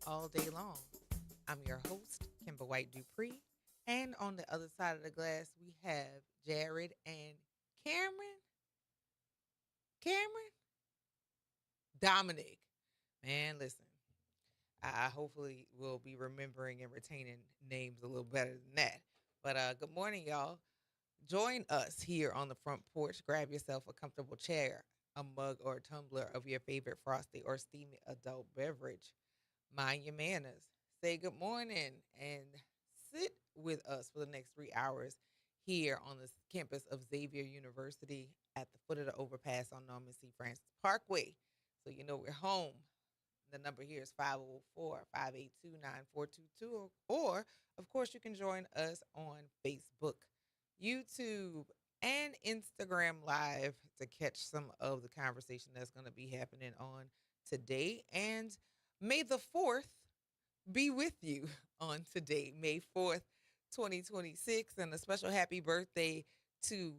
all day long. I'm your host, Kimber White Dupree. And on the other side of the glass, we have Jared and Cameron. Cameron? Dominic. Man, listen, I hopefully will be remembering and retaining names a little better than that. But good morning, y'all. Join us here on the front porch. Grab yourself a comfortable chair, a mug or a tumbler of your favorite frosty or steamy adult beverage. Mind your manners. Say good morning and sit with us for the next 3 hours here on the campus of Xavier University at the foot of the overpass on Norman C. Francis Parkway. So you know we're home. The number here is 504-582-9422. Or, of course, you can join us on Facebook, YouTube, and Instagram Live to catch some of the conversation that's going to be happening on today. And May the 4th be with you on today, May 4th, 2026. And a special happy birthday to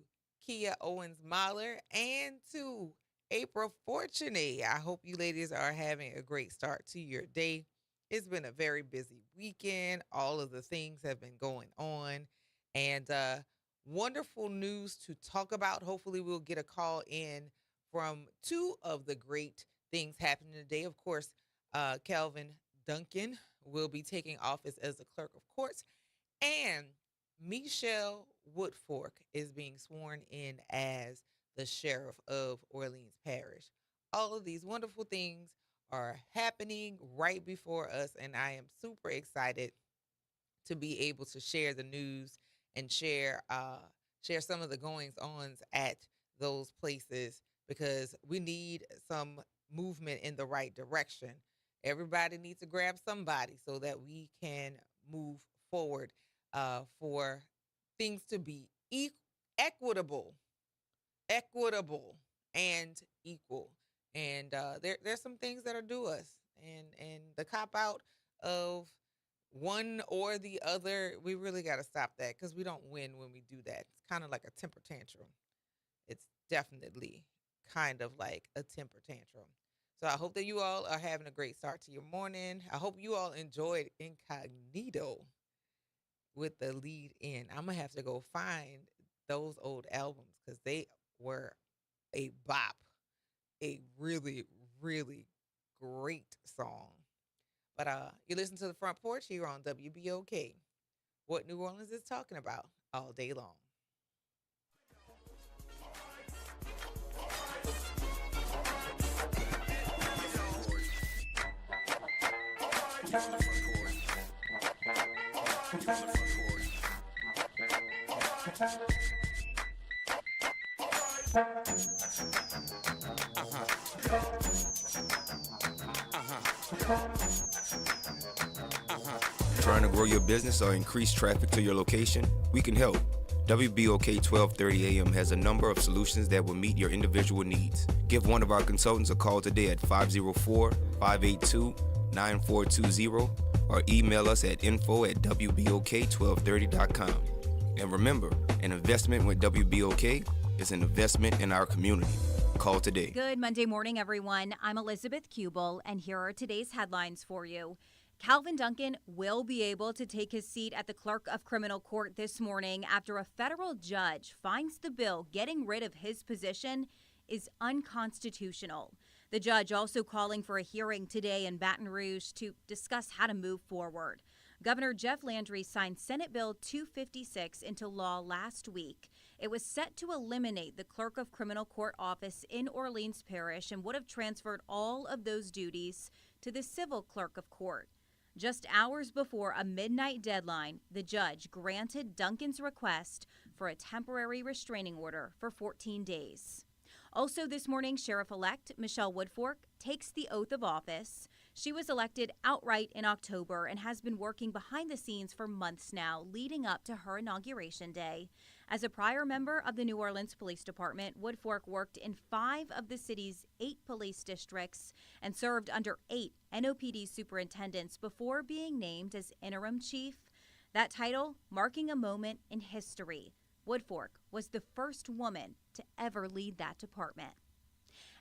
Kia Owens Mahler and to April Fortuny. I hope you ladies are having a great start to your day. It's been a very busy weekend. All of the things have been going on. And wonderful news to talk about. Hopefully, we'll get a call in from two of the great things happening today. Of course, Calvin Duncan will be taking office as the clerk of courts, and Michelle Woodfork is being sworn in as the sheriff of Orleans Parish. All of these wonderful things are happening right before us, and I am super excited to be able to share the news and share some of the goings ons at those places because we need some movement in the right direction. Everybody needs to grab somebody so that we can move forward for things to be equitable, equitable, and equal. And there's some things that are due us, and the cop out of one or the other, we really got to stop that because we don't win when we do that. It's kind of like a temper tantrum. It's definitely kind of like a temper tantrum. So I hope that you all are having a great start to your morning. I hope you all enjoyed Incognito with the lead in. I'm going to have to go find those old albums because they were a bop, a really, really great song. But you listen to the front porch here on WBOK. What New Orleans is talking about all day long. Trying to grow your business or increase traffic to your location? We can help. WBOK 1230 AM has a number of solutions that will meet your individual needs. Give one of our consultants a call today at 504-582-9420 or email us at info@wbok1230.com. And remember, an investment with WBOK is an investment in our community. Call today. Good Monday morning, everyone. I'm Elizabeth Kubel, and here are today's headlines for you. Calvin Duncan will be able to take his seat at the Clerk of Criminal Court this morning after a federal judge finds the bill getting rid of his position is unconstitutional. The judge also calling for a hearing today in Baton Rouge to discuss how to move forward. Governor Jeff Landry signed Senate Bill 256 into law last week. It was set to eliminate the Clerk of Criminal Court office in Orleans Parish and would have transferred all of those duties to the civil clerk of court. Just hours before a midnight deadline, the judge granted Duncan's request for a temporary restraining order for 14 days. Also this morning, Sheriff-elect Michelle Woodfork takes the oath of office. She was elected outright in October and has been working behind the scenes for months now, leading up to her inauguration day. As a prior member of the New Orleans Police Department, Woodfork worked in 5 of the city's 8 police districts and served under 8 NOPD superintendents before being named as interim chief. That title marking a moment in history. Woodfork was the first woman to ever lead that department.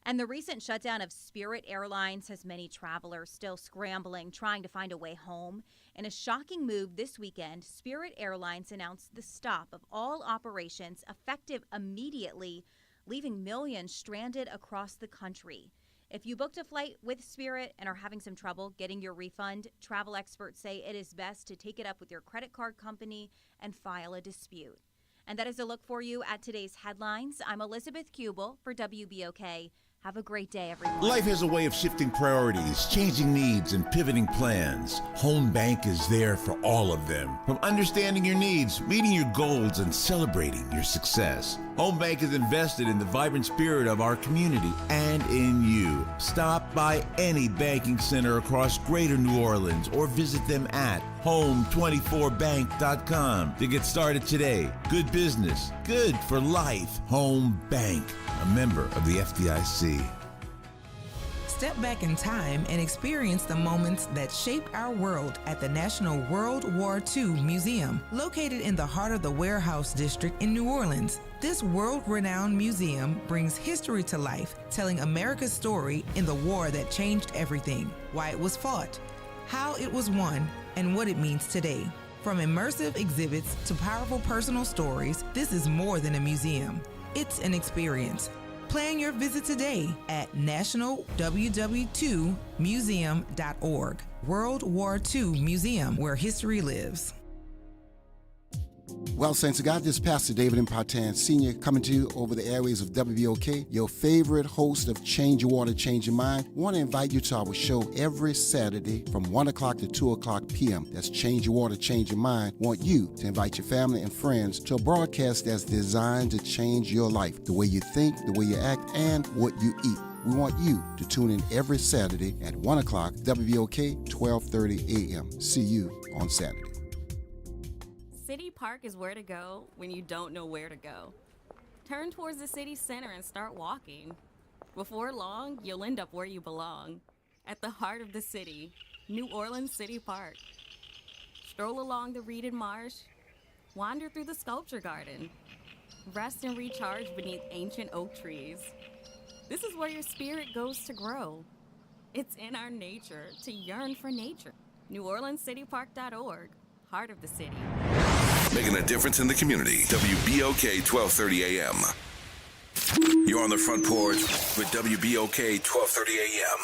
And the recent shutdown of Spirit Airlines has many travelers still scrambling, trying to find a way home. In a shocking move this weekend, Spirit Airlines announced the stop of all operations effective immediately, leaving millions stranded across the country. If you booked a flight with Spirit and are having some trouble getting your refund, travel experts say it is best to take it up with your credit card company and file a dispute. And that is a look for you at today's headlines. I'm Elizabeth Kubel for WBOK. Have a great day, everyone. Life has a way of shifting priorities, changing needs, and pivoting plans. Home Bank is there for all of them. From understanding your needs, meeting your goals, and celebrating your success. Home Bank is invested in the vibrant spirit of our community and in you. Stop by any banking center across Greater New Orleans or visit them at home24bank.com to get started today. Good business, good for life. Home Bank, a member of the FDIC. Step back in time and experience the moments that shaped our world at the National World War II Museum, located in the heart of the Warehouse District in New Orleans. This world-renowned museum brings history to life, telling America's story in the war that changed everything, why it was fought, how it was won, and what it means today. From immersive exhibits to powerful personal stories, this is more than a museum. It's an experience. Plan your visit today at nationalww2museum.org. World War II Museum, where history lives. Well, Saints of God, this is Pastor David Impartan Sr. coming to you over the airways of WBOK, your favorite host of Change Your Water, Change Your Mind. I want to invite you to our show every Saturday from 1 o'clock to 2 o'clock p.m. That's Change Your Water, Change Your Mind. I want you to invite your family and friends to a broadcast that's designed to change your life, the way you think, the way you act, and what you eat. We want you to tune in every Saturday at 1 o'clock, WBOK, 12:30 a.m. See you on Saturday. City Park is where to go when you don't know where to go. Turn towards the city center and start walking. Before long, you'll end up where you belong, at the heart of the city, New Orleans City Park. Stroll along the reeded marsh, wander through the sculpture garden, rest and recharge beneath ancient oak trees. This is where your spirit goes to grow. It's in our nature to yearn for nature. NewOrleansCityPark.org, heart of the city. Making a difference in the community. WBOK 1230 AM. You're on the front porch with WBOK 1230 AM.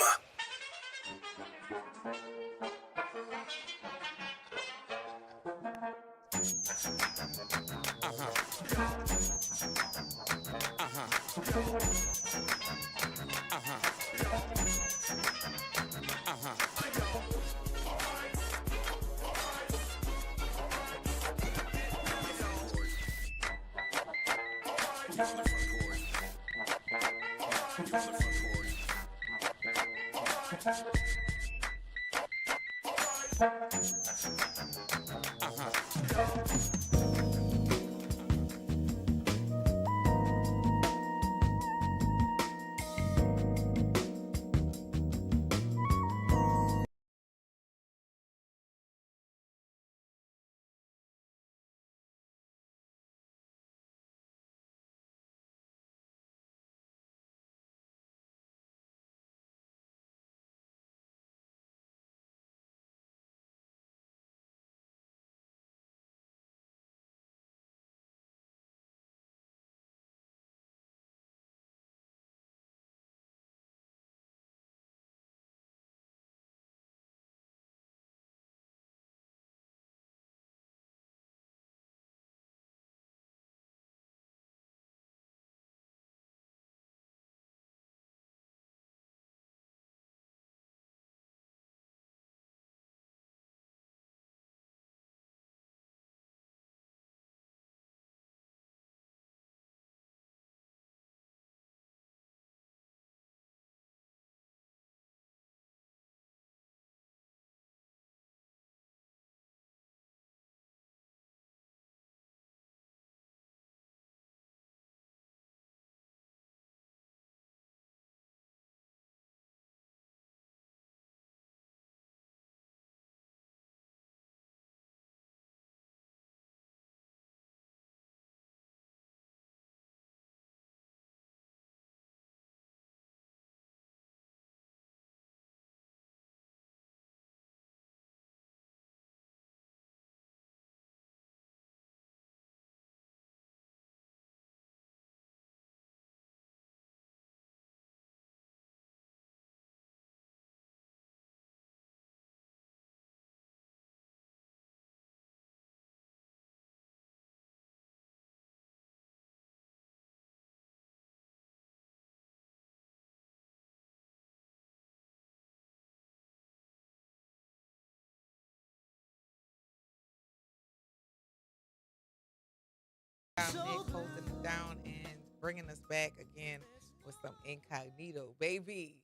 Dominic holding it down and bringing us back again with some Incognito, baby.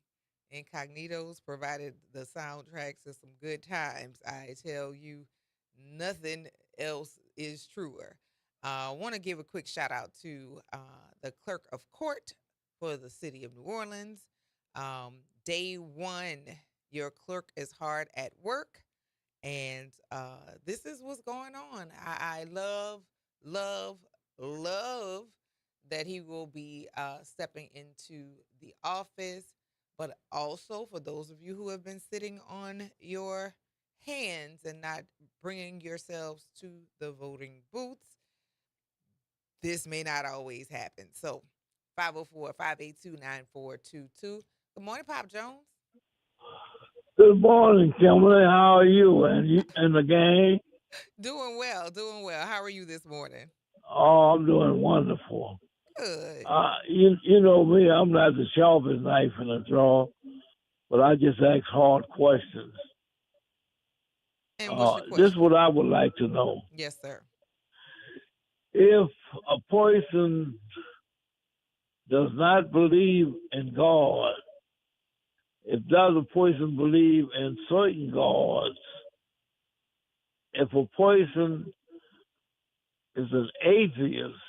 Incognitos provided the soundtracks to some good times. I tell you, nothing else is truer. I want to give a quick shout out to the clerk of court for the city of New Orleans. Day one, your clerk is hard at work. And this is what's going on. I love, love, love that he will be stepping into the office. But also, for those of you who have been sitting on your hands and not bringing yourselves to the voting booths, this may not always happen. So, 504-582-9422. Good morning, Pop Jones. Good morning, Kimberly. How are you and the gang? Doing well, doing well. How are you this morning? Oh, I'm doing wonderful. Good. You know me, I'm not the sharpest knife in the drawer, but I just ask hard questions. And what's your This is question? what I would like to know. Yes, sir. If a person does not believe in God, if does a person believe in certain gods, if a person is an atheist,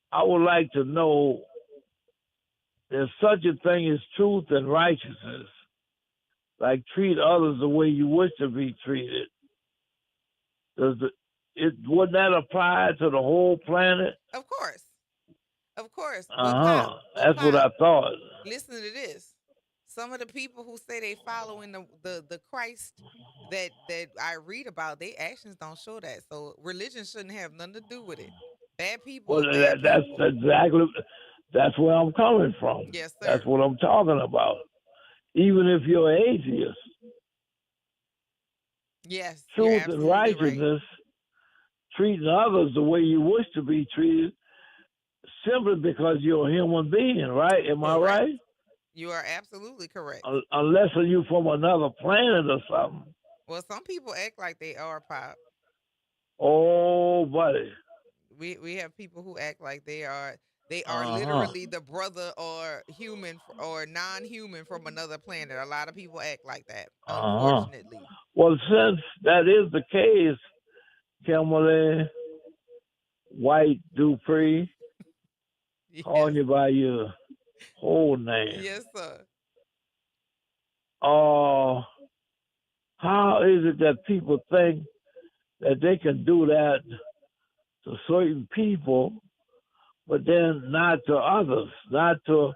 I would like to know there's such a thing as truth and righteousness, like treat others the way you wish to be treated. Would that apply to the whole planet? Of course. Of course. That's what I thought. Listen to this. Some of the people who say they following the Christ that I read about, their actions don't show that. So religion shouldn't have nothing to do with it. Bad people Well, are bad that's people. exactly that's where I'm coming from. Yes, sir. That's what I'm talking about. Even if you're atheist, yes, truth and righteousness, treating others the way you wish to be treated, simply because you're a human being, right? Am I right? You are absolutely correct. Unless you from another planet or something. Well, some people act like they are, Pop. Oh, buddy. We have people who act like they are literally the brother or human or non-human from another planet. A lot of people act like that, unfortunately. Well, since that is the case, Kimberly White Dupree, Yes. calling you by your whole name. Yes, sir. How is it that people think that they can do that to certain people, but then not to others, not to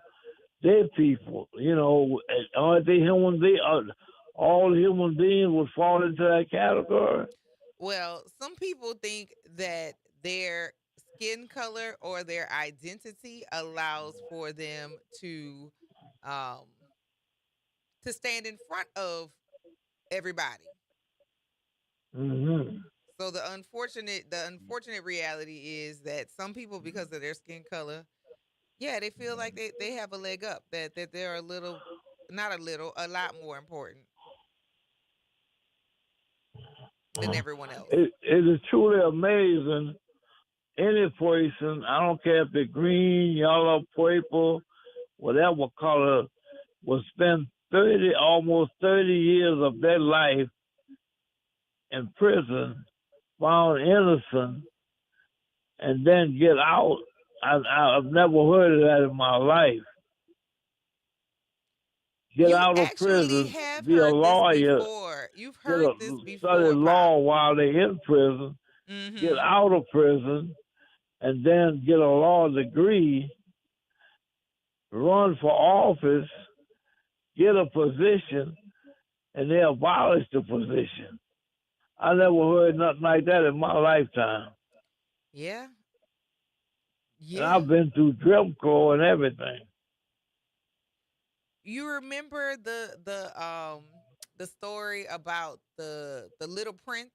their people? You know, aren't they human beings? All human beings would fall into that category? Well, some people think that their skin color or their identity allows for them to stand in front of everybody. Mm-hmm. So the unfortunate reality is that some people, because of their skin color, they feel like they have a leg up, that they're a little, not a little, a lot more important than everyone else. It is truly amazing. Any person, I don't care if they're green, yellow, purple, whatever color, will spend almost 30 years of their life in prison, found innocent, and then get out. I've never heard of that in my life. Get out of prison, be a lawyer. You've heard this before. Study law while they're in prison. Mm-hmm. Get out of prison, and then get a law degree. Run for office, get a position, and they abolish the position. I never heard nothing like that in my lifetime. Yeah. And I've been through Jim Crow and everything. You remember the story about the Little Prince?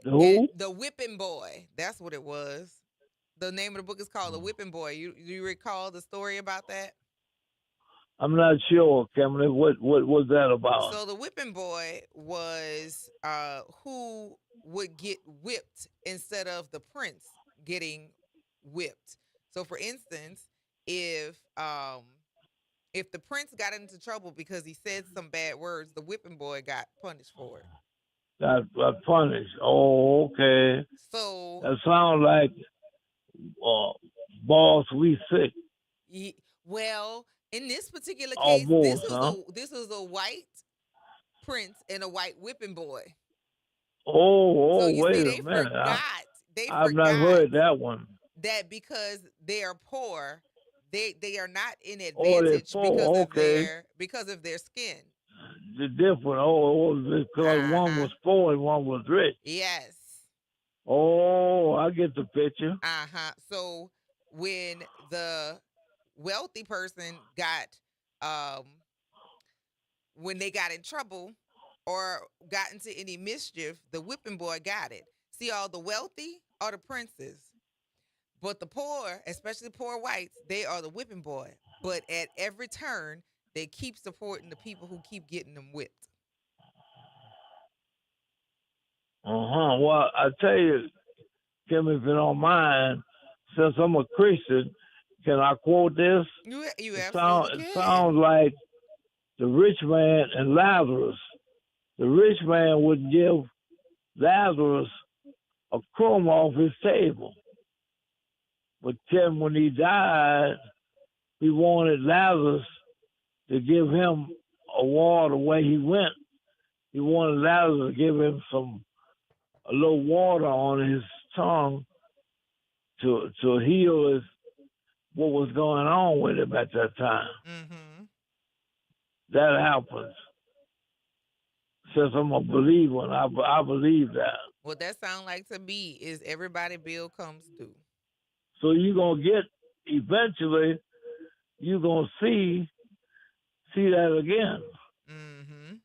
Who? The Whipping Boy. That's what it was. The name of the book is called The Whipping Boy. Do you recall the story about that? I'm not sure, Kimberly. What was that about? So the whipping boy was who would get whipped instead of the prince getting whipped. So for instance, if um if the prince got into trouble because he said some bad words, the whipping boy got punished for it. Got punished. Oh, okay. So That sounds like uh, boss we sick. well, in this particular case, Almost, huh? this was a white prince and a white whipping boy. So Oh, you wait see, a minute. they I've not forgot heard that one. that because they are poor, they are not in Oh, they're advantage poor. Okay. because of their skin. The different. Oh, because one Uh-huh. was poor and one was rich. Yes. Oh, I get the picture. Uh-huh. So when the wealthy person got um when they got in trouble or got into any mischief, the whipping boy got it. See, all the wealthy are the princes. But the poor, especially poor whites, they are the whipping boy. But at every turn, they keep supporting the people who keep getting them whipped. Well, I tell you, Kim, if you don't mind, since I'm a Christian, can I quote this? You absolutely It can. sounds like the rich man and Lazarus. The rich man would give Lazarus a crumb off his table. But Tim, when he died, he wanted Lazarus to give him a water where he went. He wanted Lazarus to give him a little water on his tongue to heal what was going on with him at that time. Mm-hmm. That happens. Since I'm a believer, and I believe that. What that sound like to me is everybody bill comes due. So you're gonna get eventually. You're gonna see that again. Mm-hmm.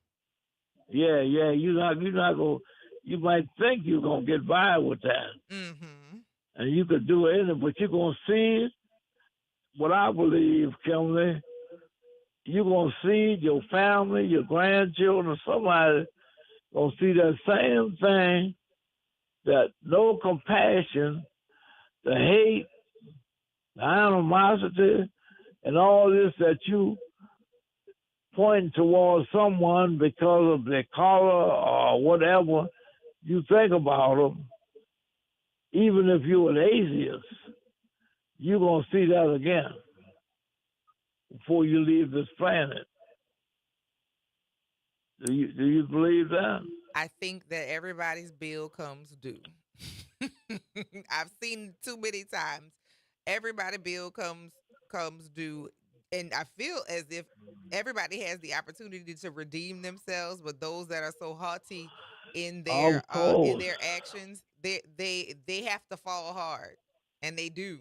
Yeah. You're not gonna. You might think you're gonna get by with that, Mm-hmm. and you could do it, but you're gonna see what I believe, Kimberly. You're gonna see your family, your grandchildren, somebody gonna see that same thing. That no compassion, the hate, the animosity, and all this that you point towards someone because of their color or whatever you think about them, even if you're an atheist, you're going to see that again before you leave this planet. Do you believe that? I think that everybody's bill comes due. I've seen it too many times. Everybody bill comes due, and I feel as if everybody has the opportunity to redeem themselves, but those that are so haughty Of in course. their actions, they have to fall hard, and they do.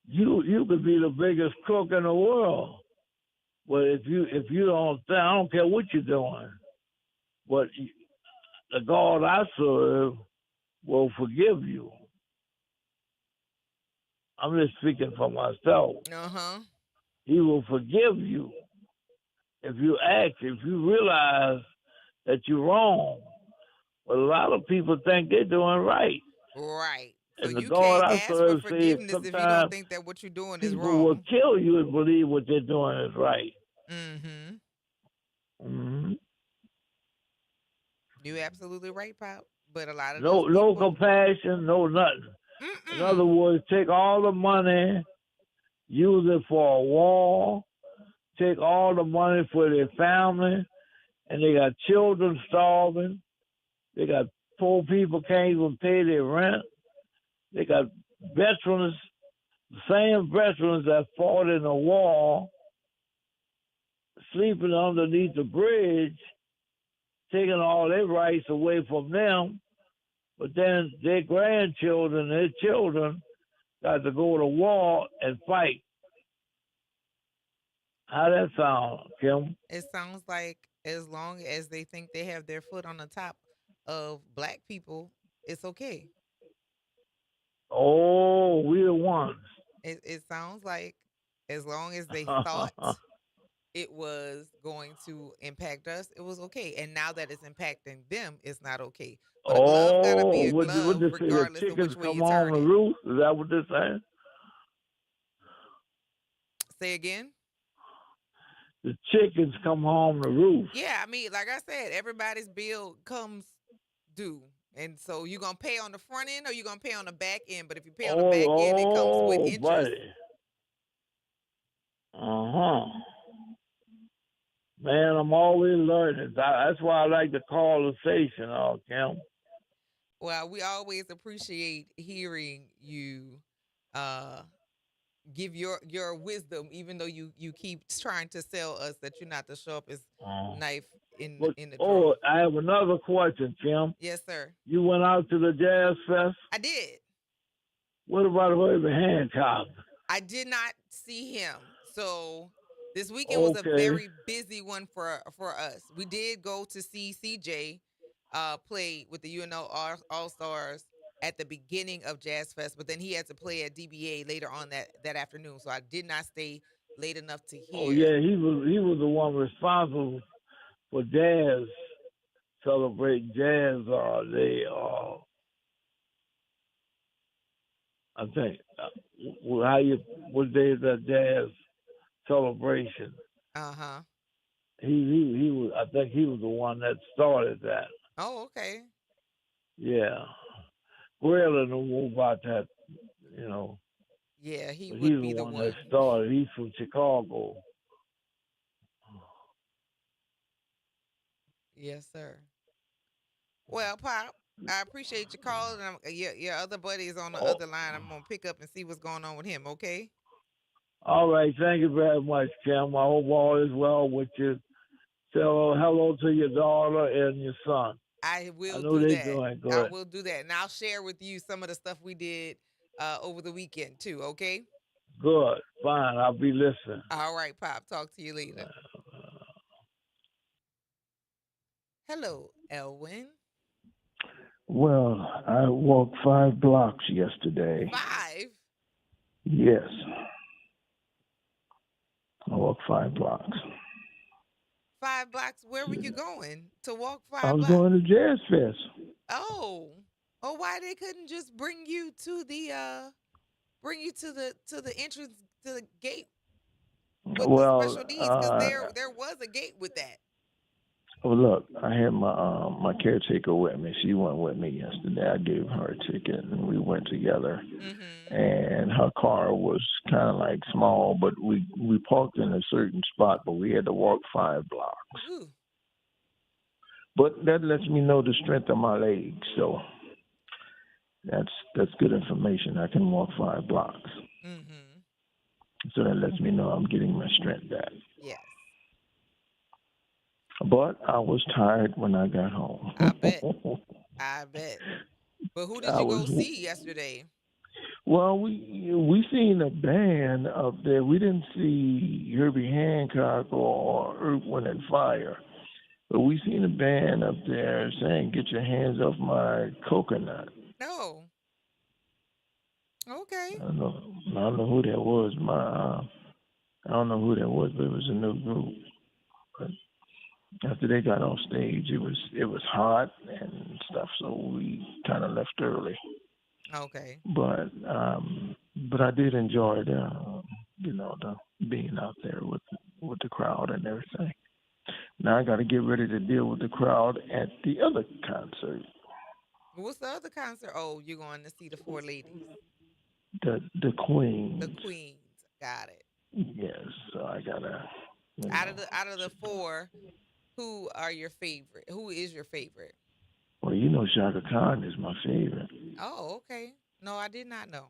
You could be the biggest crook in the world, but if you don't, I don't care what you're doing, but the God I serve will forgive you. I'm just speaking for myself. Uh-huh. He will forgive you if you realize that you're wrong. But a lot of people think they're doing right. Right. So And the you God can't I ask for serve says forgiveness if you don't sometimes think that what you're doing is people will wrong. kill you and believe what they're doing is right. Mm-hmm. Hmm. You absolutely right, Pop. But a lot of those No people, compassion, no nothing. In other mm-mm. words, take all the money, use it for a wall, take all the money for their family, and they got children starving. They got poor people can't even pay their rent. They got veterans, the same veterans that fought in the war, sleeping underneath the bridge, taking all their rights away from them. But then their grandchildren, their children, got to go to war and fight. How that sound, Kim? It sounds like as long as they think they have their foot on the top of black people, it's okay. Oh, we the ones. It sounds like As long as they thought it was going to impact us, it was okay. And now that it's impacting them, it's not okay. But a glove gotta be Oh, a what glove, they say? The regardless of chickens which way come you home turn to it. roost? Is that what they're saying? Say again. The chickens come home to roost. Yeah, I mean, like I said, everybody's bill comes due. And so you're gonna pay on the front end or you're gonna pay on the back end. But if you pay on the back end, it comes with interest. Buddy. Uh-huh. Man, I'm always learning. That's why I like to call the station, Kim. Well, we always appreciate hearing you uh give your wisdom, even though you keep trying to sell us that you're not the sharpest Uh, knife in but, the drawer. I have another question, Kim. Yes, sir. You went out to the Jazz Fest? I did. What about Herbie Hancock? I did not see him. So this weekend was a Okay. very busy one for us. We did go to see CJ play with the UNO All Stars at the beginning of Jazz Fest, but then he had to play at DBA later on that afternoon. So I did not stay late enough to Oh hear. yeah, he was the one responsible for Jazz celebrating Jazz. I think what day is that Jazz celebration? Uh-huh. He was. I think he was the one that started that. Oh, okay. Yeah, Gorilla don't know about that, Yeah, he but he's would the be the one that one. started. He's from Chicago. Yes, sir. Well, Pop, I appreciate your call. And your other buddy is on the Oh, other line. I'm going to pick up and see what's going on with him, okay? all right. Thank you very much, Kim. I hope all is well with you. Tell hello to your daughter and your son. I I will know do they're that. doing I good. will do that. And I'll share with you some of the stuff we did over the weekend, too, okay? Good. Fine. I'll be listening. All right, Pop. Talk to you later. Hello, Elwin. Well, I walked 5 blocks yesterday. 5? Yes, I walked 5 blocks. 5 blocks? Where were you going to walk I 5 was blocks? going to Jazz Fest. Oh. Oh, why they couldn't just bring you to the entrance to the gate with the Well, special needs? Because there was a gate with that. well, look, I had my caretaker with me. She went with me yesterday. I gave her a ticket, and we went together. Mm-hmm. And her car was kind of like small, but we parked in a certain spot, but we had to walk 5 blocks. Ooh. But that lets me know the strength of my legs, so that's good information. I can walk 5 blocks. Mm-hmm. So that lets me know I'm getting my strength back. Yes. But I was tired when I got home. I bet. I bet. But who did I you was go see yesterday? well. We seen a band up there. We didn't see Herbie Hancock or Earth, Wind and Fire, but we seen a band up there saying, "Get your hands off my coconut." No. Okay. I don't know who that was. I don't know who that was, but it was a new group. But after they got on stage, it was hot and stuff, so we kind of left early. Okay. But I did enjoy the being out there with the crowd and everything. Now I got to get ready to deal with the crowd at the other concert. What's the other concert? Oh, you're going to see the 4 ladies. The Queens. The Queens. Got it. Yes, so I gotta. Out of the 4, who are your favorite? Who is your favorite? Well, Shaka Khan is my favorite. Oh, okay. No, I did not know.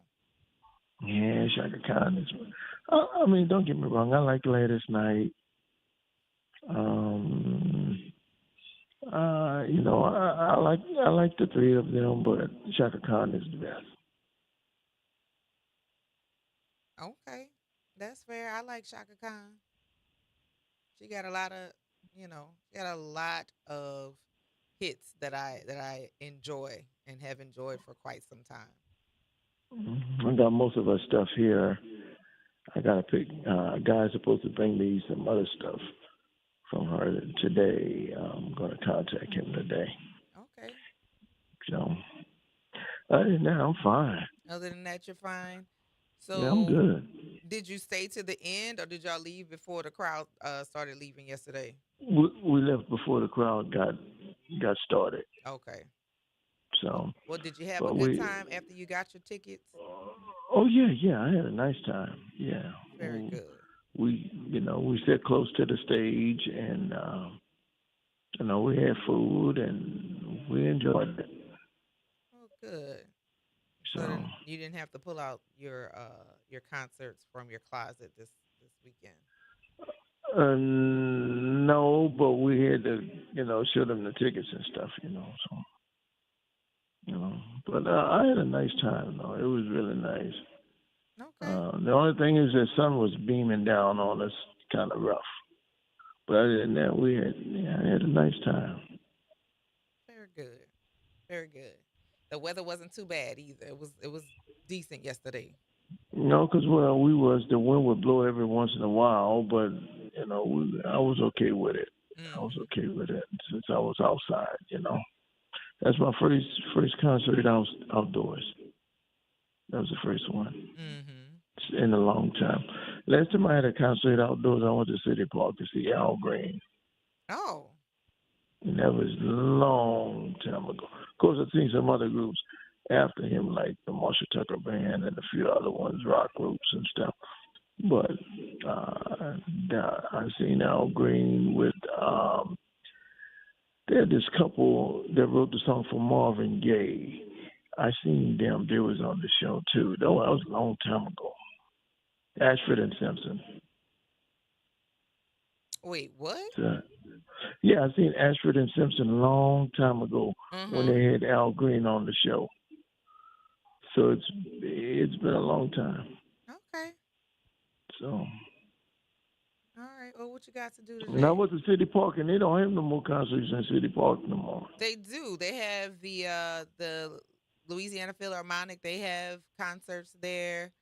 Yeah, Shaka Khan is. I mean, don't get me wrong. I like Gladys Knight. I like the 3 of them, but Shaka Khan is the best. Okay. That's fair. I like Shaka Khan. She got a lot of, she got a lot of hits that I enjoy and have enjoyed for quite some time. I got most of her stuff here. I got to pick. A guy's supposed to bring me some other stuff from her today. I'm going to contact him today. Okay. So, other than that, I'm fine. Other than that, you're fine. Yeah, I'm So, good. did you stay to the end, or did y'all leave before the crowd started leaving yesterday? We left before the crowd got started. Okay. So, Well, did you have a but good time after you got your tickets? Oh yeah, I had a nice time. Yeah. Very good. We sat close to the stage, and we had food, and we enjoyed it. Oh, good. So So, then you didn't have to pull out your concerts from your closet this weekend. no, but we had to, show them the tickets and stuff, So, but I had a nice time, though. It was really nice. Okay. The only thing is the sun was beaming down on us, kind of rough. But other than that, I had a nice time. Very good. Very good. The weather wasn't too bad either. It was decent yesterday. No, because the wind would blow every once in a while, but I was okay with it. I was okay with it since I was outside. That's my first concert outdoors. That was the first one in a long time. Last time I had a concert outdoors, I went to City Park to see Al Green. Oh. And that was a long time ago. Of course, I've seen some other groups after him, like the Marshall Tucker Band and a few other ones, rock groups and stuff. But I've seen Al Green with, they had this couple that wrote the song for Marvin Gaye. I seen them. They was on the show, too. Though that was a long time ago. Ashford and Simpson. Wait, what? Yeah, I seen Ashford and Simpson a long time ago when they had Al Green on the show. So it's been a long time. Okay. So. All right. Well, what you got to do today? And I was at City Park, and they don't have no more concerts in City Park no more. They do. They have the Louisiana Philharmonic. They have concerts there,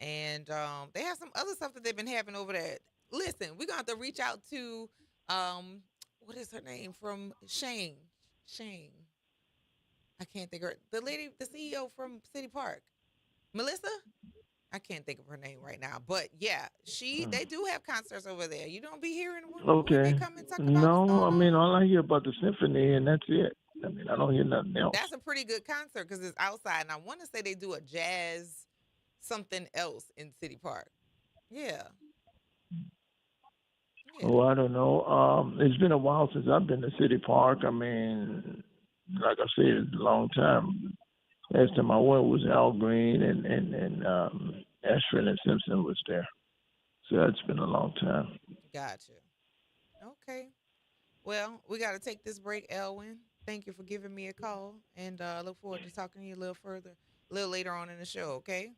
and they have some other stuff that they've been having over there. Listen, we're gonna have to reach out to what is her name from Shane. I can't think of her. The lady, the CEO from City Park, Melissa. I can't think of her name right now, but yeah, they do have concerts over there. You don't be hearing when they come and talk about No, I mean, all I hear about the symphony, and that's it. I mean, I don't hear nothing else. That's a pretty good concert because it's outside, and I want to say they do a jazz something else in City Park. Yeah. Oh, I don't know. It's been a while since I've been to City Park. I mean, like I said, it's a long time. Last time I went was Al Green and Ashford and Simpson was there. So that's been a long time. Gotcha. Okay. Well, we got to take this break, Elwin. Thank you for giving me a call, and I look forward to talking to you a little later on in the show, okay?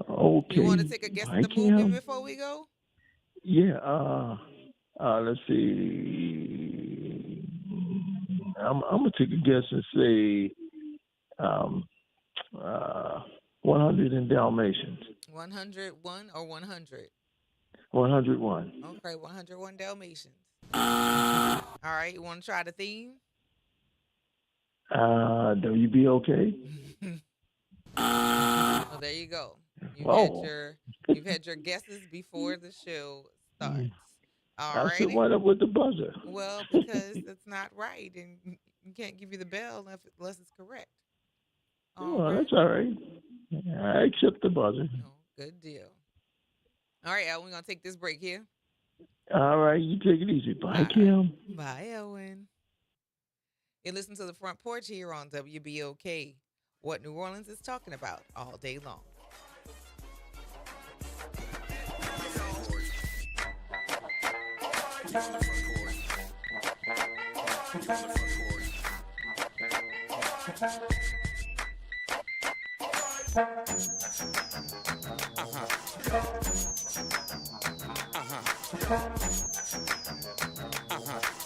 Okay. You want to take a guess at the movie before we go? Yeah. Let's see. I'm gonna take a guess and say 100 and Dalmatians. 101 or 100? 101. Okay, 101 Dalmatians. All right, you want to try the theme? WBOK. Oh, there you go. You've had your guesses before the show starts. All right. I still wind up with the buzzer. Well, because that's not right, and you can't give you the bell unless it's correct. That's all right. I accept the buzzer. Oh, good deal. All right, Elwin, we're going to take this break here. All right, you take it easy. Bye, Kim. Bye, Elwin. You listen to the Front Porch here on WBOK, what New Orleans is talking about all day long.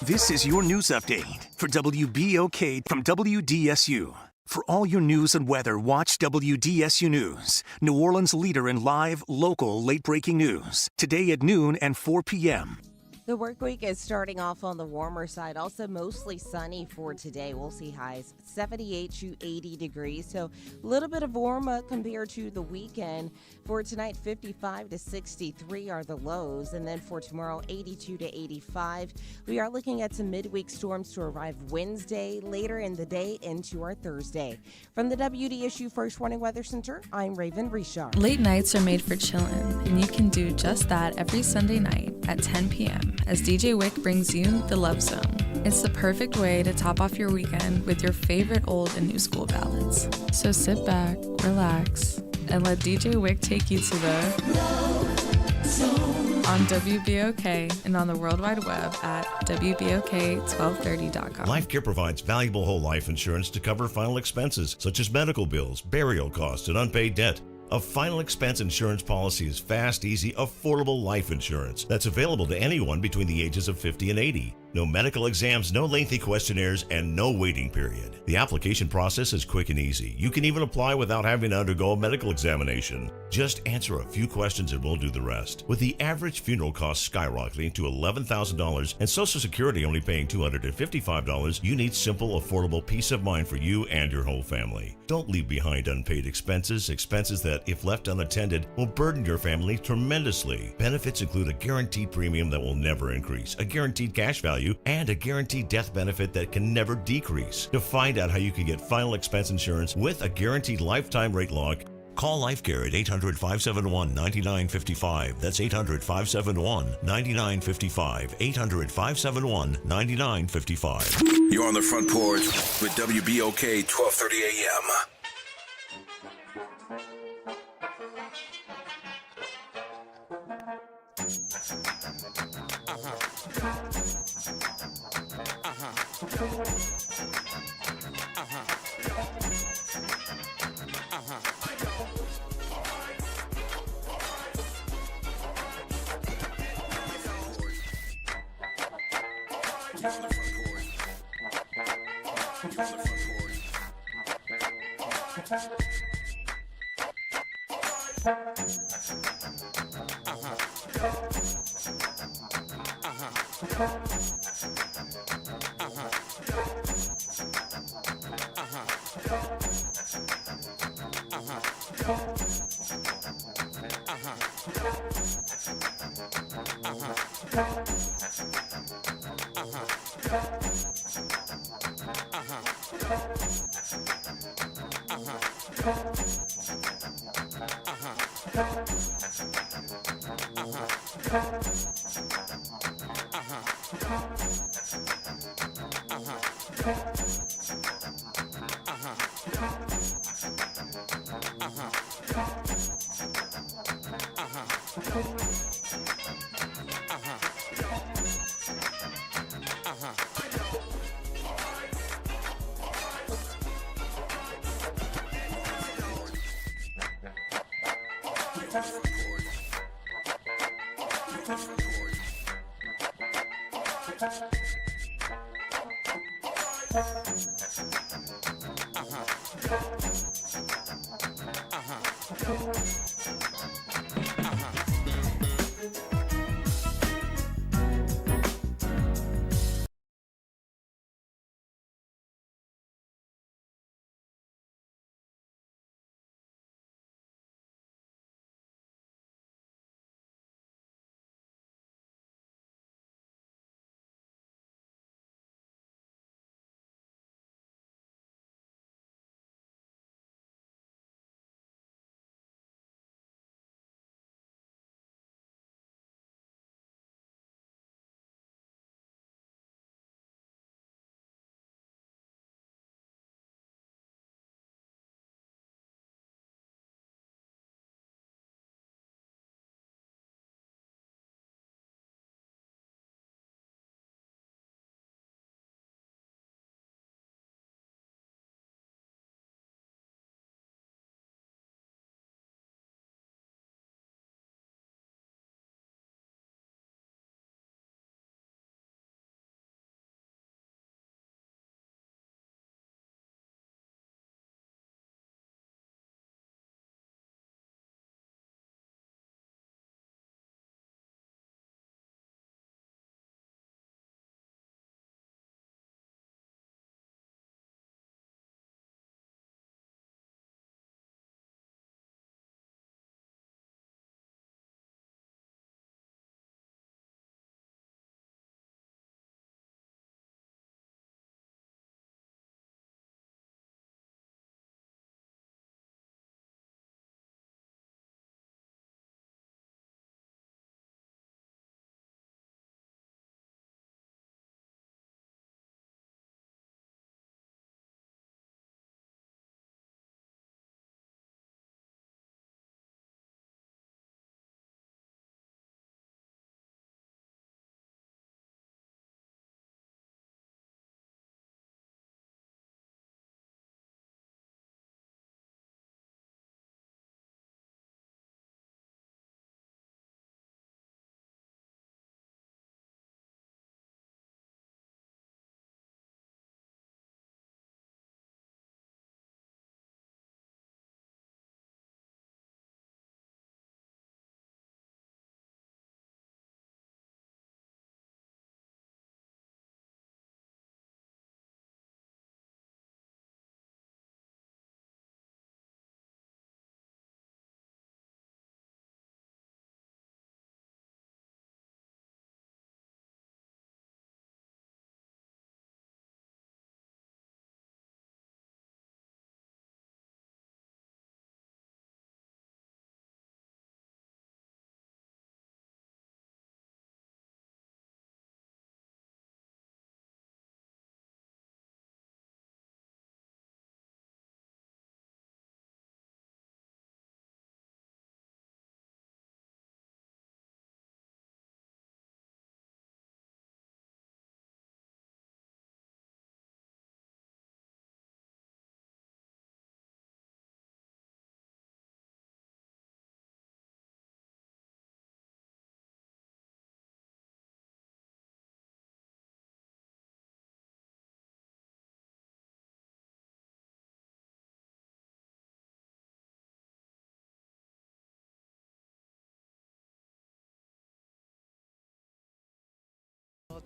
This is your news update for WBOK from WDSU. For all your news and weather, watch WDSU News, New Orleans' leader in live, local, late-breaking news. Today at noon and 4 p.m. The work week is starting off on the warmer side. Also mostly sunny for today. We'll see highs 78 to 80 degrees. So a little bit of warm compared to the weekend. For tonight, 55 to 63 are the lows. And then for tomorrow, 82 to 85. We are looking at some midweek storms to arrive Wednesday, later in the day into our Thursday. From the WDSU First Warning Weather Center, I'm Raven Richard. Late nights are made for chillin', and you can do just that every Sunday night at 10 p.m. as DJ Wick brings you The Love Zone. It's the perfect way to top off your weekend with your favorite old and new school ballads. So sit back, relax, and let DJ Wick take you to the Love Zone on WBOK and on the World Wide Web at WBOK1230.com. LifeCare provides valuable whole life insurance to cover final expenses such as medical bills, burial costs, and unpaid debt. A final expense insurance policy is fast, easy, affordable life insurance that's available to anyone between the ages of 50 and 80. No medical exams, no lengthy questionnaires, and no waiting period. The application process is quick and easy. You can even apply without having to undergo a medical examination. Just answer a few questions and we'll do the rest. With the average funeral cost skyrocketing to $11,000 and Social Security only paying $255, you need simple, affordable peace of mind for you and your whole family. Don't leave behind unpaid expenses that, if left unattended, will burden your family tremendously. Benefits include a guaranteed premium that will never increase, a guaranteed cash value, and a guaranteed death benefit that can never decrease. To find out how you can get final expense insurance with a guaranteed lifetime rate lock, call LifeCare at 800-571-9955. That's 800-571-9955. 800-571-9955. You're on the Front Porch with WBOK 1230 AM.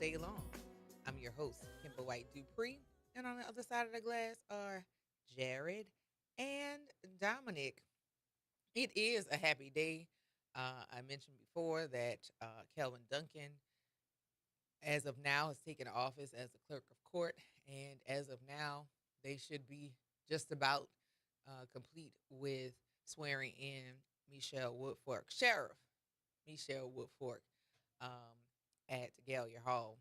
day long. I'm your host, Kimber White Dupree, and on the other side of the glass are Jared and Dominic. It is a happy day. I mentioned before that Kelvin Duncan, as of now, has taken office as the clerk of court, and as of now, they should be just about complete with swearing in Michelle Woodfork, Sheriff Michelle Woodfork, um, at Gallier Hall.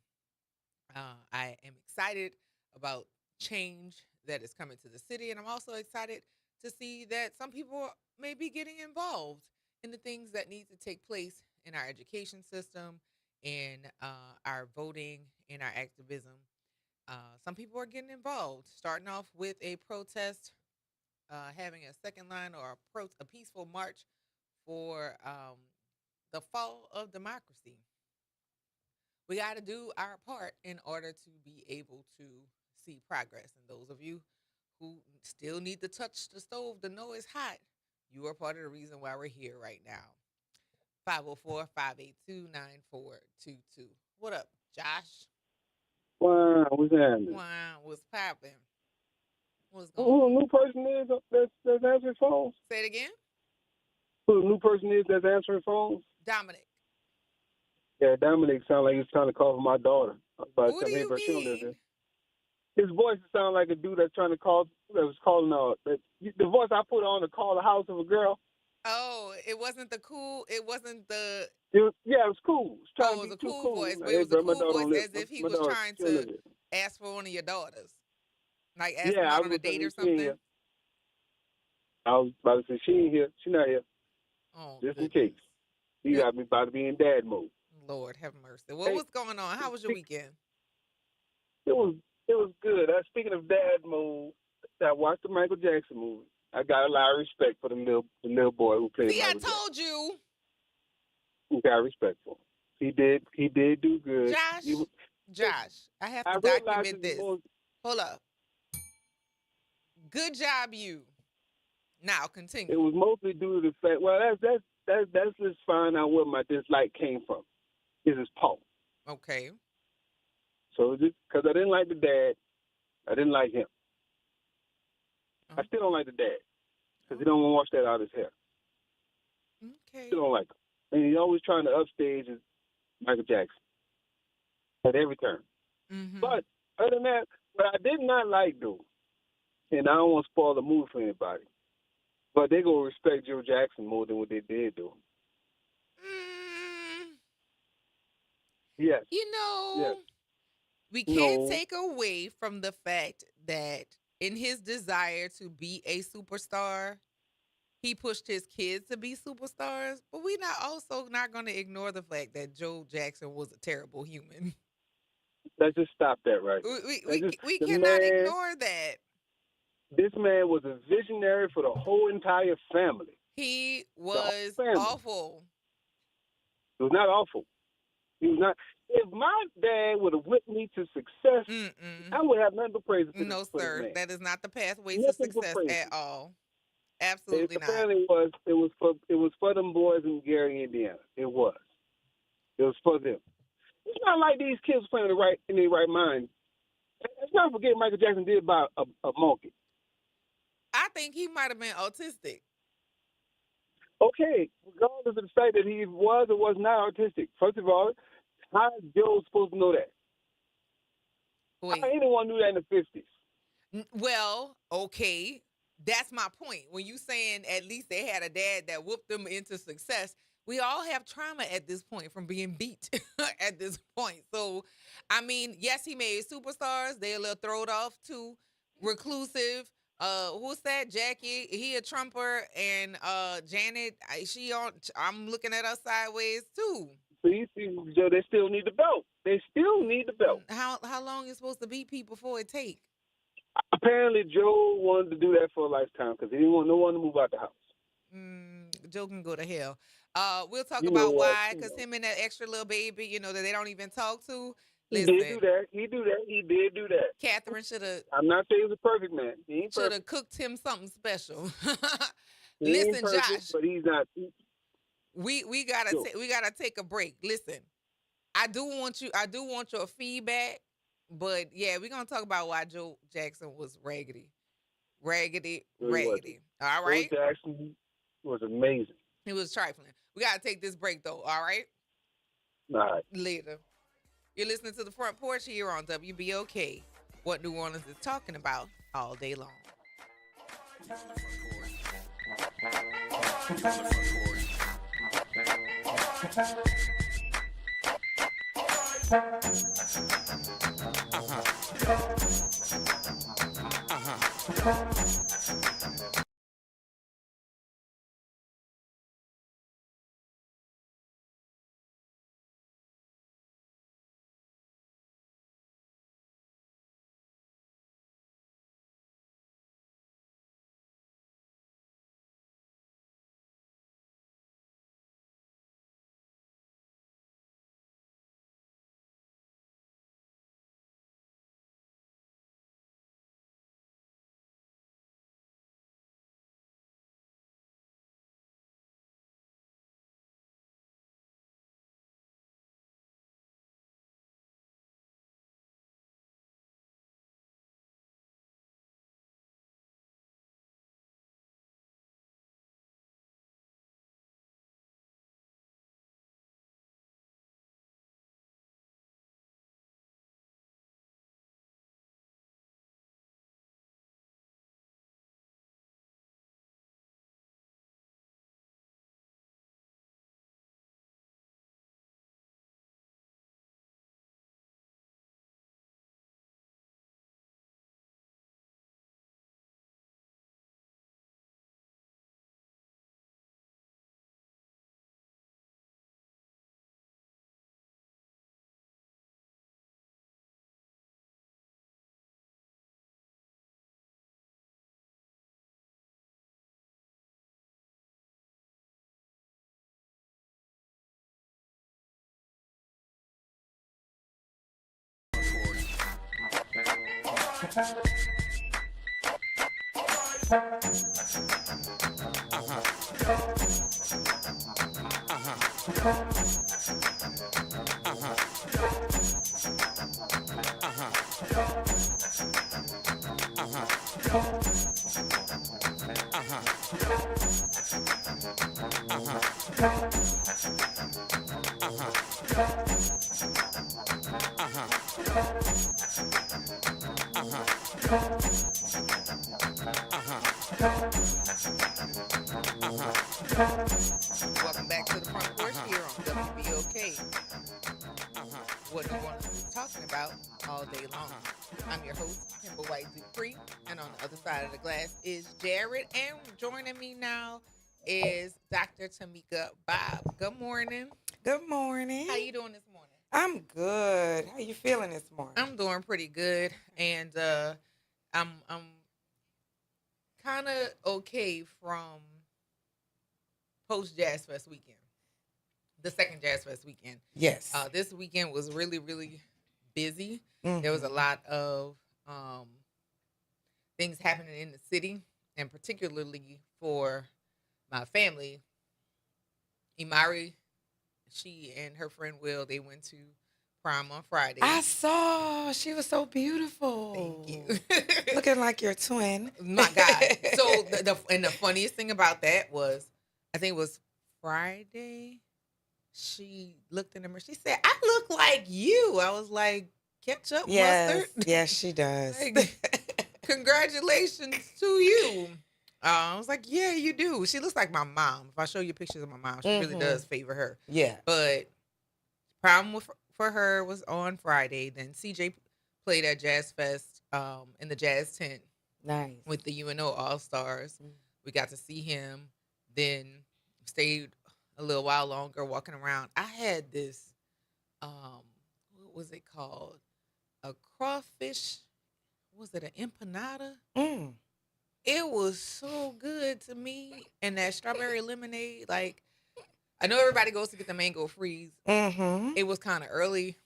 I am excited about change that is coming to the city, and I'm also excited to see that some people may be getting involved in the things that need to take place in our education system, in our voting, in our activism. Some people are getting involved, starting off with a protest, having a second line or a peaceful march for the fall of democracy. We got to do our part in order to be able to see progress. And those of you who still need to touch the stove to know it's hot, you are part of the reason why we're here right now. 504-582-9422. What up, Josh? Wow, what's happening? Wow, what's popping? What's going Who on? the new person is that's answering phones? Say it again. Who the new person is that's answering phones? Dominic. Yeah, Dominic sound like he's trying to call for my daughter. I was about to What tell do him, hey, you bro, she don't live mean? there. His voice sounds like a dude that's trying to call, that was calling the voice I put on to call the house of a girl. Oh, it wasn't it wasn't the, It was cool. It was trying oh, it to was be a too cool cool. voice, Like, but it hey, was a bro, my cool daughter voice don't live. as if he My was daughter, trying she don't live to there. ask for one of your daughters. Like asking Yeah, I out was on a gonna date say or she ain't something. here. I was about to say she ain't here. She not here. Oh, Just in goodness. case. He got me about to be in dad mode. Lord have mercy. Well, Hey, what's going on? How was your weekend? It was good. Speaking of dad mode, I watched the Michael Jackson movie. I got a lot of respect for the little boy who played See, I Michael Jackson. told you. Who got respect for him. He did do good. Josh, I have I to realized document it this. was Hold up. Good job, you. Now continue. it was mostly due to the fact. Well, that's just find out where my dislike came from. Is his Paul. Okay. So just because I didn't like the dad, I didn't like him. I still don't like the dad because he don't want to wash that out of his hair. Okay. Still don't like him, and he's always trying to upstage his Michael Jackson at every turn. Mm-hmm. But other than that, what I did not like, though, and I don't want to spoil the movie for anybody, but they gonna respect Joe Jackson more than what they did, though. Yes. You know, Yes. we can't No. take away from the fact that in his desire to be a superstar, he pushed his kids to be superstars. But we not going to ignore the fact that Joe Jackson was a terrible human. Let's just stop that right there. We The cannot man, ignore that. This man was a visionary for the whole entire family. He The whole was family. awful. It was not awful. He was not. If my dad would have whipped me to success, I would have nothing but praise for No, this sir. man. That is not the pathway to Nothing but success praise. at all. Absolutely not. Apparently, it was for them boys in Gary, Indiana. It was for them. It's not like these kids playing in their right mind. Let's not forget Michael Jackson did buy a monkey. I think he might have been autistic. Okay, regardless of the fact that he was or was not autistic. First of all, how is Joe supposed to know that? Wait. How anyone knew that in the 50s? Well, okay. That's my point. When you saying at least they had a dad that whooped them into success, we all have trauma at this point from being beat at this point. So, I mean, yes, he made superstars. They a little throwed off too. Reclusive. Who's that? Jackie. He a trumper, and Janet. I'm looking at her sideways too. See, Joe, they still need the belt. They still need the belt. How long is supposed to beat people before it take? Apparently, Joe wanted to do that for a lifetime because he didn't want no one to move out the house. Joe can go to hell. We'll talk You know about what? why, because him and that extra little baby, that they don't even talk to. He Listen, did do that. He did do that. Catherine should have. I'm not saying he's a perfect man. He ain't Should perfect. have cooked him something special. He ain't Listen, perfect, Josh, but he's not. we gotta take a break. Listen, I do want your feedback, but yeah, we're gonna talk about why Joe Jackson was raggedy. Raggedy, Really was. raggedy. All Joe right? Jackson was amazing. He was trifling. We gotta take this break though, all right? All right. Later. You're listening to the Front Porch here on WBOK. What New Orleans is talking about all day long. Welcome back to the Front Porch here on WBOK. What New Orleans is talking about all day long. I'm your host, Kimber White Dupree, and on the other side of the glass is Jared. And joining me now is Dr. Tamika Bob. Good morning. Good morning. How you doing this morning? I'm good. How you feeling this morning? I'm doing pretty good, and I'm kind of okay from post Jazz Fest weekend, the second Jazz Fest weekend. Yes. This weekend was really, really busy. There was a lot of things happening in the city, and particularly for my family. Imari, she and her friend Will, they went to prom on Friday. I saw. She was so beautiful. Thank you. Looking like your twin. My God. So the funniest thing about that was, I think it was Friday. She looked in the mirror. She said, "I look like you." I was like, "Ketchup, Yes. mustard." Yes, she does. Like, congratulations to you. I was like, "Yeah, you do." She looks like my mom. If I show you pictures of my mom, she really does favor her. Yeah. But problem for her was on Friday. Then CJ played at Jazz Fest in the Jazz Tent. Nice. With the UNO All Stars. We got to see him. Then stayed a little while longer walking around. I had this, what was it called? A crawfish. Was it an empanada? It was so good to me. And that strawberry lemonade, like, I know everybody goes to get the mango freeze. It was kind of early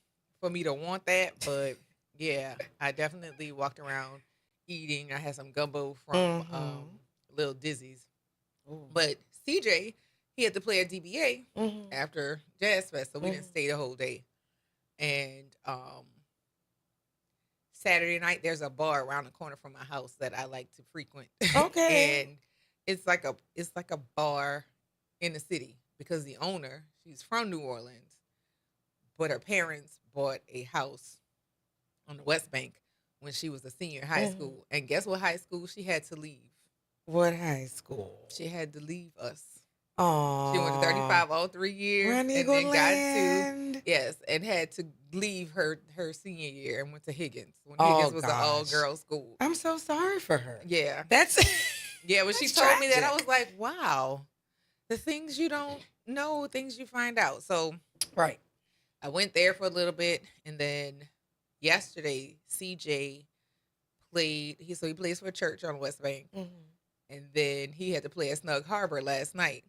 for me to want that, but yeah, I definitely walked around eating. I had some gumbo from Little Dizzy's. But CJ, he had to play at DBA after Jazz Fest, so we didn't stay the whole day. And Saturday night, there's a bar around the corner from my house that I like to frequent. Okay. And it's like a bar in the city because the owner, she's from New Orleans, but her parents bought a house on the West Bank when she was a senior in high school. And guess what high school she had to leave? What high school? She had to leave us. Oh. She went to 35 all 3 years. Run And Eagle then got Land. to, yes, and had to leave her senior year and went to Higgins when Oh, Higgins was an gosh. all-girls school. I'm so sorry for her. Yeah. That's Yeah, when she That's told me that, I tragic. was like, wow, the things you don't know, things you find out. So right. I went there for a little bit, and then yesterday, CJ played. He plays for a church on West Bank, and then he had to play at Snug Harbor last night.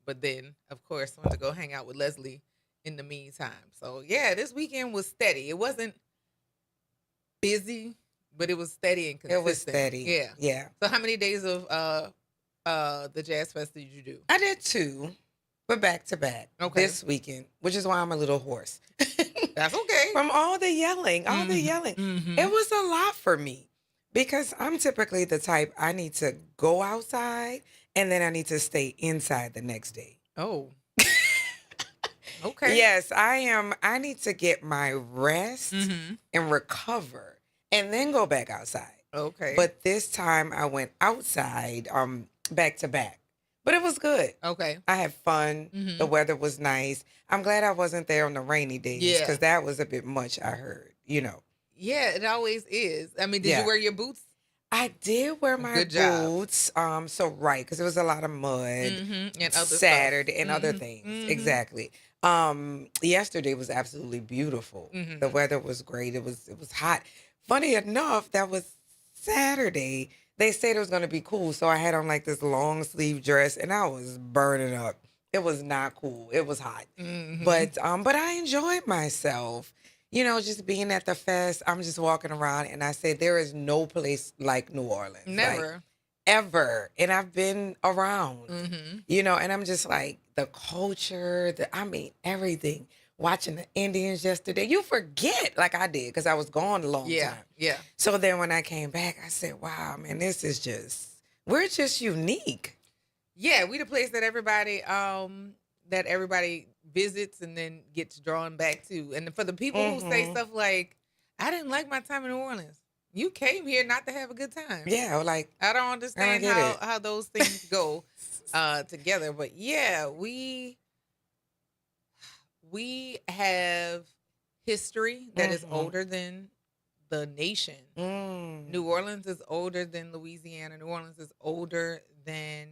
But then, of course, went to go hang out with Leslie in the meantime. So yeah, this weekend was steady. It wasn't busy, but it was steady and consistent. It was steady. Yeah. Yeah. So how many days of the Jazz Fest did you do? I did 2, but back to back. Okay. This weekend, which is why I'm a little hoarse. That's okay. From all the yelling, It was a lot for me because I'm typically the type I need to go outside and then I need to stay inside the next day. Oh. Okay. Yes, I am. I need to get my rest and recover and then go back outside. Okay. But this time I went outside back to back. But it was good. Okay. I had fun. The weather was nice. I'm glad I wasn't there on the rainy days Yeah. because that was a bit much, I heard, Yeah, it always is. I mean, did Yeah. you wear your boots? I did wear my Good job. boots. So right, because it was a lot of mud. And other Saturday stuff. and other things. Exactly. Yesterday was absolutely beautiful. The weather was great. It was hot. Funny enough, that was Saturday. They said it was going to be cool, so I had on like this long sleeve dress, and I was burning up. It was not cool. It was hot, but I enjoyed myself. Just being at the fest. I'm just walking around, and I said there is no place like New Orleans, Never. like, ever. And I've been around, and I'm just like the culture. Everything. Watching the Indians yesterday, you forget like I did because I was gone a long time. Yeah. So then when I came back, I said, wow, man, we're just unique. Yeah, we the place that everybody visits and then gets drawn back to. And for the people who say stuff like, I didn't like my time in New Orleans. You came here not to have a good time. Yeah, like I don't understand get it. how those things go together. But yeah, we have history that is older than the nation. New Orleans is older than Louisiana. New Orleans is older than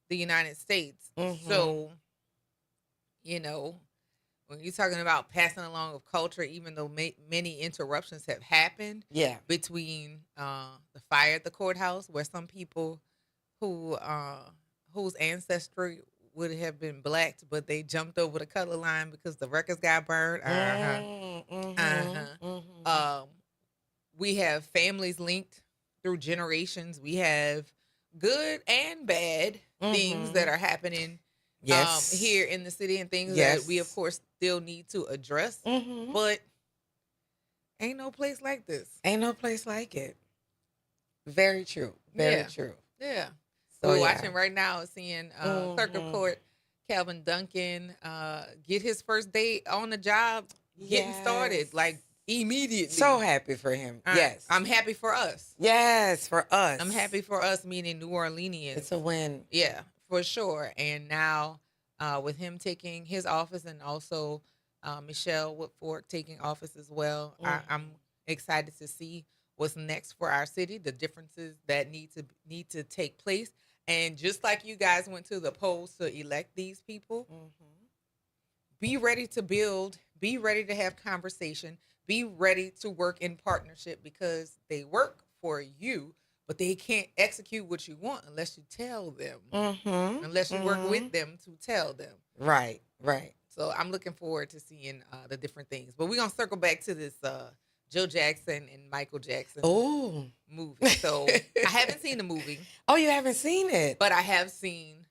the United States. So, when you're talking about passing along of culture, even though many interruptions have happened between the fire at the courthouse, where some people whose ancestry would have been blacked, but they jumped over the color line because the records got burned. We have families linked through generations. We have good and bad things that are happening here in the city and things that we, of course, still need to address. But ain't no place like this. Ain't no place like it. Very true. Very true. Yeah. So, We're watching right now, seeing Clerk of Court Calvin Duncan get his first day on the job, getting started like immediately. So happy for him. Yes. I'm happy for us. Yes, for us. I'm happy for us, meaning New Orleanians. It's a win. Yeah, for sure. And now with him taking his office and also Michelle Woodfork taking office as well, I'm excited to see what's next for our city, the differences that need to take place. And just like you guys went to the polls to elect these people, be ready to build, be ready to have conversation, be ready to work in partnership because they work for you, but they can't execute what you want unless you tell them, unless you work with them to tell them. Right, right. So I'm looking forward to seeing the different things. But we're going to circle back to this Joe Jackson and Michael Jackson movie. So I haven't seen the movie. Oh, you haven't seen it? But I have seen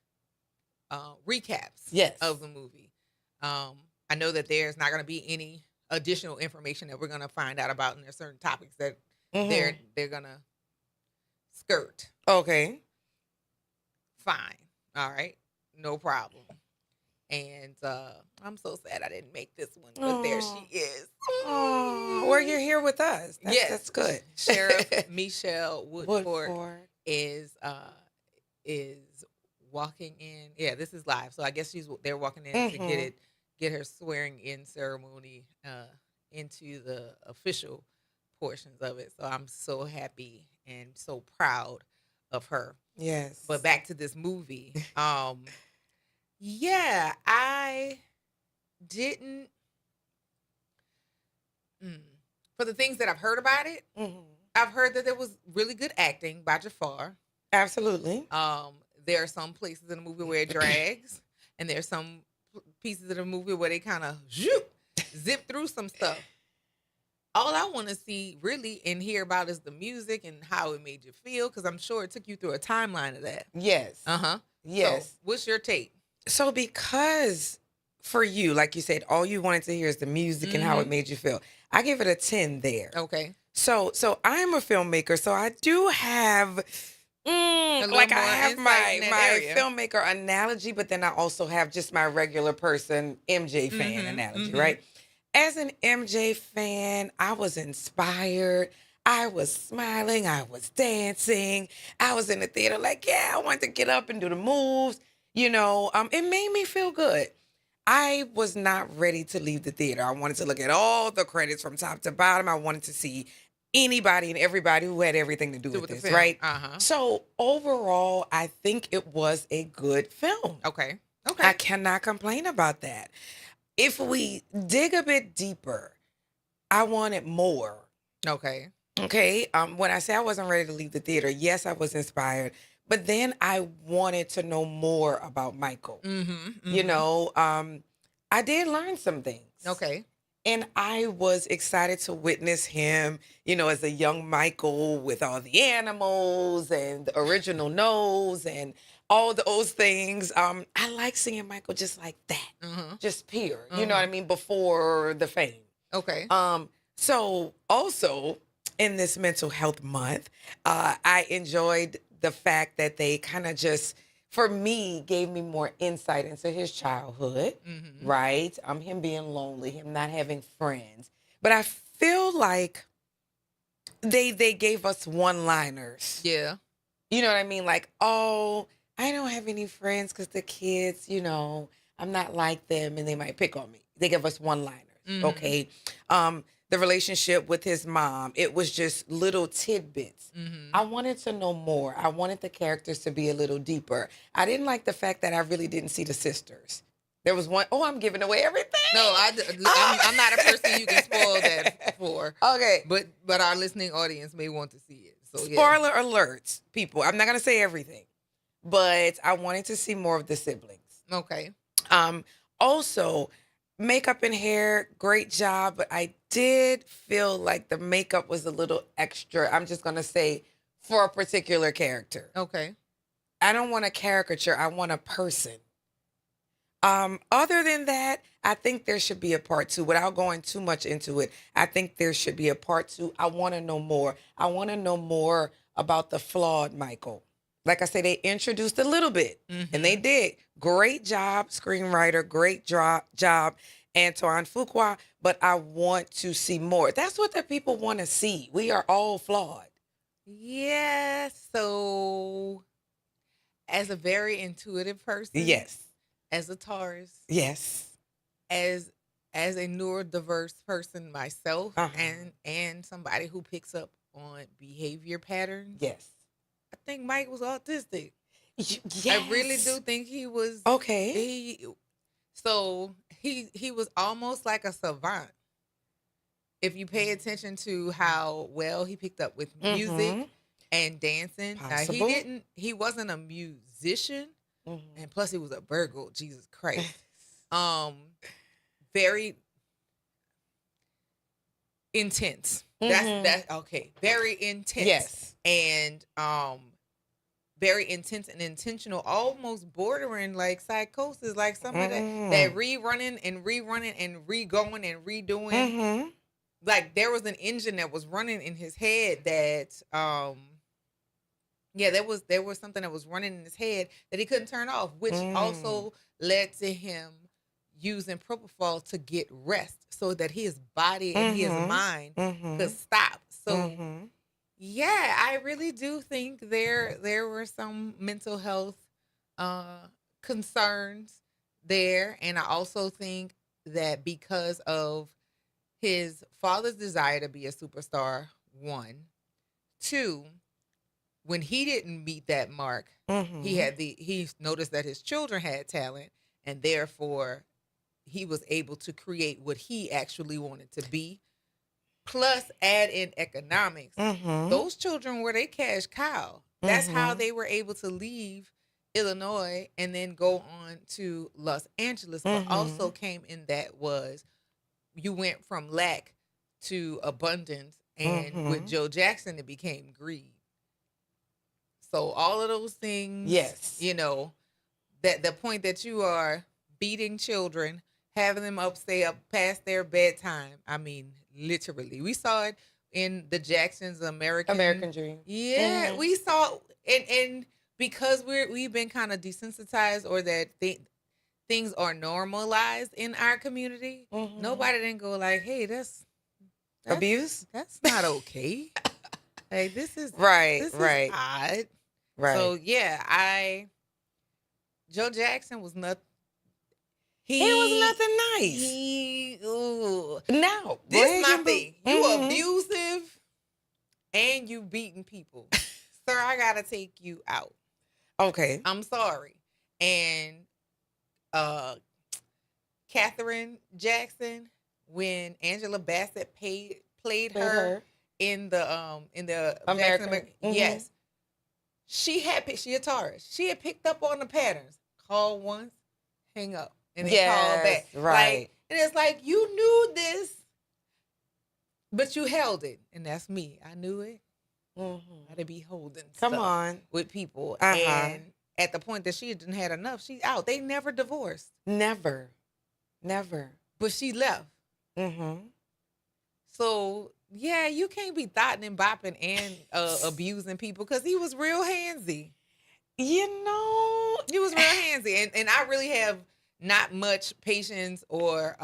recaps Yes. of the movie. I know that there's not going to be any additional information that we're gonna find out about, and there's certain topics that Mhm. they're gonna skirt. Okay. Fine. All right. No problem. And I'm so sad I didn't make this one, but there she is. Oh, well, you're here with us. Yes, That's good. Sheriff Michelle Woodford Woodford. is walking in. Yeah, this is live. So I guess they're walking in to Mhm. get her swearing in ceremony into the official portions of it. So I'm so happy and so proud of her. Yes. But back to this movie. Yeah, I didn't for the things that I've heard about it, I've heard that there was really good acting by Jafar. Absolutely. There are some places in the movie where it drags, and there's some pieces of the movie where they kind of zip through some stuff. All I want to see really and hear about is the music and how it made you feel, because I'm sure it took you through a timeline of that. Yes. Yes. So, what's your take? So because for you, like you said, all you wanted to hear is the music and how it made you feel. I give it a 10 there. Okay. So I'm a filmmaker, so I do have little like I more have insight in that my area. filmmaker analogy, but then I also have just my regular person MJ fan analogy, right? As an MJ fan, I was inspired. I was smiling. I was dancing. I was in the theater like, yeah, I wanted to get up and do the moves. You know, it made me feel good. I was not ready to leave the theater. I wanted to look at all the credits from top to bottom. I wanted to see anybody and everybody who had everything to do with the this, film. right? Uh-huh. So overall, I think it was a good film. Okay. I cannot complain about that. If we dig a bit deeper, I wanted more. Okay. Okay. When I say I wasn't ready to leave the theater, yes, I was inspired. But then I wanted to know more about Michael. You know, I did learn some things. Okay. And I was excited to witness him, you know, as a young Michael with all the animals and the original nose and all those things. I like seeing Michael just like that, just pure, you know what I mean, before the fame. Okay. So also in this mental health month, I enjoyed the fact that they kind of just, for me, gave me more insight into his childhood, right? Him being lonely, him not having friends. But I feel like they gave us one-liners. Yeah. You know what I mean? Like, oh, I don't have any friends because the kids, you know, I'm not like them and they might pick on me. They give us one-liners, okay? The relationship with his mom, it was just little tidbits. I wanted to know more. I wanted the characters to be a little deeper. I didn't like the fact that I really didn't see the sisters. There was one, oh, I'm giving away everything. No, I'm not a person you can spoil that for. Okay. But our listening audience may want to see it. So yeah. Spoiler alerts, people. I'm not going to say everything, but I wanted to see more of the siblings. Okay. Also, makeup and hair, great job, but I did feel like the makeup was a little extra. I'm just going to say for a particular character. Okay. I don't want a caricature. I want a person. Other than that, I think there should be a part 2. Without going too much into it, I think there should be a part 2. I want to know more. I want to know more about the flawed Michael. Like I said, they introduced a little bit, and they did. Great job, screenwriter. Great job, Antoine Fuqua. But I want to see more. That's what the people want to see. We are all flawed. Yeah. So, as a very intuitive person, Yes. As a Taurus, Yes. As a neurodiverse person myself, and somebody who picks up on behavior patterns. Yes. I think Mike was autistic. Yes. I really do think he was. Okay. He was almost like a savant. If you pay attention to how well he picked up with music and dancing. Possible. He wasn't a musician, and plus he was a Virgo. Jesus Christ. Very intense. That's okay. Very intense. Yes. And very intense and intentional, almost bordering like psychosis, like somebody that rerunning and rerunning and re-going and redoing. Like there was an engine that was running in his head that there was something that was running in his head that he couldn't turn off, which also led to him using propofol to get rest so that his body and his mind could stop. So yeah, I really do think there were some mental health concerns there, and I also think that because of his father's desire to be a superstar, one, two, when he didn't meet that mark, he noticed that his children had talent, and therefore he was able to create what he actually wanted to be. Plus, add in economics. Those children were their cash cow. That's how they were able to leave Illinois and then go on to Los Angeles. But also came in that was you went from lack to abundance, and with Joe Jackson, it became greed. So all of those things, you know, that the point that you are beating children, having them stay up past their bedtime. I mean, literally, we saw it in the Jacksons' American Dream. Yeah, we saw, and because we've been kind of desensitized, or that things are normalized in our community. Nobody didn't go like, "Hey, that's abuse. That's not okay." Like this is right. This is odd. Right. So yeah, Joe Jackson was not. He was nothing nice. Now, this is my thing. You abusive and you beating people. Sir, I gotta take you out. Okay. I'm sorry. And Katherine Jackson, when Angela Bassett played her in the American, yes. She a Taurus. She had picked up on the patterns. Call once, hang up. And then call back. Right. Like, and it's like, you knew this, but you held it. And that's me. I knew it. I to be holding stuff with people. And at the point that she didn't had enough, she's out. They never divorced. Never. But she left. So, yeah, you can't be thotting and bopping and abusing people, because he was real handsy. You know. He was real handsy. And I really have not much patience or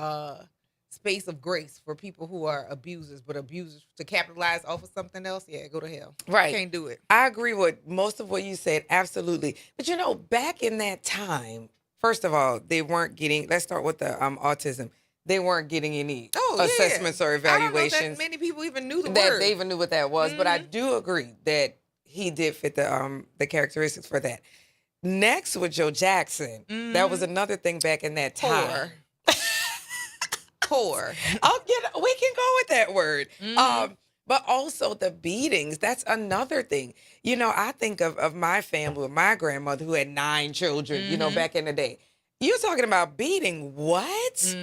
space of grace for people who are abusers, but abusers to capitalize off of something else. Yeah, go to hell. Right. Can't do it. I agree with most of what you said. Absolutely. But you know, back in that time, first of all, they weren't getting, let's start with the autism. They weren't getting any assessments or evaluations. I don't know that many people even knew the that word. they even knew what that was. But I do agree that he did fit the characteristics for that. Next with Joe Jackson, that was another thing back in that time. Poor. We can go with that word. But also the beatings, that's another thing. You know, I think of my family, my grandmother who had 9 children, you know, back in the day. You're talking about beating what?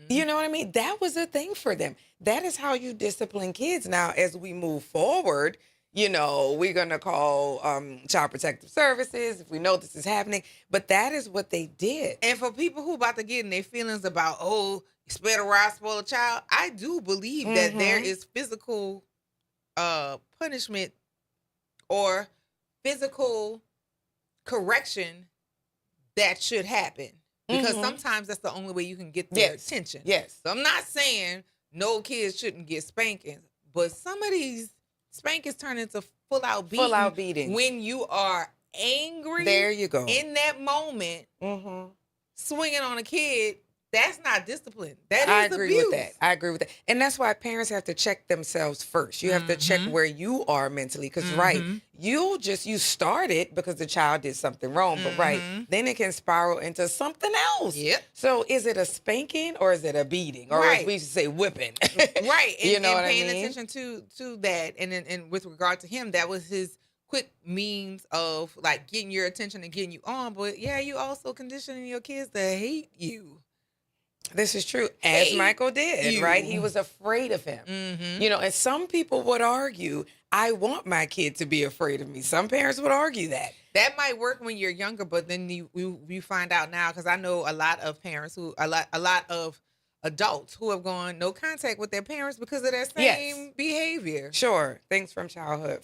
You know what I mean? That was a thing for them. That is how you discipline kids. Now, as we move forward, you know, we're going to call Child Protective Services if we know this is happening. But that is what they did. And for people who about to get in their feelings about, oh, spare the rod, spoil a child, I do believe that there is physical punishment or physical correction that should happen. Because sometimes that's the only way you can get their attention. Yes. So I'm not saying no kids shouldn't get spankings, but some of these spankings turn into full-out beating. When you are angry. There you go. In that moment, swinging on a kid, that's not discipline. That is abuse. I agree with that. And that's why parents have to check themselves first. You have to check where you are mentally. Because, you started because the child did something wrong. But, then it can spiral into something else. Yep. So, is it a spanking or is it a beating? Or as we used to say, whipping. Right. And, you know what paying I mean? attention to that. And with regard to him, that was his quick means of, like, getting your attention and getting you on. But, yeah, you also conditioning your kids to hate you. This is true, as Michael did, right? He you. was afraid of him. Mm-hmm. You know, and some people would argue, I want my kid to be afraid of me. Some parents would argue that. That might work when you're younger, but then you find out now, because I know a lot of parents a lot of adults who have gone no contact with their parents because of that same behavior. Sure, things from childhood,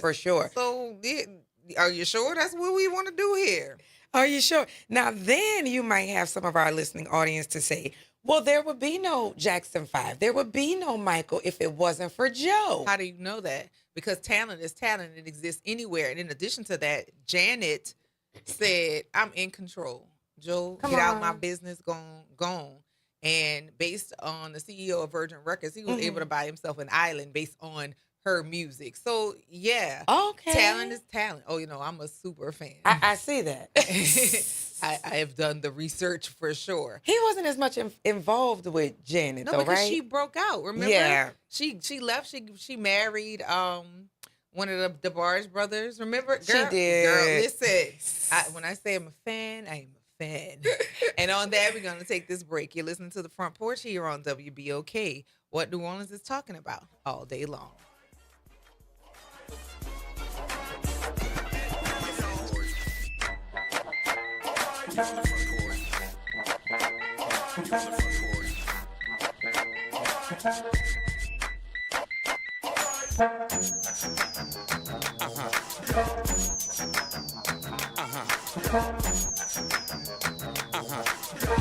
for sure. So, are you sure that's what we want to do here? Are you sure? Now, then you might have some of our listening audience to say, well, there would be no Jackson 5. There would be no Michael if it wasn't for Joe. How do you know that? Because talent is talent. It exists anywhere. And in addition to that, Janet said, I'm in control. Joe, get out my business, gone. And based on the CEO of Virgin Records, he was able to buy himself an island based on her music. So, yeah. Okay. Talent is talent. Oh, I'm a super fan. I see that. I have done the research for sure. He wasn't as much involved with Janet, though, because right? she broke out. Remember? Yeah. She left. She married one of the DeBarge brothers. Remember? Girl, She did. Girl, listen. When I say I'm a fan, I am a fan. And on that, we're going to take this break. You're listening to The Front Porch here on WBOK. What New Orleans is talking about all day long.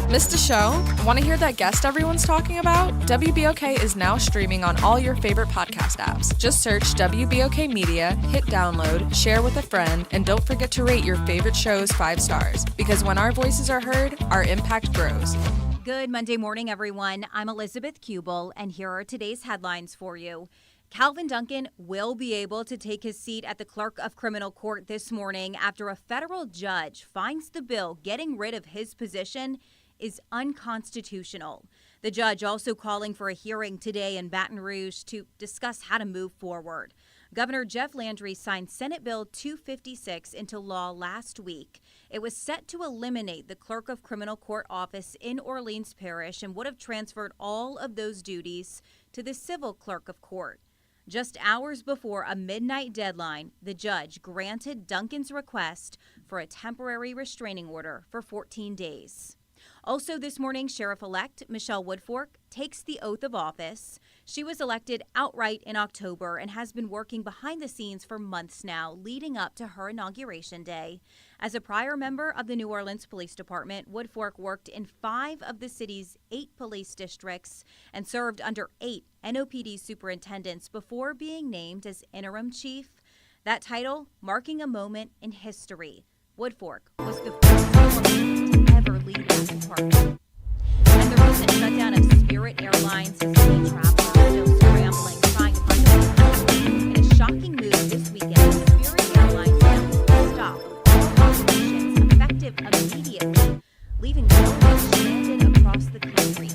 Missed a show? Want to hear that guest everyone's talking about? WBOK is now streaming on all your favorite podcast apps. Just search WBOK Media, hit download, share with a friend, and don't forget to rate your favorite shows 5 stars. Because when our voices are heard, our impact grows. Good Monday morning, everyone. I'm Elizabeth Kubel, and here are today's headlines for you. Calvin Duncan will be able to take his seat at the Clerk of Criminal Court this morning after a federal judge finds the bill getting rid of his position is unconstitutional. The judge also calling for a hearing today in Baton Rouge to discuss how to move forward. Governor Jeff Landry signed Senate Bill 256 into law last week. It was set to eliminate the Clerk of Criminal Court office in Orleans Parish and would have transferred all of those duties to the civil clerk of court. Just hours before a midnight deadline, the judge granted Duncan's request for a temporary restraining order for 14 days. Also this morning, Sheriff-elect Michelle Woodfork takes the oath of office. She was elected outright in October and has been working behind the scenes for months now, leading up to her inauguration day. As a prior member of the New Orleans Police Department, Woodfork worked in 5 of the city's 8 police districts and served under 8 NOPD superintendents before being named as interim chief. That title, marking a moment in history. Woodfork was the first woman to ever lead that department. And the recent shutdown of Spirit Airlines has many travelers still scrambling, trying to find a way home. In a shocking move this weekend, Spirit Airlines announced a stop of all operations effective immediately, leaving millions stranded across the country.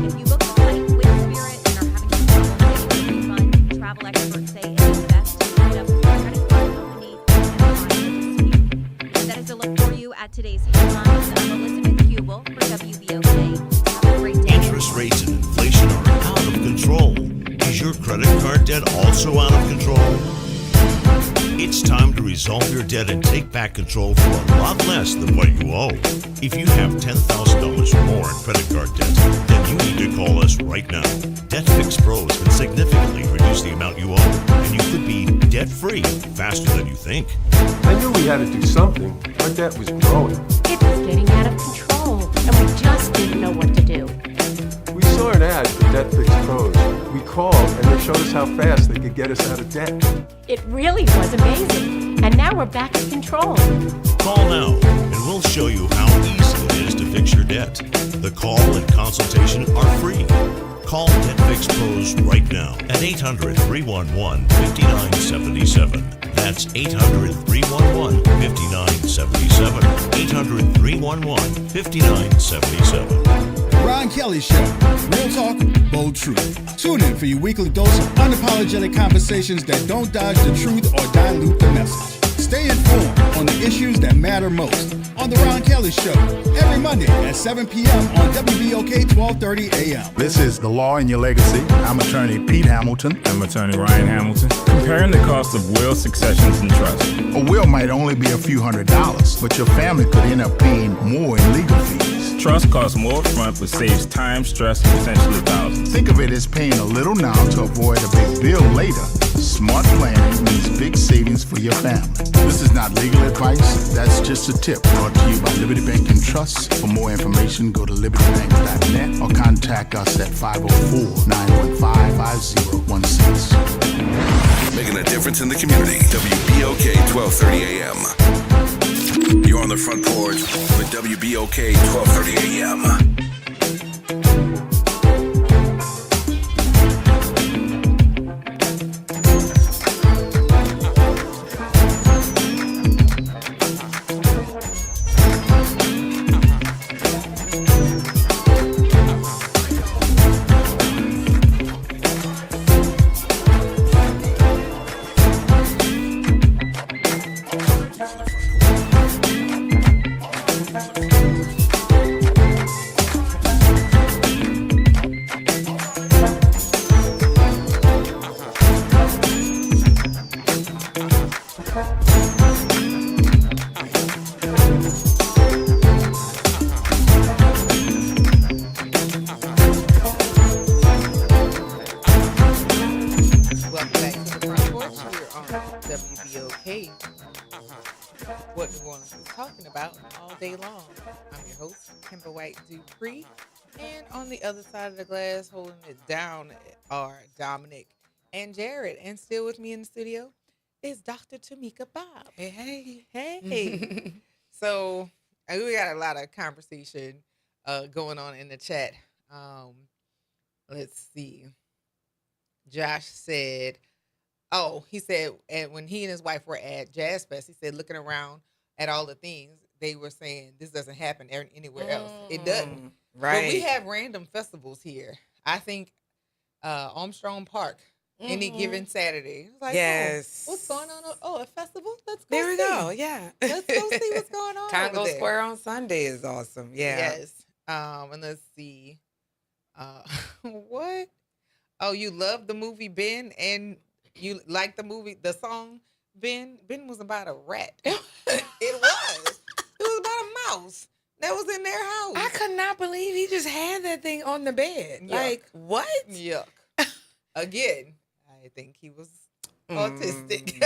If you book a flight with Spirit and are having trouble getting a refund, travel experts say it is best to hit up your credit card company and file a dispute. And that is a look for you at today's headlines. I'm Elizabeth Kubel for WBOK. Have a great day. Interest rates and inflation are out of control. Is your credit card debt also out of control? It's time to resolve your debt and take back control for a lot less than what you owe. If you have $10,000 or more in credit card debt, then you need to call us right now. Debt Fix Pros can significantly reduce the amount you owe, and you could be debt-free faster than you think. I knew we had to do something. Our debt was growing. It was getting out of control, and we just didn't know what to do. We saw an ad for Debt Fix Pros. We called, and they showed us how fast they could get us out of debt. It really was amazing, and now we're back in control. Call now, and we'll show you how easy it is to fix your debt. The call and consultation are free. Call Debt Fix Pros right now at 800-311-5977. That's 800-311-5977. 800-311-5977. Ron Kelly Show. Real talk, bold truth. Tune in for your weekly dose of unapologetic conversations that don't dodge the truth or dilute the message. Stay informed on the issues that matter most on The Ron Kelly Show every Monday at 7 p.m. on WBOK 1230 AM. This is The Law in Your Legacy. I'm attorney Pete Hamilton. I'm attorney Ryan Hamilton. Comparing the cost of will, successions, and trust. A will might only be a few $100s, but your family could end up paying more in legal fees. Trust costs more upfront, but saves time, stress, and potentially thousands. Think of it as paying a little now to avoid a big bill later. Smart planning means big savings for your family. This is not legal advice. That's just a tip brought to you by Liberty Bank and Trust. For more information, go to libertybank.net or contact us at 504-915-5016. Making a difference in the community. WBOK 1230 AM. You're on the front porch with WBOK 1230 AM. Dupree, and on the other side of the glass, holding it down, are Dominic and Jared. And still with me in the studio is Dr. Tamika Bob. Hey. So we got a lot of conversation going on in the chat. Let's see. Josh said, he said, and when he and his wife were at Jazz Fest, he said, looking around at all the things, they were saying this doesn't happen anywhere else. It doesn't. Right. But we have random festivals here. I think Armstrong Park, any given Saturday. It's like, yes. what's going on? Oh, a festival? Let's go There we see. go. Yeah. Let's go see what's going on. Congo over there. Square on Sunday is awesome. Yeah. Yes. And let's see. What? Oh, you love the movie Ben, and you like the song Ben? Ben was about a rat. It was. It was about a mouse that was in their house. I could not believe he just had that thing on the bed. Yuck. Like, what? Yuck. Again, I think he was autistic.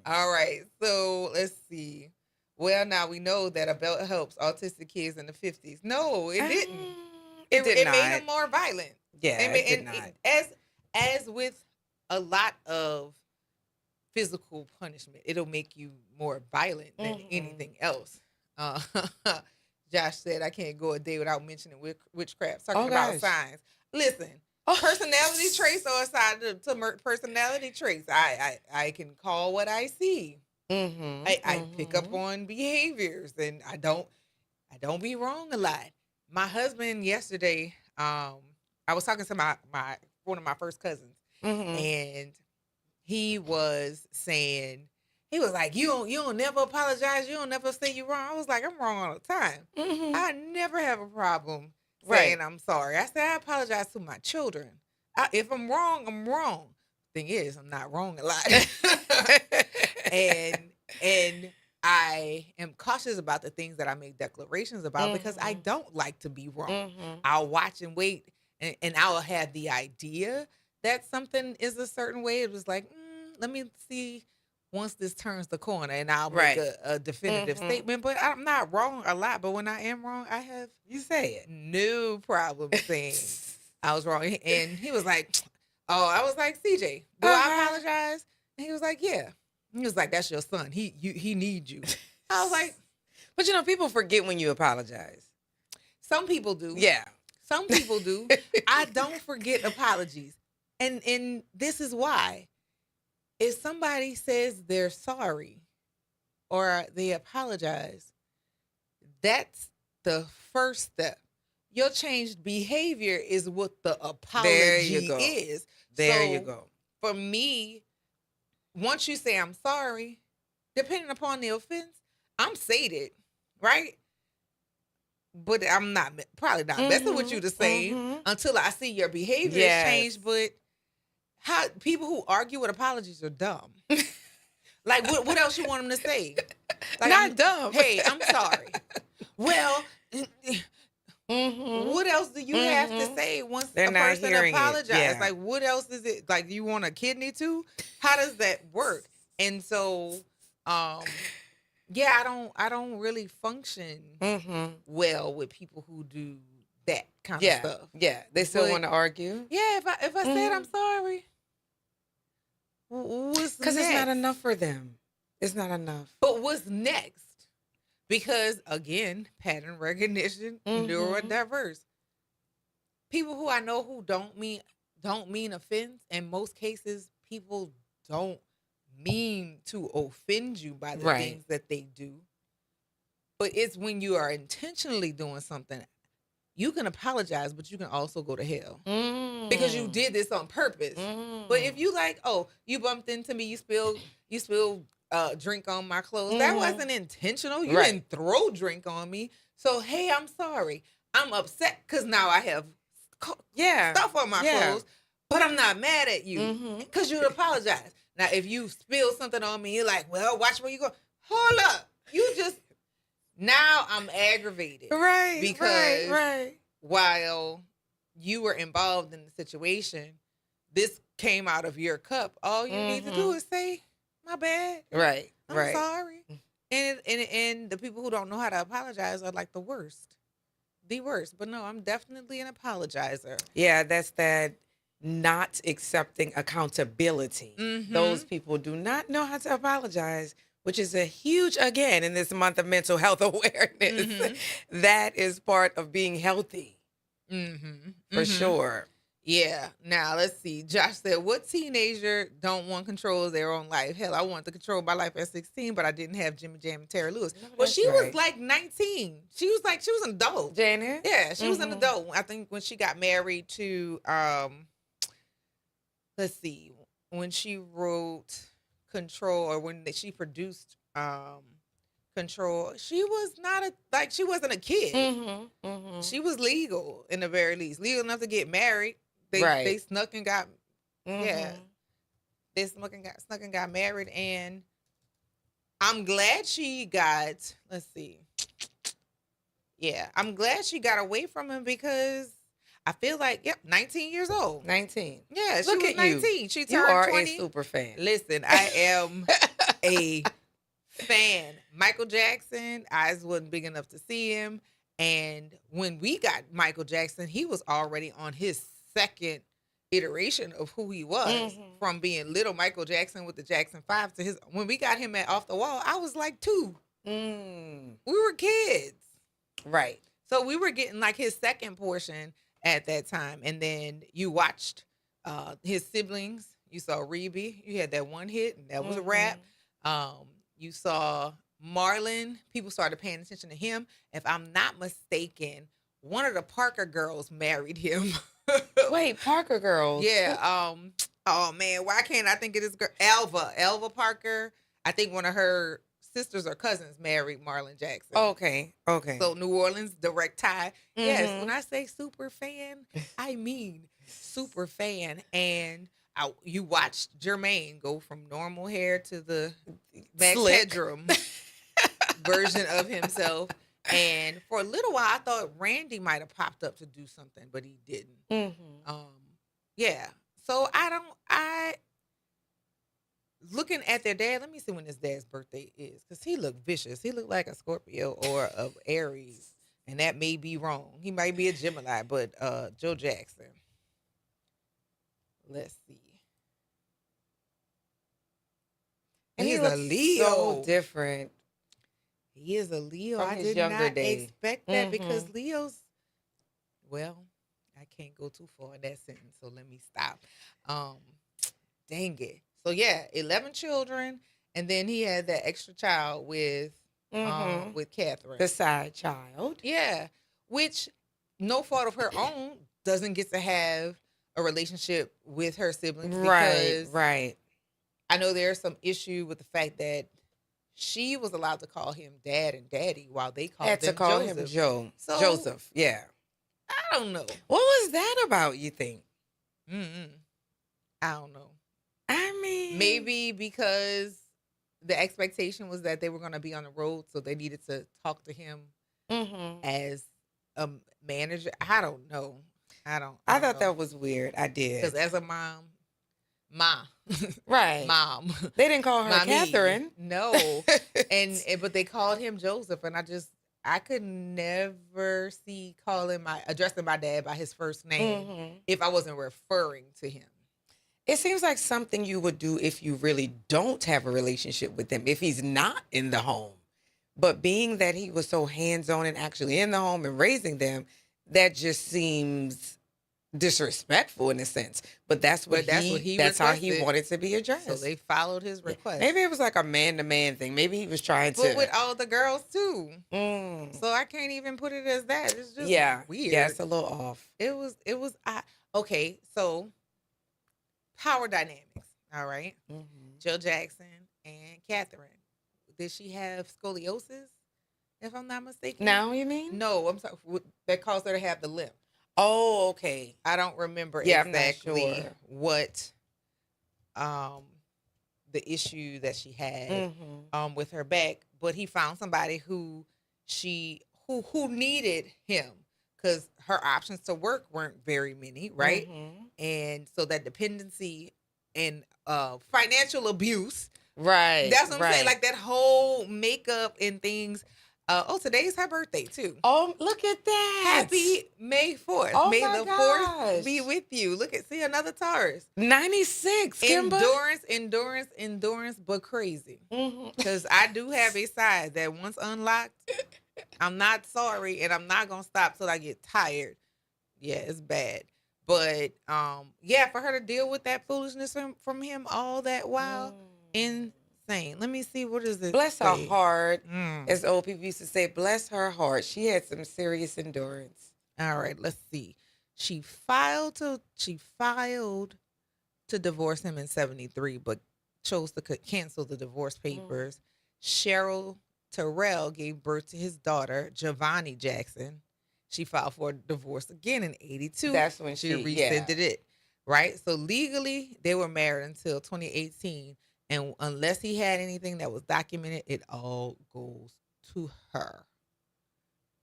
All right. So let's see. Well, now we know that a belt helps autistic kids in the 50s. No, it didn't. It did not. It made them more violent. Yeah, it did not. As with a lot of physical punishment, it'll make you more violent than anything else. Josh said, I can't go a day without mentioning witchcraft. Talking about signs. Listen, personality traits are assigned to personality traits. I can call what I see. I pick up on behaviors, and I don't be wrong a lot. My husband yesterday, I was talking to one of my first cousins, and he was saying, he was like, you don't never apologize. You don't never say you're wrong. I was like, I'm wrong all the time. I never have a problem saying I'm sorry. I said, I apologize to my children. If I'm wrong, I'm wrong. Thing is, I'm not wrong a lot. and I am cautious about the things that I make declarations about because I don't like to be wrong. I'll watch and wait, and I'll have the idea that something is a certain way. It was like, let me see once this turns the corner, and I'll make a definitive statement. But I'm not wrong a lot. But when I am wrong, I have no problem saying I was wrong. And he was like, I was like, CJ, do I apologize? And he was like, yeah. He was like, that's your son. He needs you. I was like, but people forget when you apologize. Some people do. Yeah. Some people do. I don't forget apologies. And this is why. If somebody says they're sorry or they apologize, that's the first step. Your changed behavior is what the apology is. There you go. For me, once you say I'm sorry, depending upon the offense, I'm sated, right? But I'm not probably not messing with you the same until I see your behavior has changed. But how people who argue with apologies are dumb. Like, what else you want them to say? Like, Not dumb. Hey, I'm sorry. Well, what else do you have to say once They're a not person hearing it. apologizes? Yeah. Like, what else is it? Like, you want a kidney too? How does that work? And so, yeah, I don't really function well with people who do that kind of stuff. Yeah, they still want to argue. Yeah, if I said I'm sorry, what's because next? it's not enough for them. It's not enough. But what's next? Because again, pattern recognition, neurodiverse. People who I know who don't mean offense. In most cases, people don't mean to offend you by the things that they do. But it's when you are intentionally doing something, you can apologize, but you can also go to hell because you did this on purpose. But if you like, oh, you bumped into me, you spilled drink on my clothes. That wasn't intentional. You didn't throw drink on me. So hey, I'm sorry. I'm upset because now I have stuff on my clothes, but I'm not mad at you because you apologize. Now, if you spill something on me, you're like, well, watch where you go. Hold up. Now I'm aggravated. Right. Because while you were involved in the situation, this came out of your cup. All you need to do is say, my bad. Right. I'm sorry. And the people who don't know how to apologize are like the worst. The worst. But no, I'm definitely an apologizer. Yeah, that's that not accepting accountability. Those people do not know how to apologize, which is a huge, again, in this month of mental health awareness. That is part of being healthy. For sure. Yeah. Now, let's see. Josh said, what teenager don't want control of their own life? Hell, I wanted to control my life at 16, but I didn't have Jimmy Jam and Terry Lewis. Well, she was like 19. She was an adult. Janet? Yeah, she was an adult. I think when she got married to, let's see, when she wrote Control or when she produced Control, she was she wasn't a kid. She was legal in the very least. Legal enough to get married. They snuck and got they snuck and got married, and I'm glad she got, let's see. Yeah, I'm glad she got away from him because I feel like, 19 years old. 19. Yeah, she Look was at 19. you. She turned You are 20. a super fan. Listen, I am a fan. Michael Jackson, I wasn't big enough to see him. And when we got Michael Jackson, he was already on his second iteration of who he was, from being little Michael Jackson with the Jackson 5 to his, when we got him at Off the Wall, I was like 2. We were kids. Right. So we were getting like his second portion at that time. And then you watched his siblings. You saw Reby. You had that one hit, and that was a wrap. You saw Marlon. People started paying attention to him. If I'm not mistaken, one of the Parker girls married him. Wait, Parker girls? Yeah. Oh man, why can't I think of this girl? Elva Parker. I think one of her sisters or cousins married Marlon Jackson. Okay. So New Orleans, direct tie. Yes, when I say super fan, I mean super fan. And you watched Jermaine go from normal hair to the Max Headroom version of himself. And for a little while, I thought Randy might have popped up to do something, but he didn't. Yeah. So looking at their dad, let me see when his dad's birthday is, because he looked vicious. He looked like a Scorpio or of Aries, and that may be wrong. He might be a Gemini, but Joe Jackson. Let's see. And He's he a Leo. So different. He is a Leo. From I his did younger not days. expect that because Leo's, well, I can't go too far in that sentence, so let me stop. Dang it. So yeah, 11 children, and then he had that extra child with Catherine. The side child. Yeah, which, no fault of her own, doesn't get to have a relationship with her siblings. Right, because right. I know there's some issue with the fact that she was allowed to call him dad and daddy while they called Had to them call Joseph. him Joe. So, Joseph, yeah. I don't know. What was that about, you think? I don't know. I mean, maybe because the expectation was that they were going to be on the road, so they needed to talk to him as a manager. I don't know. I thought that was weird. I did. Because as a mom, right, mom, they didn't call her Mommy. Catherine. No, but they called him Joseph, and I could never see addressing my dad by his first name if I wasn't referring to him. It seems like something you would do if you really don't have a relationship with him, if he's not in the home. But being that he was so hands-on and actually in the home and raising them, that just seems disrespectful in a sense. But that's how he wanted to be addressed. So they followed his request. Maybe it was like a man-to-man thing. Maybe he was trying to. But with all the girls too. So I can't even put it as that. It's just weird. Yeah, it's a little off. It was okay, so power dynamics. All right. Joe Jackson and Catherine. Did she have scoliosis? If I'm not mistaken. Now you mean? No, I'm sorry. That caused her to have the limp. Oh, okay. I don't remember exactly I'm not sure what the issue that she had with her back, but he found somebody who needed him because her options to work weren't very many, right? And so that dependency and financial abuse. Right. That's what I'm saying. Like that whole makeup and things. Today's her birthday too. Oh, look at that. Happy May 4th. Oh, May my the gosh. 4th be with you. See another Taurus. 96, Kimber. Endurance, but crazy. Because I do have a side that once unlocked, I'm not sorry and I'm not going to stop till I get tired. Yeah, it's bad. But, for her to deal with that foolishness from him all that while, insane. Let me see, what is it? Bless her heart. As old people used to say, bless her heart. She had some serious endurance. All right, let's see. She filed to divorce him in 1973, but chose to cancel the divorce papers. Cheryl Terrell gave birth to his daughter, Giovanni Jackson. She filed for a divorce again in 1982. That's when she rescinded it. Right? So legally, they were married until 2018. And unless he had anything that was documented, it all goes to her.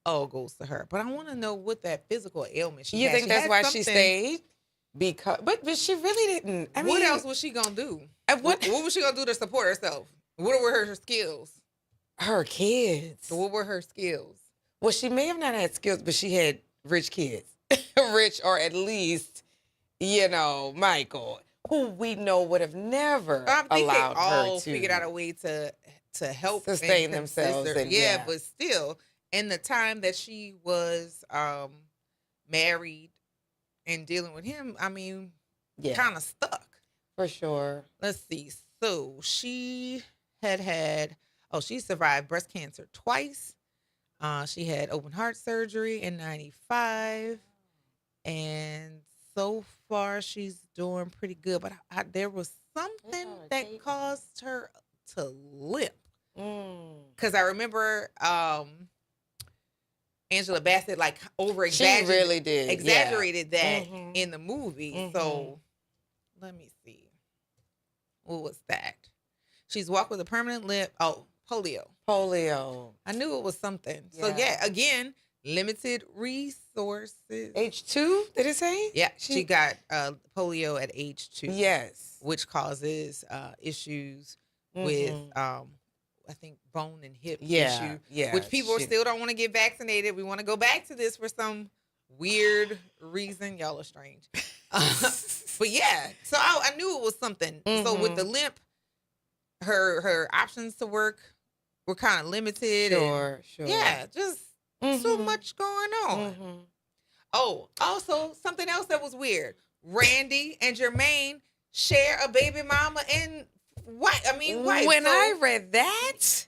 All goes to her. But I want to know what that physical ailment she had. You think that's why she something- stayed? Because, but she really didn't. I mean, what else was she gonna do? What was she gonna do to support herself? What were her skills? Her kids. What were her skills? Well, she may have not had skills, but she had rich kids. Rich, or at least, Michael, who we know would have never allowed her to figured out a way to help sustain themselves. But still, in the time that she was married and dealing with him, I mean, kind of stuck. For sure. Let's see. So she she survived breast cancer twice. She had open heart surgery in 1995. And so far, she's doing pretty good. But there was something that caused her to limp. Because I remember Angela Bassett She really did. Exaggerated that in the movie. So let me see. What was that? She's walked with a permanent limp. Oh, polio. I knew it was something. Yeah. So again, limited resources. Age 2, did it say? Yeah, she got polio at age 2. Yes. Which causes issues with, I think, bone and hip issue. Yeah. Which people still don't want to get vaccinated. We want to go back to this for some weird reason. Y'all are strange. But yeah, so I knew it was something. So with the limp, her options to work were kind of limited. Sure. Yeah, just so much going on. Oh, also something else that was weird. Randy and Jermaine share a baby mama and wife. When I read that,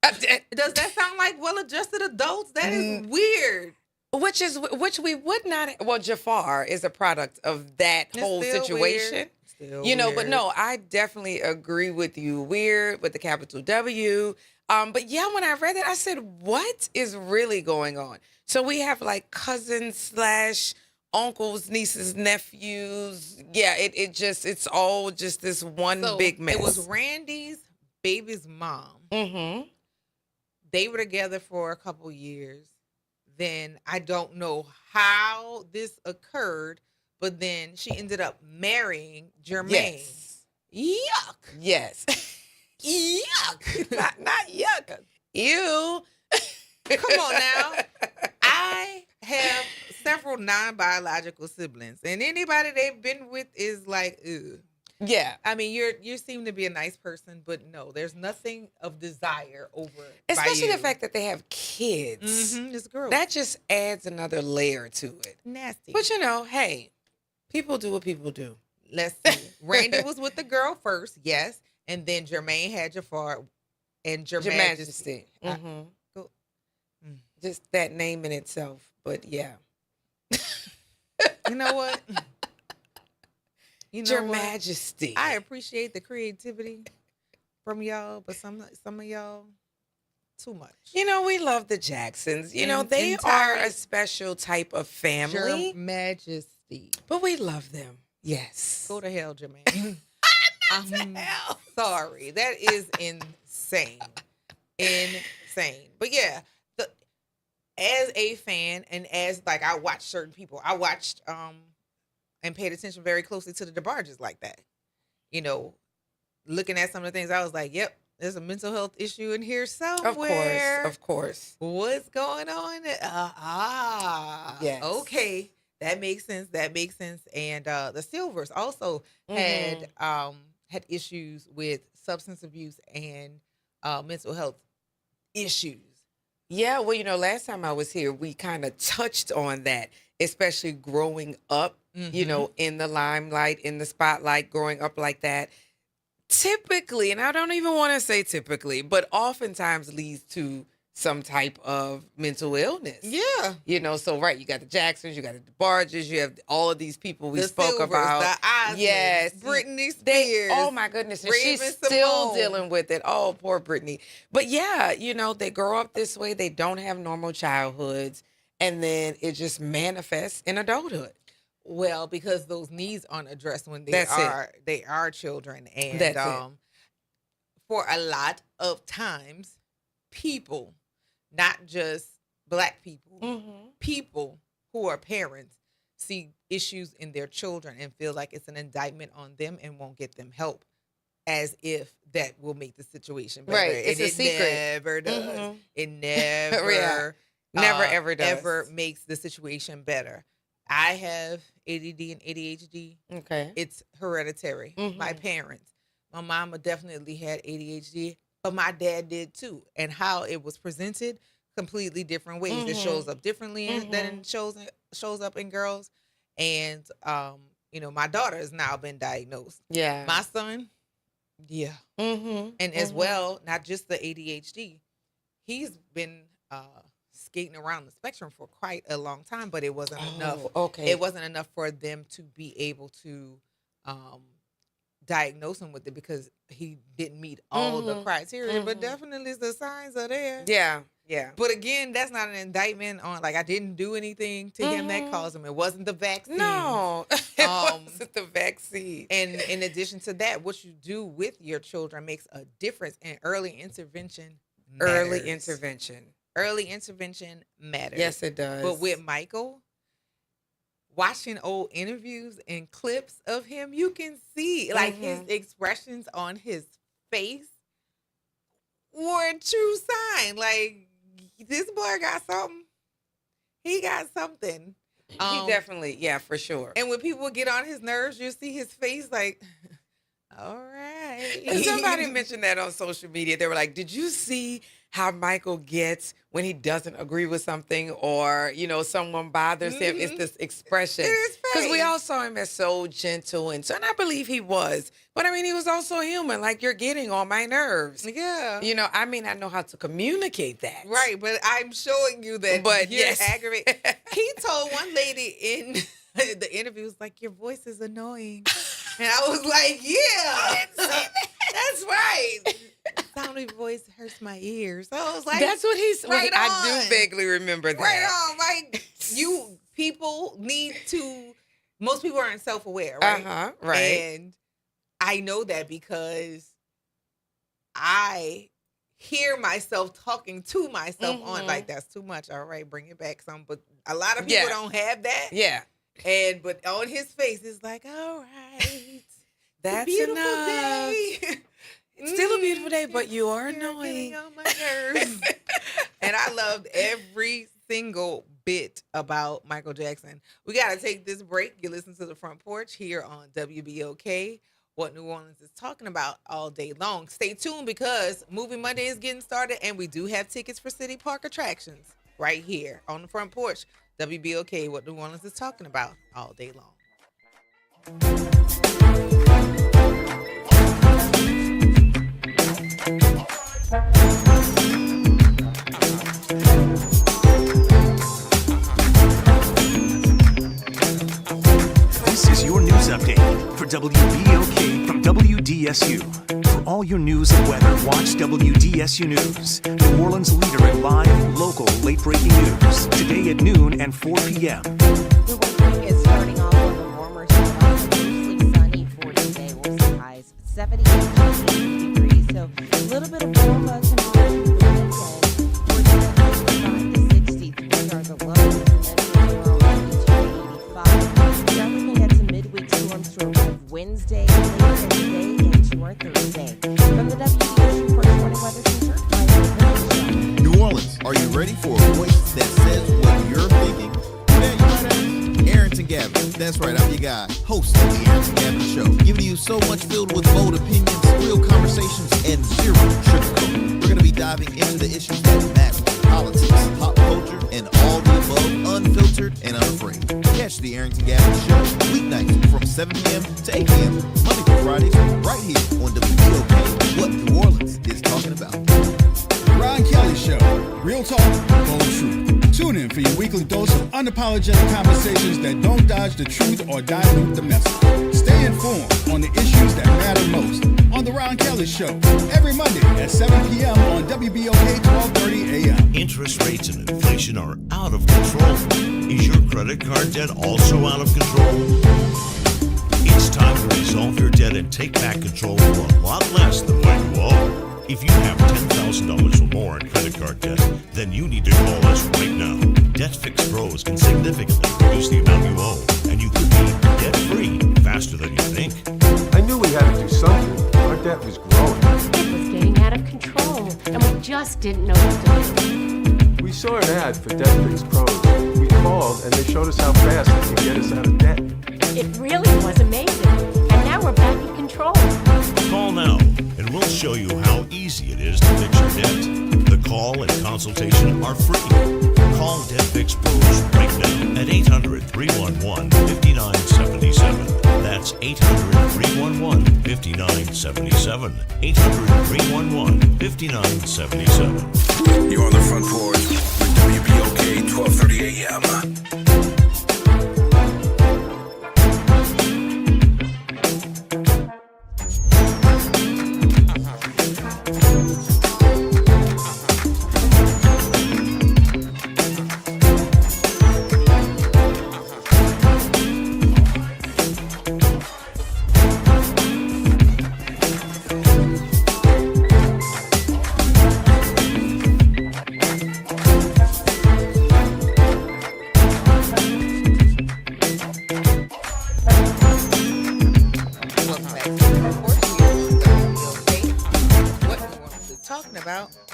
does that sound like well-adjusted adults? That is weird. Which we would not. Well, Jafar is a product of that whole situation. Still you know, weird. but no, I definitely agree with you. Weird with the capital W. But yeah, when I read that, I said, what is really going on? So we have like cousins slash uncles, nieces, nephews. Yeah, it's all just this one So big mess. it was Randy's baby's mom. Mm-hmm. They were together for a couple years. Then I don't know how this occurred, but then she ended up marrying Jermaine. Yes. Yuck. Yes. Yuck. not yuck. Ew. Come on now. I have several non-biological siblings, and anybody they've been with is like, ugh. Yeah. I mean, you seem to be a nice person, but no, there's nothing of desire over. Especially by the you. fact that they have kids. It's gross. That just adds another layer to it. Nasty. But you know, hey, people do what people do. Let's see. Randy was with the girl first, yes, and then Jermaine had Jafar and Your Majesty. Mm-hmm. Just that name in itself, but yeah. You know what? Your Majesty. I appreciate the creativity from y'all, but some of y'all too much. You know, we love the Jacksons. You know, they are a special type of family. Your Majesty. But we love them. Yes. Go to hell, Jermaine. I'm sorry. That is insane. Insane. But yeah, as a fan and as like I watch certain people, I watched and paid attention very closely to the DeBarges like that. You know, looking at some of the things, I was like, yep, there's a mental health issue in here somewhere. Of course. What's going on? Yes. Okay. That makes sense. And the Silvers also had issues with substance abuse and mental health issues. Yeah, well, you know, last time I was here, we kind of touched on that, especially growing up, you know, in the limelight, in the spotlight, growing up like that. Typically, and I don't even want to say typically, but oftentimes leads to some type of mental illness. Yeah. You know, so right, you got the Jacksons, you got the DeBarges, you have all of these people we The spoke Silvers, about. the Osmonds, yes. Britney Spears. Oh my goodness. And she's Raven still Simone. dealing with it. Oh, poor Britney. But yeah, you know, they grow up this way, they don't have normal childhoods, and then it just manifests in adulthood. Well, because those needs aren't addressed when they are children. And That's it. For a lot of times, people, not just Black people, people who are parents see issues in their children and feel like it's an indictment on them and won't get them help, as if that will make the situation better. Right. It's and a secret. Never does. It Yeah. never ever does. ever makes the situation better. I have ADD and ADHD. Okay. It's hereditary. My parents. My mama definitely had ADHD, but my dad did too. And how it was presented, completely different ways. It shows up differently than it shows up in girls. And you know, my daughter has now been diagnosed. Yeah. My son, yeah. And as well, not just the ADHD, he's been skating around the spectrum for quite a long time, but it wasn't enough. Okay. It wasn't enough for them to be able to diagnose him with it because he didn't meet all the criteria, but definitely the signs are there. Yeah. Yeah. But again, that's not an indictment on, like, I didn't do anything to him that caused him. It wasn't the vaccine. No, it wasn't the vaccine. And in addition to that, what you do with your children makes a difference, and early intervention matters. Early intervention matters. Yes, it does. But with Michael, watching old interviews and clips of him, you can see like his expressions on his face were a true sign. Like, this boy got something. He got something. He definitely, yeah, for sure. And when people get on his nerves, you see his face like, all right. And somebody mentioned that on social media. They were like, did you see how Michael gets when he doesn't agree with something, or, you know, someone bothers him? It's this expression. Because we all saw him as so gentle, and I believe he was. But I mean, he was also human. Like, you're getting on my nerves. Yeah. You know, I may not know how to communicate that. Right, but I'm showing you that you're aggravated. He told one lady in the interview, was like, your voice is annoying. And I was like, yeah. That's right. Sound of your voice hurts my ears. So I was like, That's what he's right on. I do vaguely remember that. Right on. Like, people need to, most people aren't self-aware, right? Right. And I know that because I hear myself talking to myself on, like, that's too much. All right, bring it back some. But a lot of people don't have that. Yeah. But on his face, it's like, all right. That's beautiful enough. Day. Still a beautiful day, but you are You're annoying. getting on my nerves. And I loved every single bit about Michael Jackson. We got to take this break. You listen to the Front Porch here on WBOK, what New Orleans is talking about all day long. Stay tuned because Movie Monday is getting started, and we do have tickets for City Park attractions right here on the Front Porch. WBOK, what New Orleans is talking about all day long. This is your news update for WBOK from WDSU. For all your news and weather, watch WDSU News, New Orleans leader in live, local, late-breaking news. Today at noon and 4 p.m. The week is starting off on the warmer side. Mostly sunny for today. We'll see highs 78 to 80 degrees. So a little bit of warm compared to the weekend. For tonight, 55 to 63 are the lows, and then tomorrow 82 to 85. We are looking at some midweek storms to arrive Wednesday, later in the day, into our Thursday. From the WDSU First Morning Weather Center, I'm New Orleans, are you ready for a voice that says what you're thinking? Who that you might ask? Arrington Gavin. That's right, I'm your guy, host of the Arrington Gavin Show, giving you so much filled with bold opinions, real conversations, and zero sugarcoat. We're going to be diving into the issues that matter: politics, pop culture, and all the above, unfiltered and unafraid. Catch the Arrington Gavin Show weeknights from 7 p.m. to 8 p.m. Monday through Fridays, right here on WBOK, what New Orleans is talking about. Ron Kelly Show. Real talk, bold truth. Tune in for your weekly dose of unapologetic conversations that don't dodge the truth or dilute the message. Stay informed on the issues that matter most on The Ron Kelly Show. Every Monday at 7 p.m. on WBOK 1230 a.m. Interest rates and inflation are out of control. Is your credit card debt also out of control? It's time to resolve your debt and take back control for a lot less than what you owe. If you have $10,000 or more in credit card debt, then you need to call us right now. Debt Fix Pros can significantly reduce the amount you owe, and you could be debt-free faster than you think. I knew we had to do something. Our debt was growing. It was getting out of control, and we just didn't know what to do. We saw an ad for Debt Fix Pros. We called, and they showed us how fast they could get us out of debt. It really was amazing, and now we're back in control. Call now, and we'll show you how easy it is to fix your debt. The call and consultation are free. Call Debt Fix Pros right now at 800-311-5977. That's 800-311-5977. 800-311-5977. You're on the Front Porch with WBOK 1230 AM.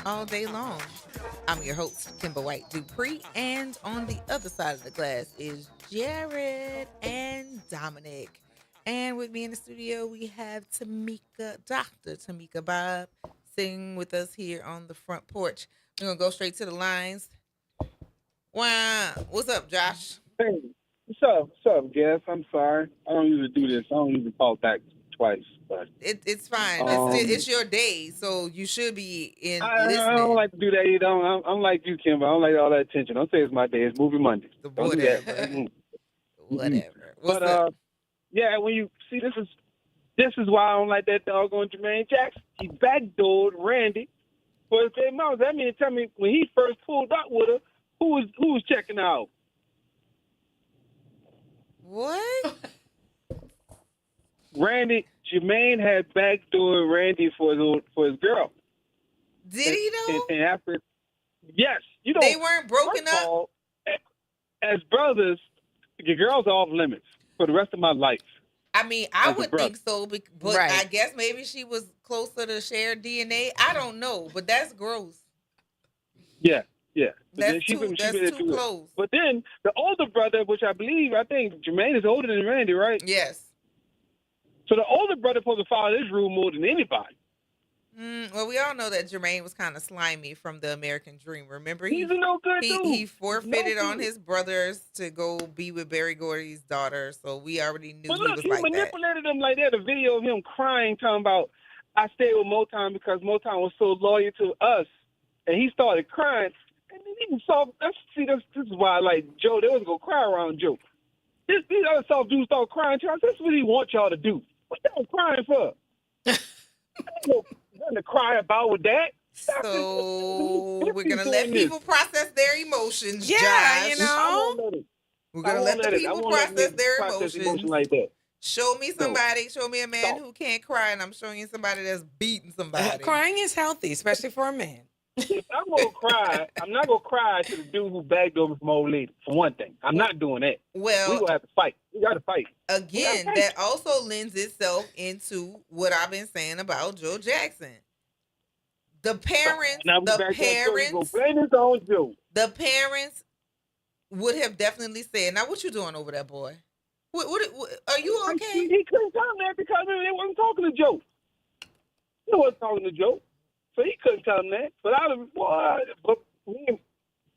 All day long. I'm your host, Kimber White Dupree, and on the other side of the glass is Jared and Dominic. And with me in the studio, we have Dr. Tamika Bob, sitting with us here on the Front Porch. We're going to go straight to the lines. Wow. What's up, Josh? Hey, what's up? What's up, Jeff? I'm sorry. I don't usually do this. I don't usually call back twice. But it's fine. It's your day, so you should be in listening. I don't like to do that either. I'm like you, Kimber. I don't like all that attention. Don't say it's my day. It's Movie Monday. Don't do that. Whatever. But yeah, when you see, this is This is why I don't like that doggone Jermaine Jackson. He backdoored Randy for his baby mama. That means tell me when he first pulled up with her, who was checking out? What? Randy, Jermaine had backdoored Randy for his girl. Did he though? And after, yes, you know they weren't broken first of up. all, as brothers, your girls are off limits for the rest of my life. I mean, I As a would brother. think so, but Right. I guess maybe she was closer to share DNA. I don't know, but that's gross. Yeah. But That's then too been through it. close. But then the older brother, which I think Jermaine is older than Randy, right? Yes. So the older brother supposed to follow this rule more than anybody. Well, we all know that Jermaine was kind of slimy from the American Dream. Remember, He's a no good dude. He forfeited No on good. his brothers to go be with Barry Gordy's daughter, so we already knew But he look, was he like that. manipulated him like that. A video of him crying, talking about, I stayed with Motown because Motown was so loyal to us. And he started crying. And then even soft, this is why I like Joe. They was going to cry around Joe. These other soft dudes start crying too. I said, that's what he wants y'all to do. What y'all crying for? Nothing to cry about with that. So we're going to let people process their emotions, Yeah, Josh. you know. I won't let it. We're going to let the people process their emotions. Emotion like that. Show me somebody, show me a man who can't cry, and I'm showing you somebody that's beating somebody. Crying is healthy, especially for a man. If I'm going to cry, I'm not going to cry to the dude who bagged over from old lady, for one thing. I'm not doing that. Well, we're going to have to fight. We got to fight. Again, that also lends itself into what I've been saying about Joe Jackson. The parents, the parents would have definitely said, now what you doing over there, boy? What are you okay? He couldn't tell him that because they wasn't talking to Joe. He wasn't talking to Joe. So he couldn't tell him that. But to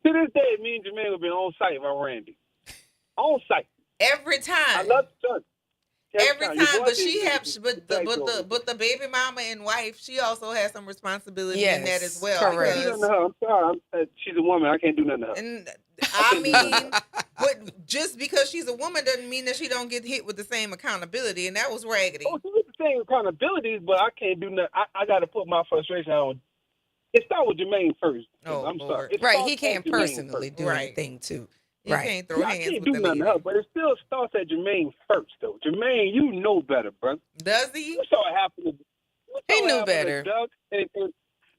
this day, me and Jermaine have been on site by Randy. On site. Every time. I love the son. Every time, but the baby mama and wife, she also has some responsibility in that as well. Correct. I'm sorry. She's a woman. I can't do nothing to her. And I mean, but just because she's a woman doesn't mean that she don't get hit with the same accountability, and that was raggedy. Oh, she gets the same accountabilities, but I can't do nothing. I got to put my frustration on. It started with Jermaine first. I'm sorry. Right, he can't personally do anything too. You can't throw hands I can't with do the nothing lady. to her, but it still starts at Jermaine first, though. Jermaine, you know better, brother. Does he? You saw what happened to He knew better. Doug and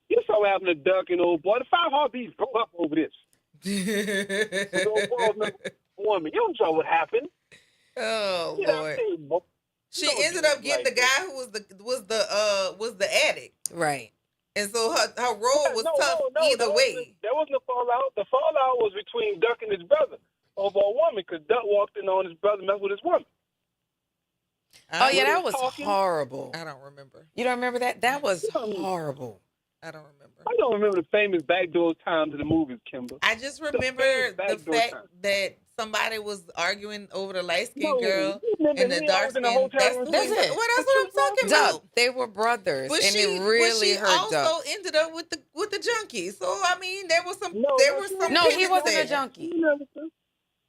you saw what happened to Doug and old boy. The 5 heartbeats broke up over this. Woman, you saw what happened. Oh Lord! She ended up getting the guy who was the addict, right? And so her role was tough either way. There wasn't a fallout. The fallout was between Duck and his brother over a woman because Duck walked in on his brother messed with his woman. Oh yeah, that was horrible. I don't remember. You don't remember that? That was horrible. I don't remember. I don't remember the famous backdoor times in the movies, Kimber. I just remember the fact that somebody was arguing over the light-skinned girl and the dark-skinned. That's it. Well, that's what I'm talking about. They were brothers, But and she, it really hurt also Duck. ended up with the junkie. So I mean, there was some. No, he wasn't a junkie.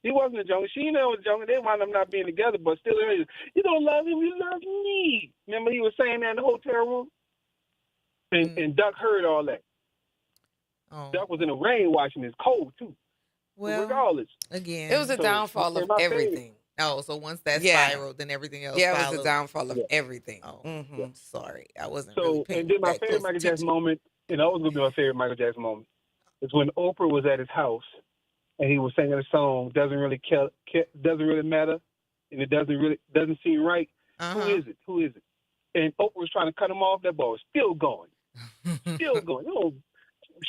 He wasn't a junkie. She never was a junkie. They wound up not being together, but still, you don't love him. You love me. Remember, he was saying that in the hotel room, and Duck heard all that. Oh. Duck was in the rain watching his cold too. Well, regardless, again, It was a downfall of everything. Oh, so once that Yeah. spiraled, then everything else. Yeah, it was followed. a downfall of everything. Oh, sorry, I wasn't. So, really paying and then my that favorite close Michael Jackson attention. moment, and always gonna be my favorite Michael Jackson moment, is when Oprah was at his house and he was singing a song. Doesn't really matter, and it doesn't seem right. Uh-huh. Who is it? And Oprah was trying to cut him off. That ball was still going, still going. You don't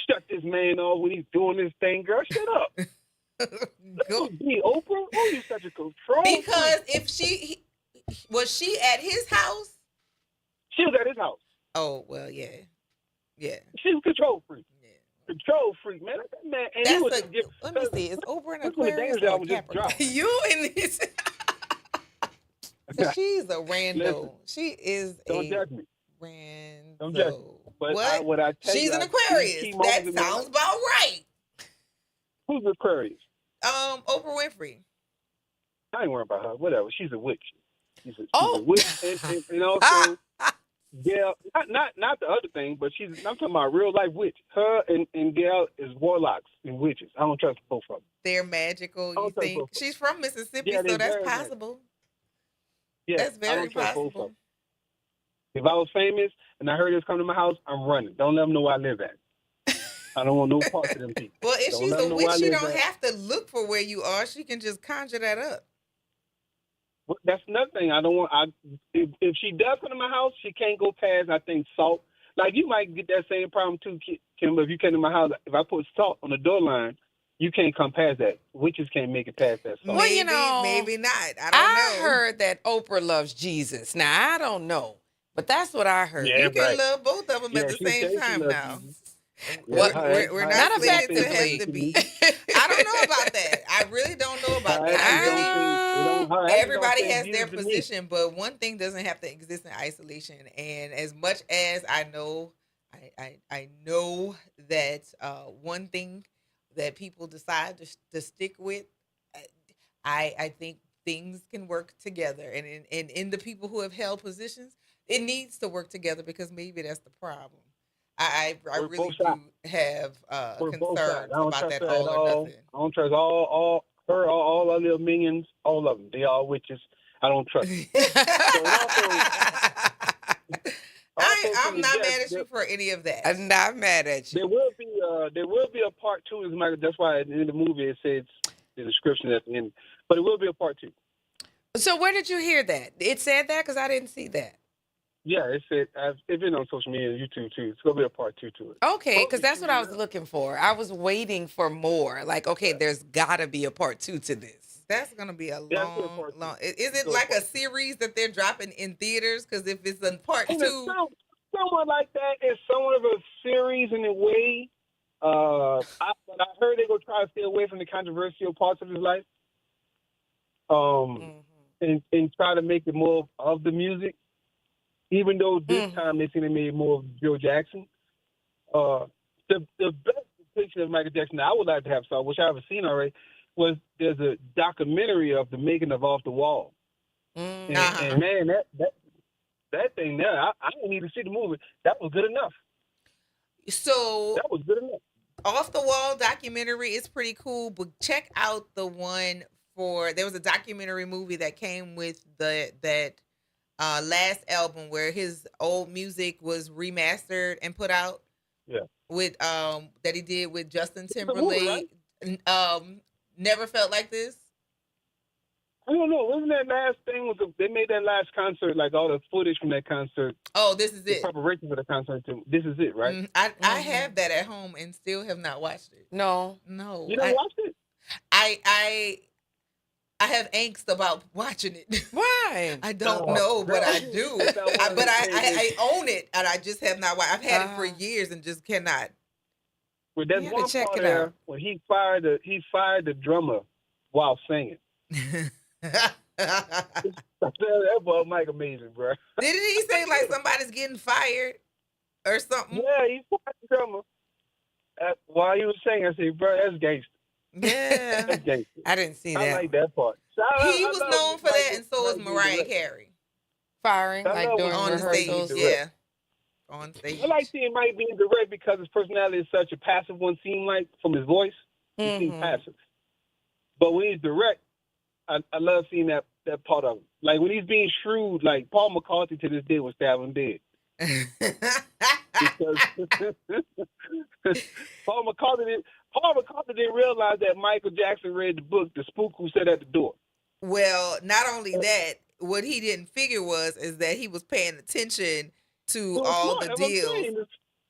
shut this man off when he's doing this thing, girl. Shut up. Go. Be Oprah. Oh, you such a control. Because if was she at his house? She was at his house. Oh well, yeah. She was control freak. Control freak, man. That man. And he was let me see. Is Oprah an That's when the Aquarius Daniels or album just Capricorn? dropped. You in this? She's a rando. Listen, She is don't a judge me. rando. Don't judge me. But What? what I tell She's you, an I- Aquarius. key That moments in my sounds life- about right. Who's Aquarius? Oprah Winfrey. I ain't worried about her. Whatever. She's a witch. She's a witch, and also Gail. Not the other thing, but I'm talking about real life witch. Her and Gail is warlocks and witches. I don't trust both of them. They're magical. You think she's from Mississippi, Yeah, so that's very possible. Yeah, That's I very don't trust both of possible. them. If I was famous and I heard this come to my house, I'm running. Don't let them know where I live at. I don't want no parts of them people. Well, if Don't she's let them a know witch, where I she live don't at. have to look for where you are. She can just conjure that up. Well, that's another thing. I don't want. If she does come to my house, she can't go past. I think salt. Like you might get that same problem too, Kim. If you came to my house, if I put salt on the door line, you can't come past that. Witches can't make it past that salt. Well, you know, maybe not. I don't know. heard that Oprah loves Jesus. Now I don't know, but that's what I heard. Yeah, You can right. love both of them Yeah, at the she same says she time loves now. Jesus. What, Yeah, we're her not Not slated to effectively. have to be. I don't know about that. I really don't know about Her that. actions don't say- her actions don't Everybody say has their Jesus to me. position, but one thing doesn't have to exist in isolation. And as much as I know, I know that one thing that people decide to stick with, I think things can work together. And in the people who have held positions, it needs to work together because maybe that's the problem. I We're really both sides. do have We're both sides. concerns I don't about trust that her at all or all. nothing. I don't trust all our little minions, all of them. They all witches. I don't trust them. I'm not mad at you for any of that. I'm not mad at you. There will be a part two. As a matter, that's why in the movie it says the description at the end. But it will be a part two. So where did you hear that? It said that because I didn't see that. Yeah, it said it's been on social media and YouTube too. It's gonna be a part two to it. Okay, because that's what I was looking for. I was waiting for more. Like, okay, there's got to be a part 2 to this. That's gonna be a long. Is it like a series that they're dropping in theaters? Because if it's a part And 2, someone like that is somewhat of a series in a way. But I heard they're gonna try to stay away from the controversial parts of his life. And try to make it more of the music. Even though this time they seem to made more of Joe Jackson. The best depiction of Michael Jackson that I would like to have saw, which I haven't seen already, was there's a documentary of the making of Off the Wall. And man, that thing there, I didn't need to see the movie. That was good enough. So that was good enough. Off the Wall documentary is pretty cool, but check out the one there was a documentary movie that came with that last album where his old music was remastered and put out. Yeah. With that he did with Justin Timberlake. Never Felt Like This. I don't know. Wasn't that last thing they made that last concert, like all the footage from that concert? Oh, this is it. Preparation for the concert. This is it, right? I have that at home and still have not watched it. No. You don't watch it? I have angst about watching it. Why? I don't know, but I do. But I own it, and I just have not watched. I've had it for years and just cannot. Well, there's one part there when he fired the drummer while singing. That boy Mike amazing, bro. Didn't he say like somebody's getting fired or something? Yeah, he fired the drummer. While he was singing, I said, bro, that's gangster. Yeah. That's gangster. I didn't see that. I like that part. He was known for that, and so was Mariah Carey. Firing, like during on rehearsals. the stage, yeah. On stage. I like seeing Mike being direct because his personality is such a passive one, seemed like, from his voice. He seems passive. But when he's direct, I love seeing that part of him. Like when he's being shrewd, like Paul McCartney to this day would stab him dead. Because Paul McCartney didn't realize that Michael Jackson read the book, The Spook Who Sat at the Door. Well, not only that, what he didn't figure is that he was paying attention to all the deals.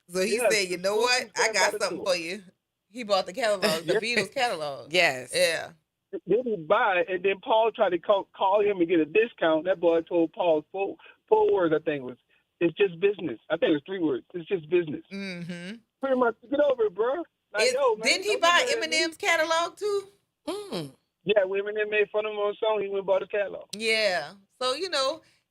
So he said, you know what? I got something for you. He bought the catalog, the Beatles catalog. Yes. Yeah. Then he buy it, and then Paul tried to call him and get a discount. That boy told Paul four words, I think, was, it's just business. I think it was 3 words. It's just business. Mm-hmm. Pretty much, get over it, bro. Like, didn't he buy Eminem's catalog, too? Yeah, when Eminem made fun of him on a song, he went and bought his catalog. Yeah. So,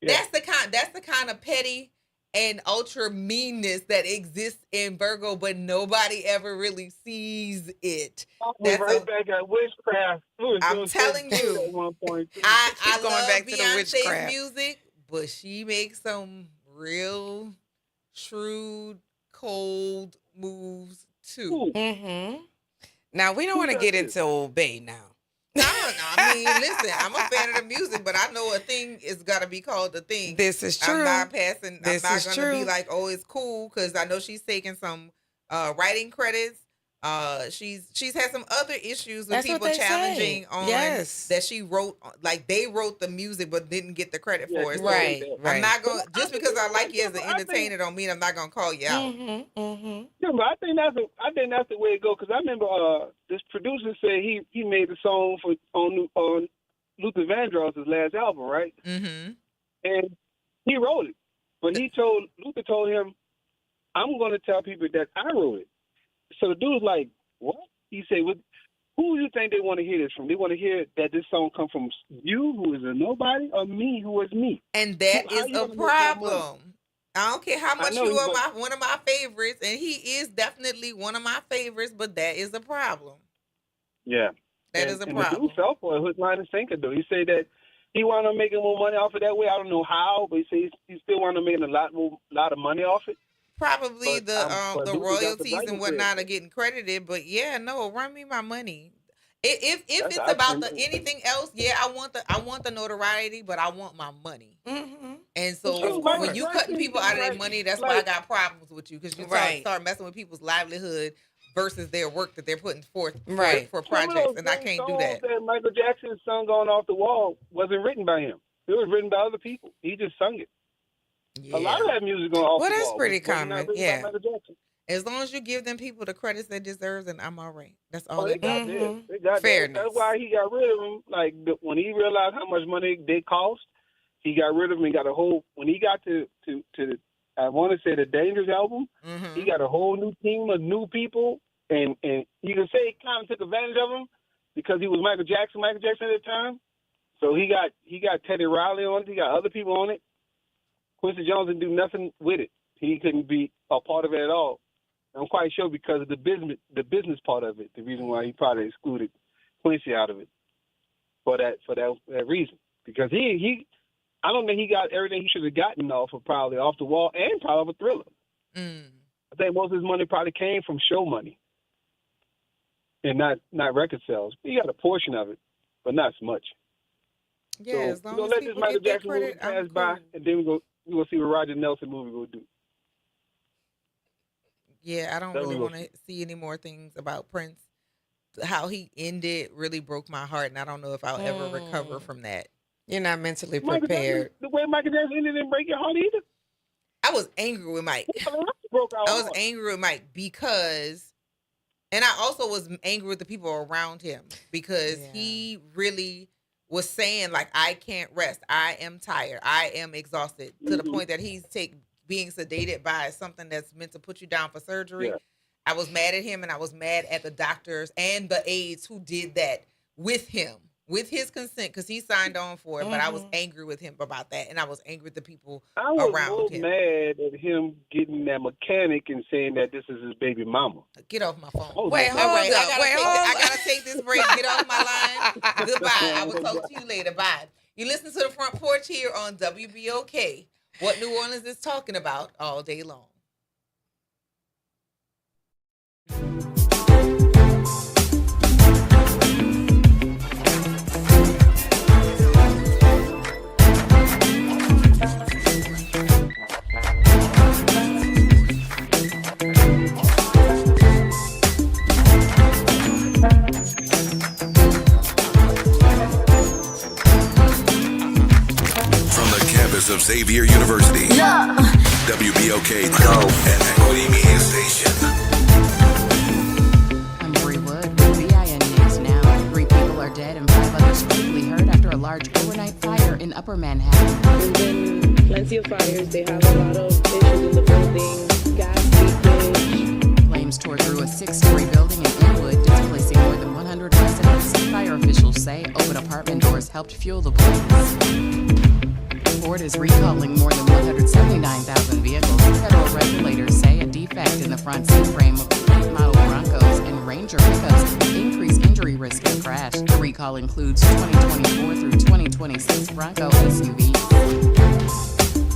that's the kind of petty and ultra meanness that exists in Virgo, but nobody ever really sees it. We're right back at witchcraft. I'm telling you, at one point. I going love back to the Beyonce's witchcraft. music, but she makes some real shrewd, cold moves too. Mm-hmm. Now we don't want to get into Old Bay now. No. I mean, listen, I'm a fan of the music, but I know a thing is gotta be called a thing. This is true. I'm not passing. This I'm is not gonna true. be like, oh, it's cool, because I know she's taking some writing credits. She's had some other issues with That's what people they challenging say. on Yes. that she wrote, like they wrote the music but didn't get the credit for it. So Right. I'm not going just because I like you as an entertainer don't mean I'm not gonna call you out. Yeah, but I think that's the way it goes. Because I remember this producer said he made the song on Luther Vandross's last album, right? Mm-hmm. And he wrote it, but Luther told him, "I'm going to tell people that I wrote it." So the dude's like, "What?" He said, "Who do you think they want to hear this from? They want to hear that this song come from you, who is a nobody, or me, who is me?" And that How is you a gonna make that money? problem. I don't care how I much know, you are but- one of my favorites, and he is definitely one of my favorites, but that is a problem. Yeah. That and, is a and problem. the dude fell for it, hook, line, and sinker, though. He said that he wound up making more money off it that way. I don't know how, but he said he still wound up making a lot of money off it. Probably But, the Luther got the royalties writing and whatnot credit. are getting credited, but yeah, no, run me my money. If That's it's about absolutely- anything else, yeah, I want the notoriety, but I want my money. Mm-hmm. And so Of course. when you cutting people out of their money, that's why I Like- got problems with you, because you Right. start messing with people's livelihood versus their work that they're putting forth Right. for Some of projects, those and I same can't do songs that. Michael Jackson sung on Off the Wall wasn't written by him. It was written by other people. He just sung it. Yeah. A lot of that music on Off Well, the that's Wall pretty was not common, written yeah. by Michael Jackson. As long as you give them people the credits they deserve, then I'm all right. That's all Oh, that they got matters. this. They got Fairness. that. That's why he got rid of him. Like when he realized how much money they cost, he got rid of him. He got a whole. When he got to I want to say the Dangerous album, Mm-hmm. he got a whole new team of new people, and you can say he kind of took advantage of him because he was Michael Jackson at the time. So he got Teddy Riley on it. He got other people on it. Quincy Jones didn't do nothing with it. He couldn't be a part of it at all. I'm quite sure because of the business part of it, the reason why he probably excluded Quincy out of it for that reason. Because he I don't think he got everything he should have gotten off of probably Off the Wall and probably of a Thriller. Mm. I think most of his money probably came from show money and not record sales. He got a portion of it, but not so much. Yeah, So as long we're as gonna let this people Michael get their Jackson movie credit, pass I'm by, cool. and then we're gonna see what Roger Nelson movie will do. Yeah, I don't Then really we will want to see any more things about Prince. How he ended really broke my heart, and I don't know if I'll ever recover from that. You're not mentally Michael prepared. Jackson, the way Michael Jackson ended didn't break your heart either. I was angry with Mike. Broke our I was heart. angry with Mike because, and I also was angry with the people around him because he really was saying like, I can't rest. I am tired. I am exhausted to the point that he's being sedated by something that's meant to put you down for surgery. Yeah. I was mad at him, and I was mad at the doctors and the aides who did that with him, with his consent, because he signed on for it. But I was angry with him about that, and I was angry with the people I was around more him. mad at him getting that mechanic and saying that this is his baby mama. Get off my phone. Oh, Wait, no. hold All right, up. I gotta take this break. Get off my line. Goodbye. I will talk to you later. Bye. You listen to the Front Porch here on WBOK. What New Orleans is talking about all day long. From the campus of Xavier University, WBOK and Equity Media Station. I'm Bree Wood with VIN News Now. 3 people are dead and 5 others critically hurt after a large overnight fire in Upper Manhattan. There's been plenty of fires. They have a lot of issues in the building, gas leakage. Flames tore through a 6-story building in Inwood, displacing more than 100 residents. Fire officials say open apartment doors helped fuel the blaze. Ford is recalling more than 179,000 vehicles front seat frame of late model Broncos and Ranger pickups increase injury risk in a crash. The recall includes 2024 through 2026 Bronco SUVs.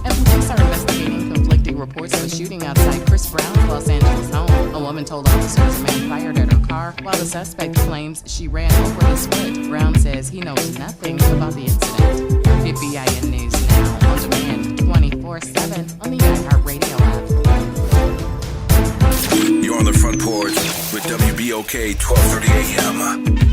And police are investigating conflicting reports of a shooting outside Chris Brown's Los Angeles home. A woman told officers a man fired at her car, while the suspect claims she ran over his foot. Brown says he knows nothing about the incident. Get BIN News now on demand 24/7 on the iHeartRadio app. You're on the Front Porch with WBOK 1230 AM.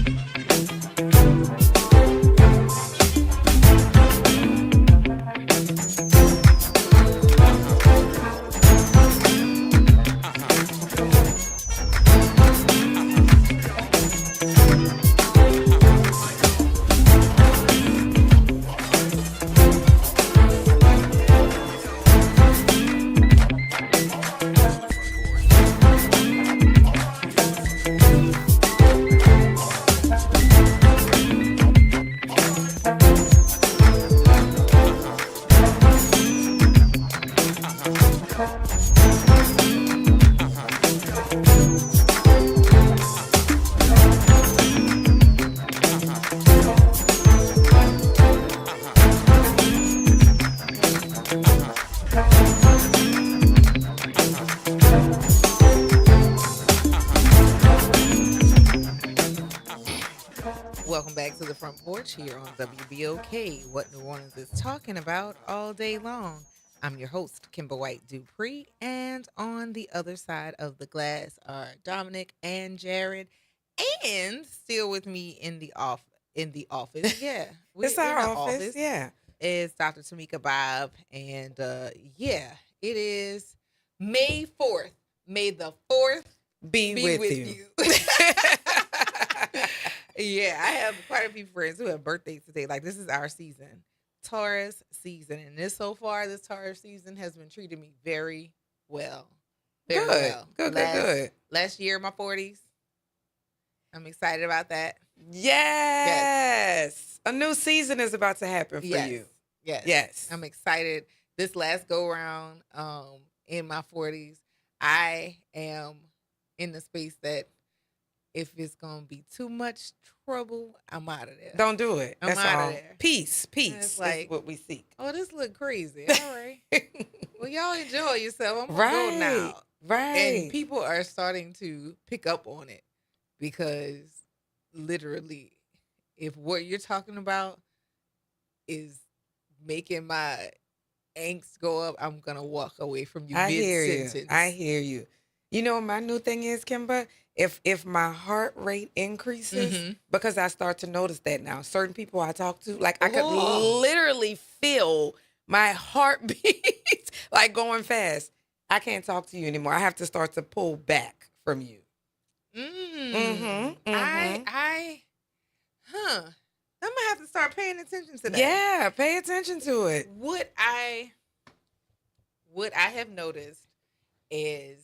Welcome back to the Front Porch here on WBOK, what New Orleans is talking about all day long. I'm your host, Kimber White Dupree, and on the other side of the glass are Dominic and Jared, and still with me in the office. Yeah, It's our office. Yeah. Is Dr. Tamika Bob, and yeah, it is May 4th. May the 4th Be with you. Yeah, I have quite a few friends who have birthdays today. Like, this is our season, Taurus season. And this Taurus season has been treating me very well. Very well. Good. Last year, my 40s. I'm excited about that. Yes. A new season is about to happen for you. Yes. I'm excited. This last go round in my 40s, I am in the space that if it's going to be too much trouble, I'm out of there. Don't do it. I'm out of there. Peace It's like, is what we seek. Oh, this look crazy. All right. Well, y'all enjoy yourself. I'm going to go now. Right. And people are starting to pick up on it because literally, if what you're talking about is making my angst go up, I'm going to walk away from you mid-sentence. I hear you. You know what my new thing is, Kimber? If my heart rate increases, because I start to notice that now, certain people I talk to, like I could literally feel my heartbeat like going fast. I can't talk to you anymore. I have to start to pull back from you. I'm gonna have to start paying attention to that. Yeah, pay attention to it. What I have noticed is,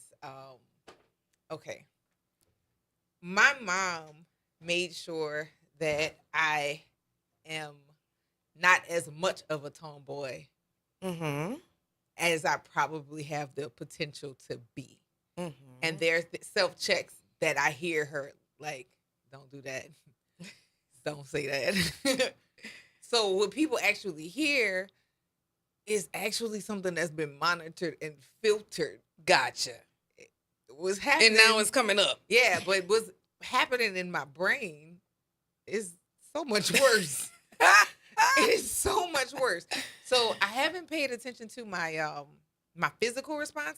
okay. My mom made sure that I am not as much of a tomboy as I probably have the potential to be. And there's self-checks that I hear her like, don't do that. Don't say that. So what people actually hear is actually something that's been monitored and filtered. Gotcha. Was happening, and now it's coming up. Yeah, but what's happening in my brain is so much worse. It is so much worse. So I haven't paid attention to my my physical responses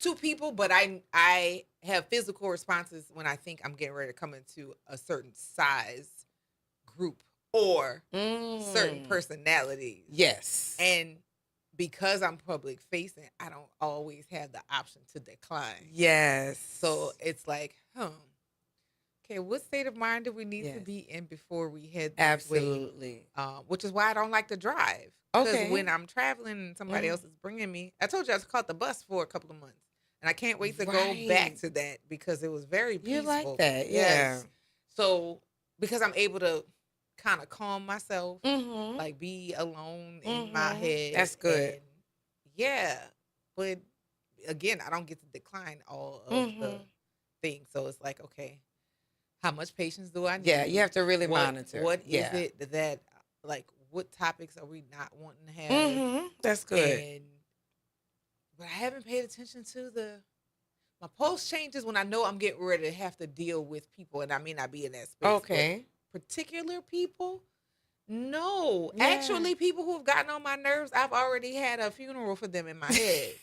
to people, but I have physical responses when I think I'm getting ready to come into a certain size group or certain personalities. Yes. And because I'm public facing, I don't always have the option to decline. Yes. So it's like, okay, what state of mind do we need to be in before we head this Absolutely. way? Which is why I don't like to drive. Because when I'm traveling and somebody else is bringing me, I told you I caught the bus for a couple of months. And I can't wait to go back to that because it was very peaceful. You like that, Yes. So because I'm able to kind of calm myself, like be alone in my head. That's good. And yeah, but again, I don't get to decline all of the things. So it's like, okay, how much patience do I need? Yeah, you have to really monitor. What is Yeah. it that, like, what topics are we not wanting to have? That's good. But I haven't paid attention to my post changes when I know I'm getting ready to have to deal with people, and I may not be in that space. Okay. But particular people, no. Yeah. Actually, people who have gotten on my nerves, I've already had a funeral for them in my head.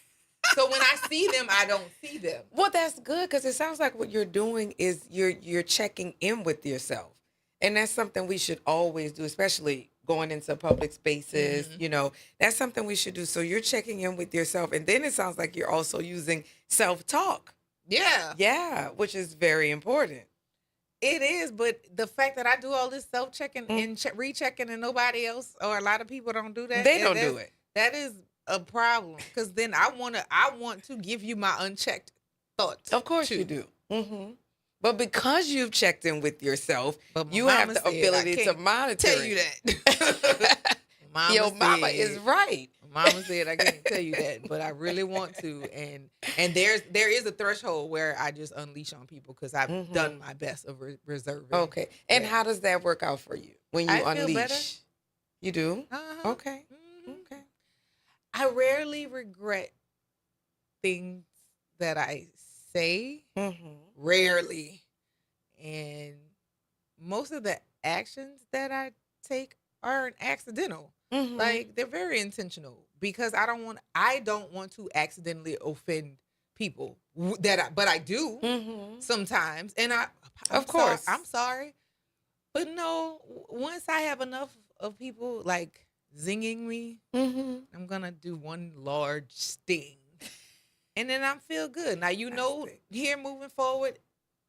So when I see them, I don't see them. Well, that's good because it sounds like what you're doing is you're checking in with yourself. And that's something we should always do, especially going into public spaces. You know, that's something we should do. So you're checking in with yourself. And then it sounds like you're also using self-talk. Yeah. Yeah, which is very important. It is, but the fact that I do all this self-checking and rechecking and nobody else or a lot of people don't do that. They don't do it. That is a problem because then I want to give you my unchecked thoughts. Of course you do. But because you've checked in with yourself, you have the ability to monitor. Tell you that. Your mama is right. Mama said I can't tell you that, but I really want to. And there is a threshold where I just unleash on people because I've done my best of reserving. Okay. And how does that work out for you when you I feel unleash? better. You do? Uh-huh. Okay. Okay. I rarely regret things that I say. Rarely. And most of the actions that I take aren't accidental. Like they're very intentional because I don't want to accidentally offend people but I do sometimes. And I'm sorry. But no, once I have enough of people like zinging me, I'm gonna do one large sting, and then I feel good. Now here moving forward,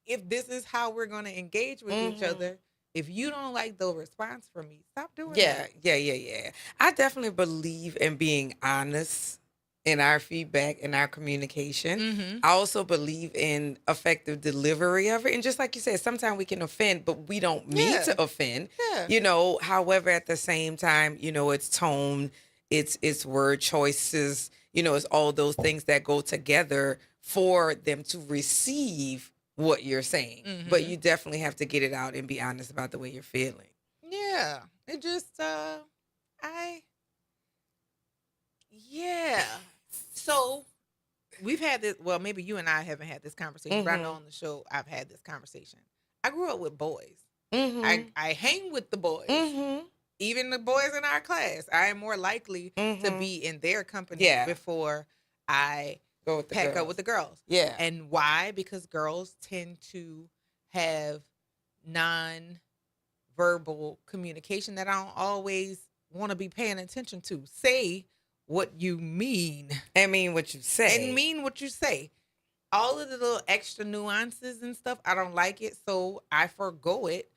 if this is how we're gonna engage with each other, if you don't like the response from me, stop doing that. Yeah. I definitely believe in being honest in our feedback and our communication. I also believe in effective delivery of it. And just like you said, sometimes we can offend, but we don't mean to offend. Yeah. You know, however, at the same time, you know, it's tone, it's word choices, you know, it's all those things that go together for them to receive what you're saying. But you definitely have to get it out and be honest about the way you're feeling. Yeah. It just So we've had this, well, maybe you and I haven't had this conversation, but I know on the show I've had this conversation. I grew up with boys. I hang with the boys. Even the boys in our class. I am more likely to be in their company before I pack up with the girls. Yeah. And why? Because girls tend to have non-verbal communication that I don't always want to be paying attention to. Say what you mean. And mean what you say. And mean what you say. All of the little extra nuances and stuff, I don't like it. So I forgo it.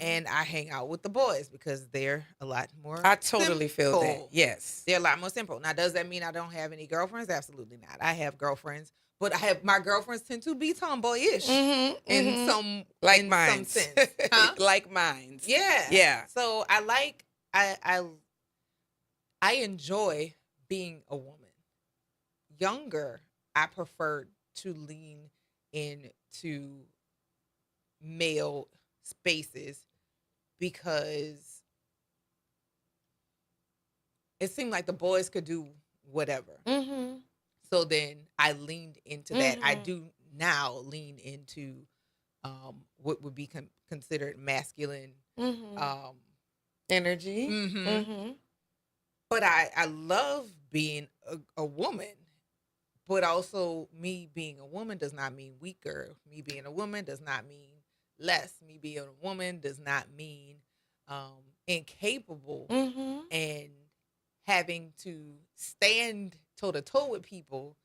And I hang out with the boys because they're a lot more I totally feel that. simple. Yes. They're a lot more simple. Now, does that mean I don't have any girlfriends? Absolutely not. I have girlfriends, but my girlfriends tend to be tomboyish in some like in mine. some sense. Huh? Like mine. Yeah. Yeah. So I enjoy being a woman. Younger, I preferred to lean into male spaces because it seemed like the boys could do whatever. So then I leaned into that. I do now lean into what would be considered masculine energy. But I love being a woman. But also, me being a woman does not mean weaker. Me being a woman does not mean less. Me being a woman does not mean incapable and having to stand toe to toe with people.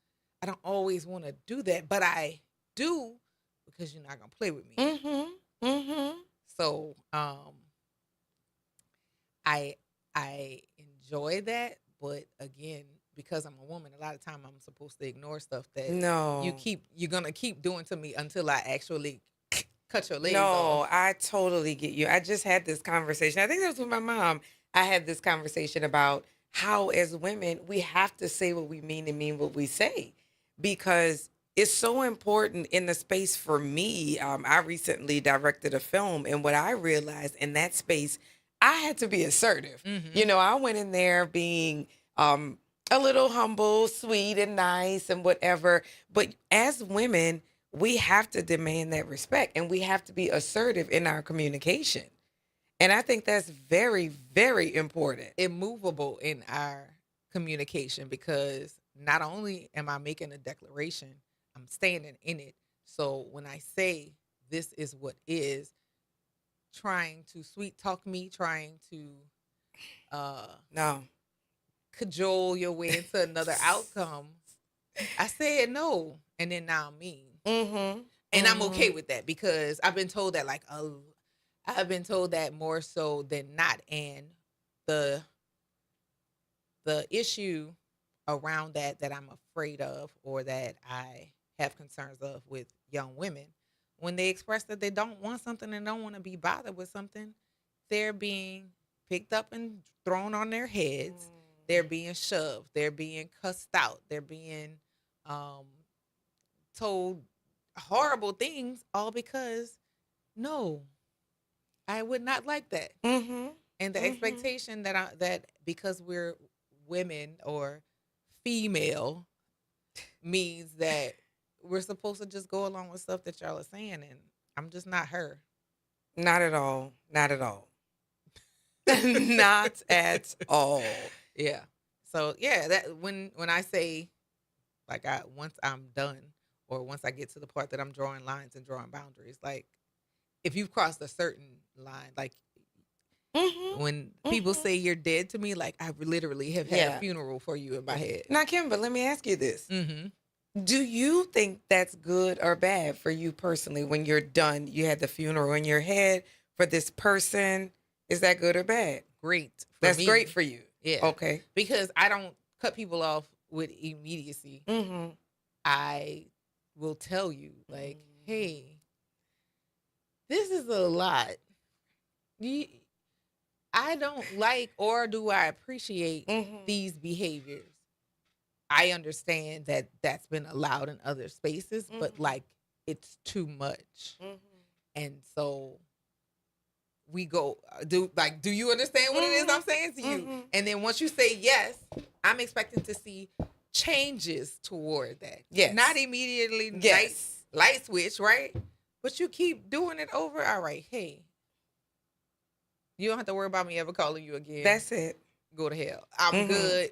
I don't always want to do that, but I do because you're not gonna play with me. So I enjoy that, but again, because I'm a woman, a lot of time I'm supposed to ignore stuff that you're gonna keep doing to me until I actually cut your legs off. I totally get you. I just had this conversation. I think that was with my mom. I had this conversation about how as women, we have to say what we mean and mean what we say. because it's so important in the space for me. I recently directed a film, and what I realized in that space, I had to be assertive. You know, I went in there being a little humble, sweet, and nice, and whatever. But as women, we have to demand that respect, and we have to be assertive in our communication. And I think that's very, very important. Immovable in our communication, because not only am I making a declaration, I'm standing in it. So when I say this is what is, trying to sweet talk me, trying to no cajole your way into another outcome, I said no, and then now I'm mean. And I'm okay with that, because I've been told that I've been told that more so than not. And the issue around that I'm afraid of, or that I have concerns of with young women, when they express that they don't want something and don't want to be bothered with something, they're being picked up and thrown on their heads. They're being shoved. They're being cussed out. They're being told horrible things, all because, no, I would not like that. And the expectation that because we're women or female means that we're supposed to just go along with stuff that y'all are saying, and I'm just not her. Not at all. Not at all. Not at all. Yeah. So yeah, that when I say, like, once I'm done, or once I get to the part that I'm drawing lines and drawing boundaries, like, if you've crossed a certain line, like when people say you're dead to me, like, I literally have had a funeral for you in my head. Now, Kimber, let me ask you this. Do you think that's good or bad for you personally when you're done? You had the funeral in your head for this person. Is that good or bad? Great. That's great for you. Yeah. Okay. Because I don't cut people off with immediacy. I will tell you, like, hey, this is a lot. I don't like, or do I appreciate these behaviors. I understand that that's been allowed in other spaces, but, like, it's too much. And so we go, do you understand what it is I'm saying to you? And then once you say yes, I'm expecting to see changes toward that. Yes. Not immediately light switch, right? But you keep doing it over. All right, hey, you don't have to worry about me ever calling you again. That's it. Go to hell. I'm good.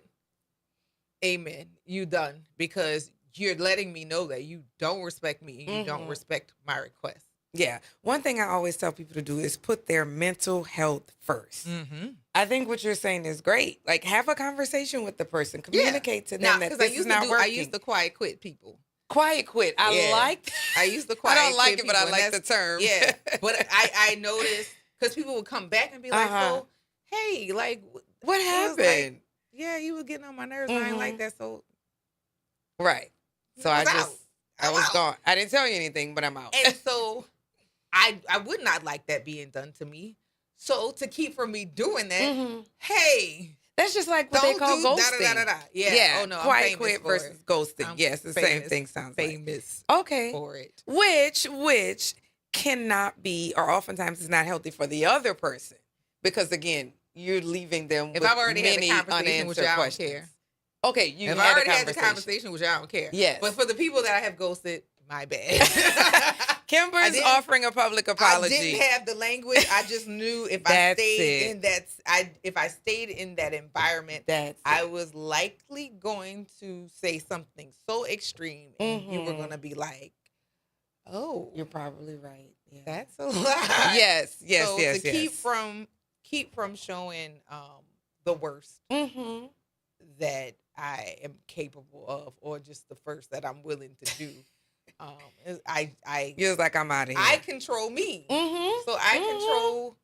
Amen. You done. Because you're letting me know that you don't respect me and you don't respect my request. Yeah. One thing I always tell people to do is put their mental health first. I think what you're saying is great. Like, have a conversation with the person. Communicate to them that this is not working. I used to quiet quit people. Quiet quit. I like that. I used to quiet I don't like quit it, but I people, like the term. Yeah. But I noticed, because people would come back and be like, so, hey, like, what happened? Like, yeah, you was getting on my nerves. I ain't like that. So, right. So I was gone. I didn't tell you anything, but I'm out. And so I would not like that being done to me. So to keep from me doing that, hey, that's just like what they call ghosting. Yeah. Oh no, quiet quit versus ghosting. Yes, the same thing sounds famous like. Okay. For it. Which cannot be, or oftentimes is not healthy for the other person, because again, you're leaving them with I've already many had a conversation with you, I questions. don't care. Okay, you if had I already a had the conversation with you, I don't care. Yes. But for the people that I have ghosted, my bad. Kimber's offering a public apology. I didn't have the language. I just knew if I stayed in that environment, I was likely going to say something so extreme, and you were going to be like, "Oh, you're probably right. Yeah. That's a lot." Yes. So to keep from showing the worst that I am capable of, or just the first that I'm willing to do. You're like, I'm out of here. I control me. So I control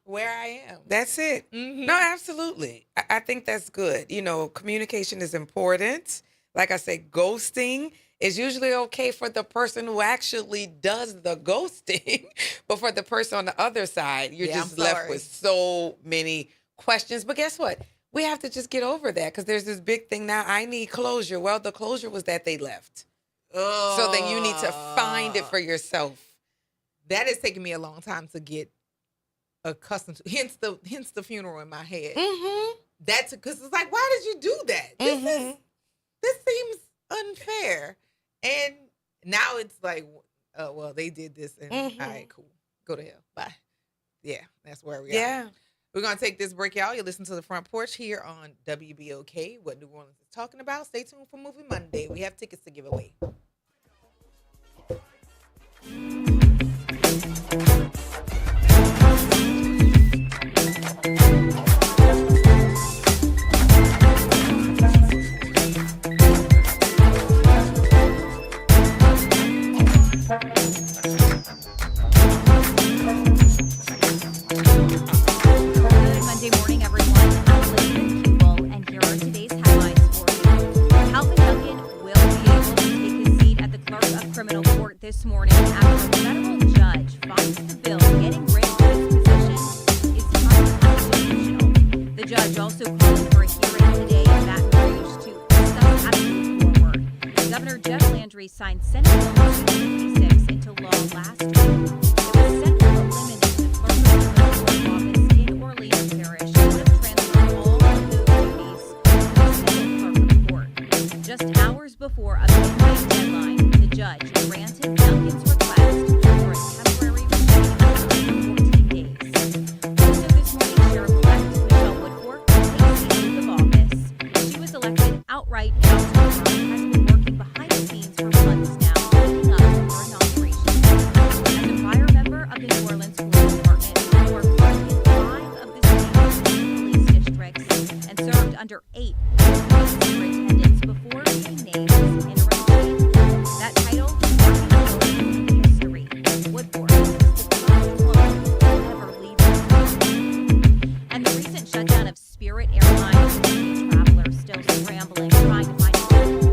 where I am. That's it. No, absolutely. I think that's good. You know, communication is important. Like I say, ghosting is usually okay for the person who actually does the ghosting. But for the person on the other side, you're just left with so many questions. But guess what? we have to just get over that because there's this big thing now. I need closure. Well, the closure was that they left. So then you need to find it for yourself. That is taking me a long time to get accustomed to. Hence the funeral in my head. That's because it's like, why did you do that? This seems unfair. And now it's like, well, they did this, and all right, cool, go to hell, bye. Yeah, that's where we are. We're gonna take this break, y'all. You listen to the Front Porch here on WBOK. What New Orleans is talking about. Stay tuned for Movie Monday. We have tickets to give away. This morning after a federal judge finds the bill getting rid of his position is unconstitutional. The judge also calling for a hearing today in Baton Rouge to discuss how to move forward. Governor Jeff Landry signed Senate Bill 256 into law last week. It was set to eliminate the clerk of the court office in Orleans Parish and would have transferred all of those duties to the civil clerk of court. Just hours before a midnight deadline, the judge granted Duncan's request for a temporary restraining order for 14 days. Also this morning, Sheriff-elect Michelle Woodfork takes the oath of office. She was elected outright in October and has been working behind the scenes for months now, leading up to her inauguration. As a prior member of the New Orleans Police Department, Woodfork worked in 5 of the city's police districts and served under 8 police superintendents before being named as interim chief. That title marking a moment in history. Woodfork was the first woman to ever lead that position. And the recent shutdown of Spirit Airlines has many travelers still scrambling, trying to find a way home.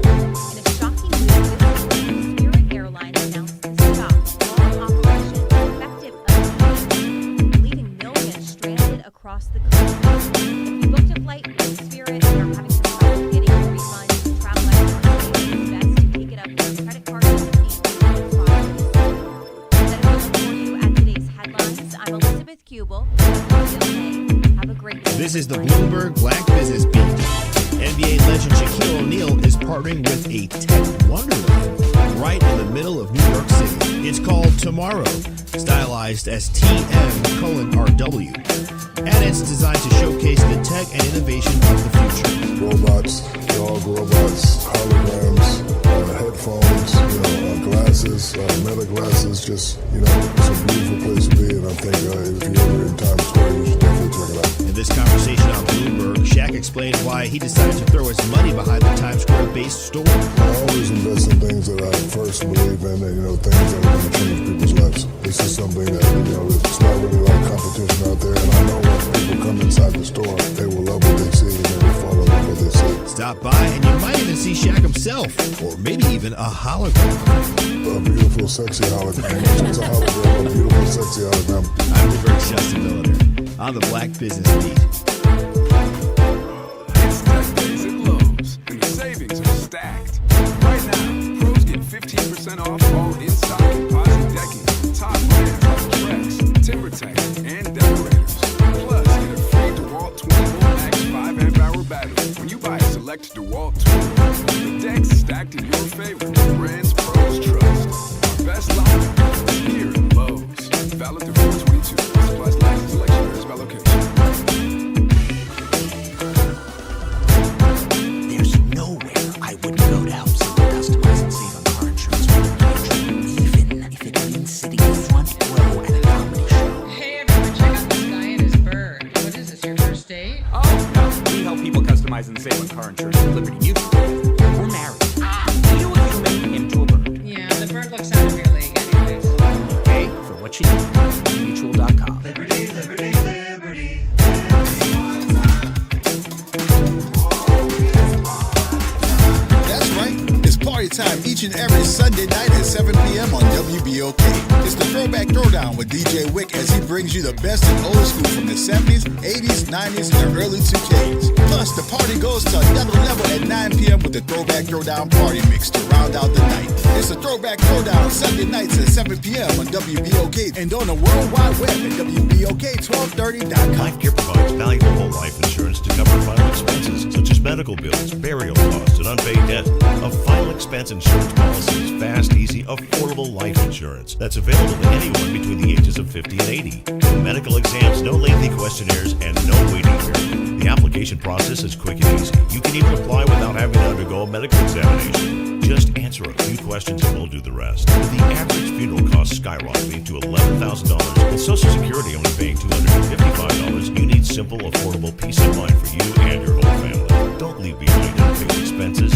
In a shocking move this week, Spirit Airlines announced the stop of all operations effective immediately, leaving millions stranded across the country. If you booked a flight with Spirit and are having some trouble getting a refund, travel experts say it's best to take it up with your credit card company and file. That is all for you at today's headlines. I'm Elizabeth Kubel. Have a great day. This is the Bloomberg Black Business Beat. NBA legend Shaquille O'Neal is partnering with a tech wonderland right in the middle of New York City. It's called Tomorrow, stylized as TM:RW. And it's designed to showcase the tech and innovation of the future. Robots, dog robots, holograms, headphones, glasses, meta glasses. Just, it's a beautiful place to be. And I think if you're ever in Times Square, you should definitely check it out. In this conversation on Bloomberg, Shaq explained why he decided to throw his money behind the Times Square-based store. I always invest in things that I first believe in, and things that are going to change people's lives. This is something that, it's not really a lot of competition out there, and I know once people come inside the store, they will love what they see, and they will fall in love with what they see. Stop by, and you might even see Shaq himself, or maybe even a hologram. A beautiful, sexy hologram. It's a hologram, a beautiful, sexy hologram. I'm the Greg Justin Miller on the Black Business Beat. It's tech days at Lowe's, and the savings are stacked. Right now, pros get 15% off all in-stock composite decking from top brands like Trex, TimberTech, and Decorators. Plus, get a free DeWalt 20-volt Max 5-amp-hour battery when you buy a select DeWalt tool. The deck's stacked in your favorite brands pros trust. Our best lineup is here at Lowe's. Valid through 4/22. Supplies last. Selection varies by location. There's nowhere I wouldn't go to help someone customize and save on car insurance with even if it means sitting in front row at a comedy show. Hey everyone, check out this guy and his bird. What is this, your first date? Oh, no. We help people customize and save on car insurance with Liberty Mutual. We're married. You a human into a bird. Yeah, the bird looks out of your league anyways. Hey, for what you need, mutual.com. Liberty, liberty, liberty. That's right. It's party time each and every Sunday night at 7 p.m. on WBOK. It's the Throwback Throwdown with DJ Wick as he brings you the best in old school from the 70s, 80s, 90s, and the early 2Ks. Plus, the party goes to another level at 9 p.m. with the Throwback Throwdown Party Mix to round out the night. It's the Throwback Throwdown Sunday nights at 7 p.m. on WBOK and on the World Wide Web at WBOK1230.com. Life Care provides valuable whole life insurance to cover final expenses such as medical bills, burial costs, and unpaid debt. A final expense insurance policy is fast, easy, affordable life insurance that's available to anyone between the ages of 50 and 80. No medical exams, no lengthy questionnaires, and no waiting period. The application process is quick and easy. You can even apply without having to undergo a medical examination. Just answer a few questions and we'll do the rest. With the average funeral cost skyrocketing to $11,000 and Social Security only paying $255, you need simple, affordable peace of mind for you and your whole family. Don't leave behind unpaid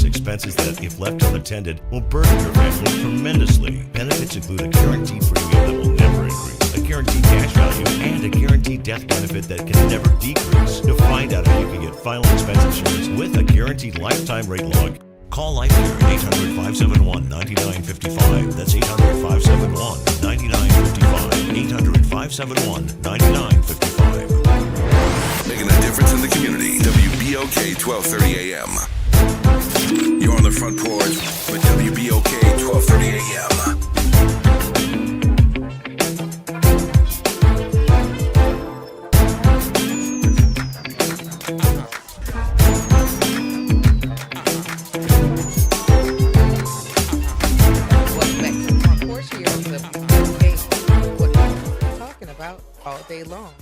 expenses that, if left unattended, will burden your family tremendously. Benefits include a guaranteed premium that will never increase, a guaranteed cash value, and a guaranteed death benefit that can never decrease. To find out how you can get final expense insurance with a guaranteed lifetime rate log, call Life Care at 800-571-9955. That's 800-571-9955. 800-571-9955. Making a difference in the community. WBOK 1230 AM. You're on the front porch with WBOK 1230 AM. All day long.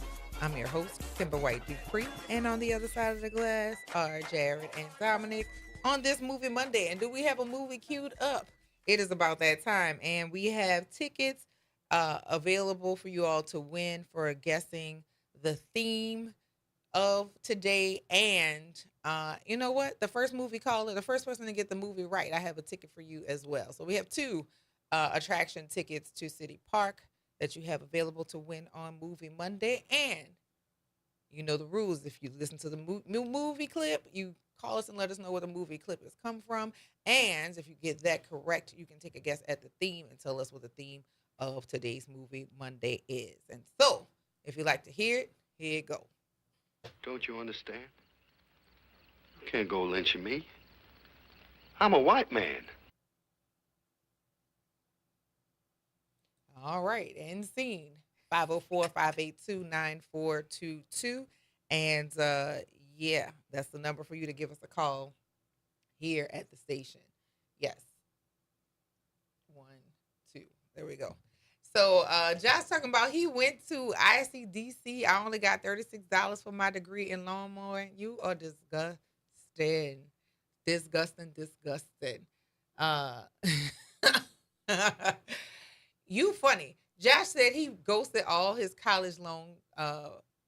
I'm your host, Kimber White Dupree, and on the other side of the glass are Jared and Dominic on this Movie Monday. And do we have a movie queued up? It is about that time, and we have tickets available for you all to win for guessing the theme of today. And you know what? The first movie caller, the first person to get the movie right, I have a ticket for you as well. So we have two attraction tickets to City Park that you have available to win on Movie Monday. And you know the rules. If you listen to the movie clip, you call us and let us know where the movie clip has come from. And if you get that correct, you can take a guess at the theme and tell us what the theme of today's Movie Monday is. And so, if you'd like to hear it, here you go. Don't you understand? You can't go lynching me. I'm a white man. All right, end scene. 504-582-9422. And yeah, that's the number for you to give us a call here at the station. Yes. 1, 2. There we go. So Josh talking about he went to ICDC. I only got $36 for my degree in lawn mowing. You are disgusting. Disgusting. You funny. Josh said he ghosted all his college loan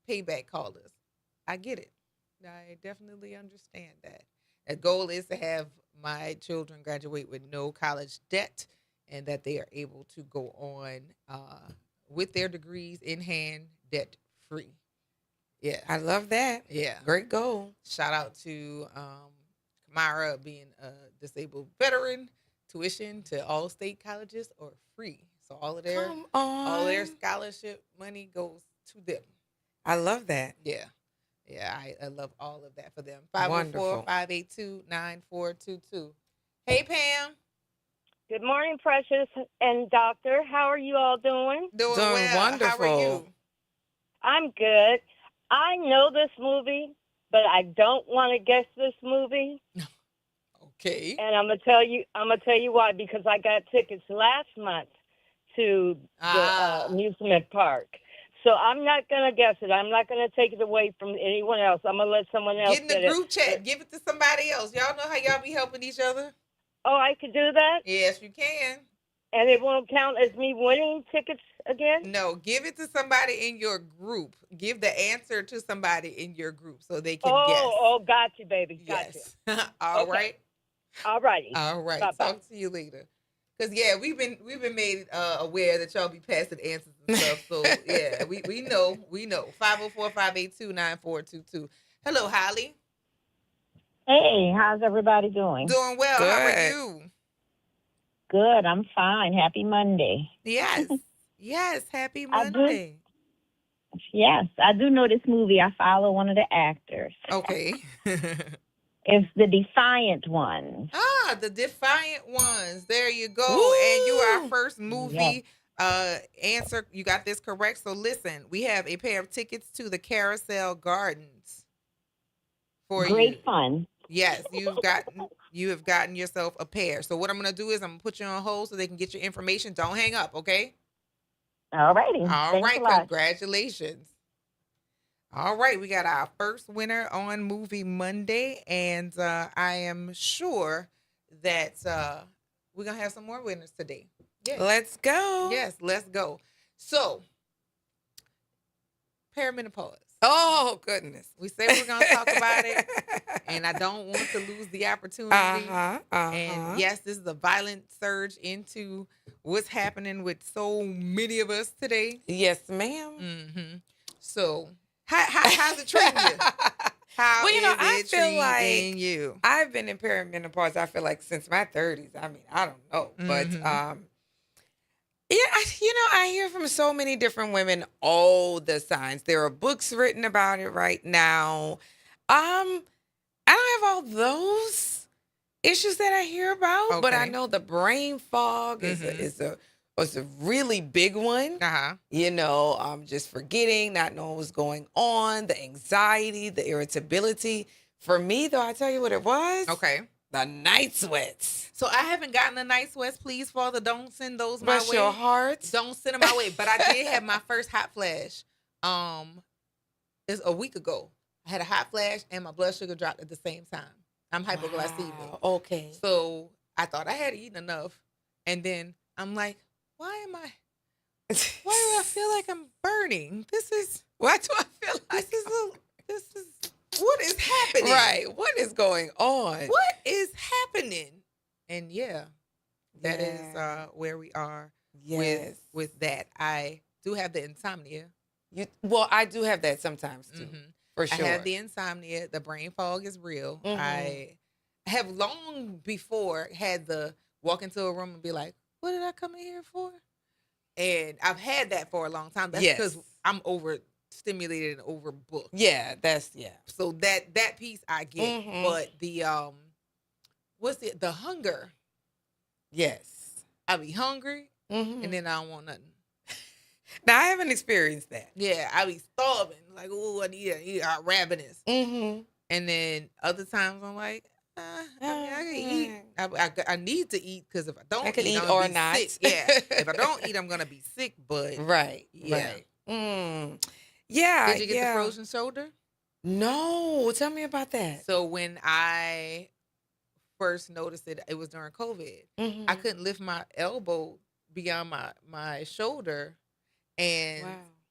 payback callers. I get it. I definitely understand that. The goal is to have my children graduate with no college debt and that they are able to go on with their degrees in hand, debt free. Yeah. I love that. Yeah. Great goal. Shout out to Kamara being a disabled veteran. Tuition to all state colleges are free. So all of their scholarship money goes to them. I love that. Yeah. Yeah, I love all of that for them. 504-582-9422. Hey, Pam. Good morning, Precious and Doctor. How are you all doing? Doing well. Wonderful. How are you? I'm good. I know this movie, but I don't want to guess this movie. Okay. And I'm gonna tell you why, because I got tickets last month to the amusement park. So I'm not going to guess it. I'm not going to take it away from anyone else. I'm going to let someone else get in the group chat. Give it to somebody else. Y'all know how y'all be helping each other? Oh, I could do that? Yes, you can. And it won't count as me winning tickets again? No, give it to somebody in your group. Give the answer to somebody in your group so they can guess. Oh, got you, baby. Got you. All right. All righty. All right. Bye-bye. Talk to you later. Cause yeah, we've been made aware that y'all be passing answers and stuff. So yeah, we know. 504-582-9422. Hello, Holly. Hey, how's everybody doing? Doing well. Good. How are you? Good. I'm fine. Happy Monday. Yes. Yes. Happy I do. Monday. Yes, I do know this movie. I follow one of the actors. Okay. It's the Defiant Ones. The Defiant Ones. There you go. And you are our Woo! first Yes. movie answer. You got this correct. So listen, we have a pair of tickets to the Carousel Gardens for you. Great fun. Yes, you have gotten yourself a pair. So what I'm gonna do is I'm gonna put you on hold so they can get your information. Don't hang up, okay? All righty. All Thanks right, a lot. congratulations. All right, we got our first winner on Movie Monday, and I am sure that we're gonna have some more winners today. Yes. Let's go. Yes, let's go. So, perimenopause. Oh, goodness. We say we're gonna talk about it, and I don't want to lose the opportunity. And yes, this is a violent surge into what's happening with so many of us today. Yes, ma'am. Mm-hmm. So, how's it treating you? How Well, you know, is I it feel treating like you? I've been in perimenopause, I feel like, since my 30s. I mean, I don't know. But, yeah, I hear from so many different women all the signs. There are books written about it right now. I don't have all those issues that I hear about, but I Okay. know the brain fog is a really big one. You know, just forgetting, not knowing what's going on, the anxiety, the irritability. For me, though, I tell you what it was. Okay. The night sweats. So I haven't gotten the night sweats. Please, Father, don't send those my Bless way. your heart. Don't send them my way. But I did have my first hot flash. It's a week ago. I had a hot flash and my blood sugar dropped at the same time. I'm hypoglycemic. Wow, okay. So I thought I had eaten enough, and then I'm like, why do I feel like I'm burning? Why do I feel like this is what is happening? Right. What is going on? What is happening? And yeah, that is where we are with that. I do have the insomnia. Well, I do have that sometimes too. For sure. I have the insomnia. The brain fog is real. I have long before had the walk into a room and be like, what did I come in here for? And I've had that for a long time. That's because I'm overstimulated and overbooked. Yeah, So that piece I get. But the the hunger. Yes. I be hungry and then I don't want nothing. Now I haven't experienced that. Yeah, I be starving. Like, oh, I need ravenous. And then other times I'm like, I can eat. I need to eat because if I don't I can eat I'm or gonna be not. sick. Yeah, if I don't eat, I'm gonna be sick. But Right. yeah. Yeah. Did you get the frozen shoulder? No. Tell me about that. So when I first noticed it, it was during COVID. I couldn't lift my elbow beyond my shoulder, and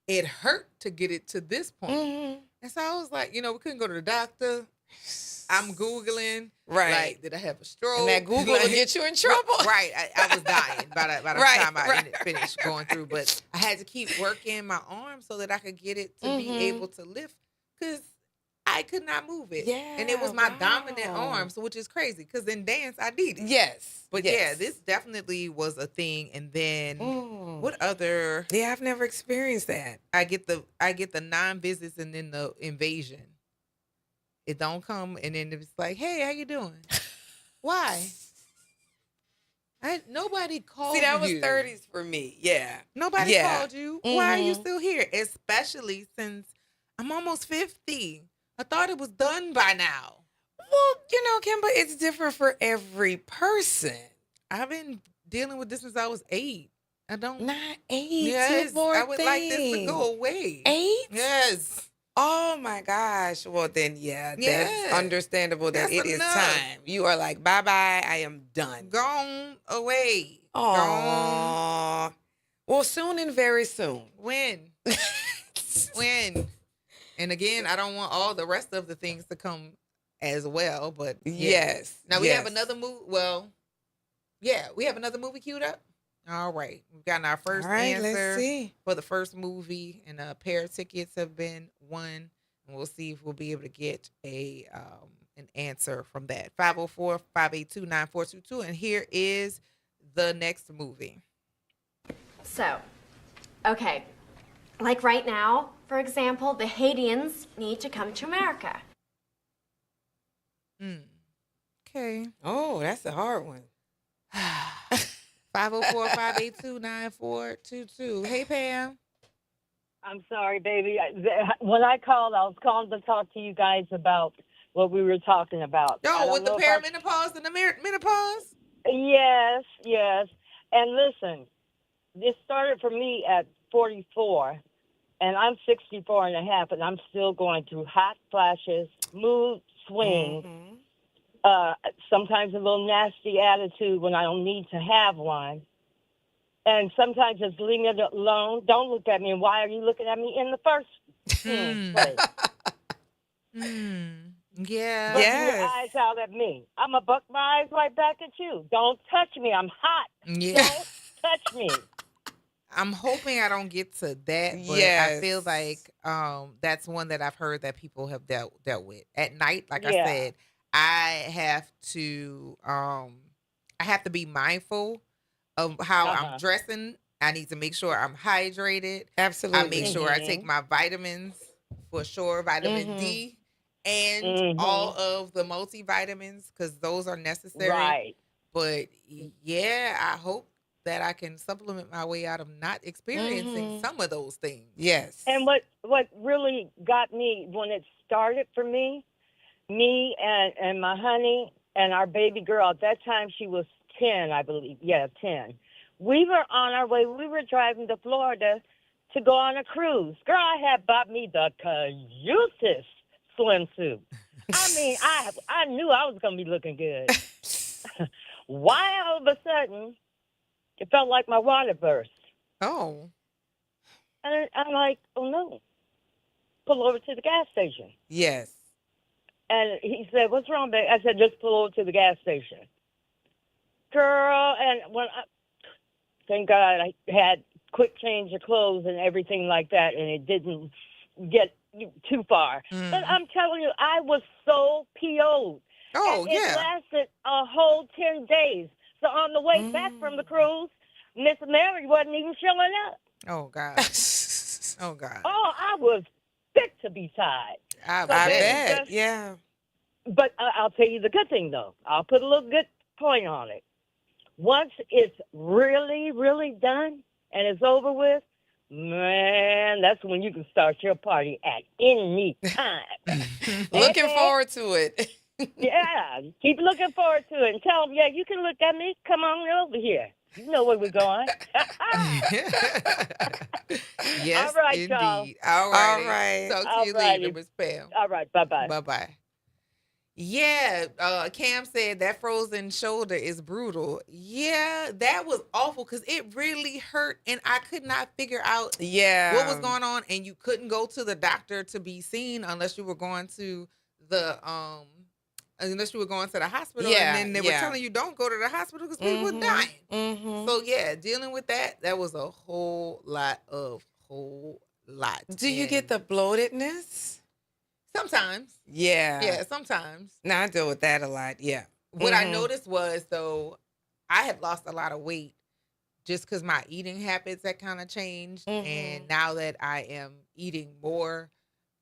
it hurt to get it to this point. And so I was like, we couldn't go to the doctor. I'm Googling. Right. Like, did I have a stroke? And that Google will get you in trouble. Right. I was dying by the time I finished going through. But I had to keep working my arm so that I could get it to be able to lift because I could not move it. Yeah. And it was my dominant arm, so which is crazy because in dance I need it. Yes. But yeah, this definitely was a thing. And then what other? Yeah, I've never experienced that. I get the non-visits and then the invasion. It don't come, and then it's like, hey, how you doing? Why? Nobody called you. See, that was 30s for me. Yeah. Nobody called you. Why are you still here? Especially since I'm almost 50. I thought it was done by now. Well, Kimber, it's different for every person. I've been dealing with this since I was 8. I don't. Not 8. Yes, I would like this to thing. go away. 8? Yes. Oh my gosh. Well, then, that's understandable that That's it is enough. time. You are like, bye-bye, I am done. Gone away. Aww. Well, soon and very soon. When? When? And again, I don't want all the rest of the things to come as well, but yes. Now we have another movie. Well, yeah, we have another movie queued up. All right, we've gotten our first answer let's see. for the first movie, and a pair of tickets have been won, and we'll see if we'll be able to get an answer from that. 504-582-9422, and here is the next movie? So, okay. Like right now, for example, the Haitians need to come to America. Okay. Oh, that's a hard one. 504-582-9422. Hey, Pam. I'm sorry, baby. When I called, I was calling to talk to you guys about what we were talking about. I Oh, don't with the know if I- perimenopause and the menopause? Yes, yes. And listen, this started for me at 44, and I'm 64 and a half, and I'm still going through hot flashes, mood swings, sometimes a little nasty attitude when I don't need to have one. And sometimes just leave me alone. Don't look at me. And why are you looking at me in the first place? Yeah. Bucking your eyes out at me. I'm going to buck my eyes right back at you. Don't touch me. I'm hot. Yeah. Don't touch me. I'm hoping I don't get to that, but I Yes. feel like that's one that I've heard that people have dealt with. At night, like I Yeah. said, I have to be mindful of how I'm dressing. I need to make sure I'm hydrated. Absolutely. I make sure I take my vitamins for sure, vitamin D and all of the multivitamins because those are necessary. Right. But yeah, I hope that I can supplement my way out of not experiencing some of those things. Yes. And what really got me when it started for me and my honey and our baby girl, at that time she was 10, I believe. Yeah, 10. We were on our way. We were driving to Florida to go on a cruise. Girl, I had bought me the cutest swimsuit. I mean, I knew I was going to be looking good. Why all of a sudden, it felt like my water burst. Oh. And I'm like, oh, no. Pull over to the gas station. Yes. And he said, what's wrong, babe? I said, just pull over to the gas station. Girl, and thank God I had quick change of clothes and everything like that, and it didn't get too far. But I'm telling you, I was so PO'd. Oh, and it lasted a whole 10 days. So on the way back from the cruise, Miss Mary wasn't even showing up. Oh, God. Oh, God. Oh, I was fit to be tied. I bet. Yeah. But I'll tell you the good thing, though. I'll put a little good point on it. Once it's really, really done and it's over with, man, that's when you can start your party at any time. Looking forward to it. Yeah, keep looking forward to it and tell them, yeah, you can look at me. Come on over here. You know where we're going. Yes, all right, indeed. y'all. All right. Talk to you Alrighty. later, Miss Pam. All right, bye-bye. Bye-bye. Yeah, Cam said that frozen shoulder is brutal. Yeah, that was awful because it really hurt and I could not figure out what was going on. And you couldn't go to the doctor to be seen unless you were going to the hospital. Yeah, and then they were telling you don't go to the hospital because people were dying. So yeah, dealing with that was a whole lot. Do you get the bloatedness? Sometimes. Yeah. Yeah, sometimes. Now I deal with that a lot. Yeah. What I noticed was, though, I had lost a lot of weight just because my eating habits had kind of changed. And now that I am eating more,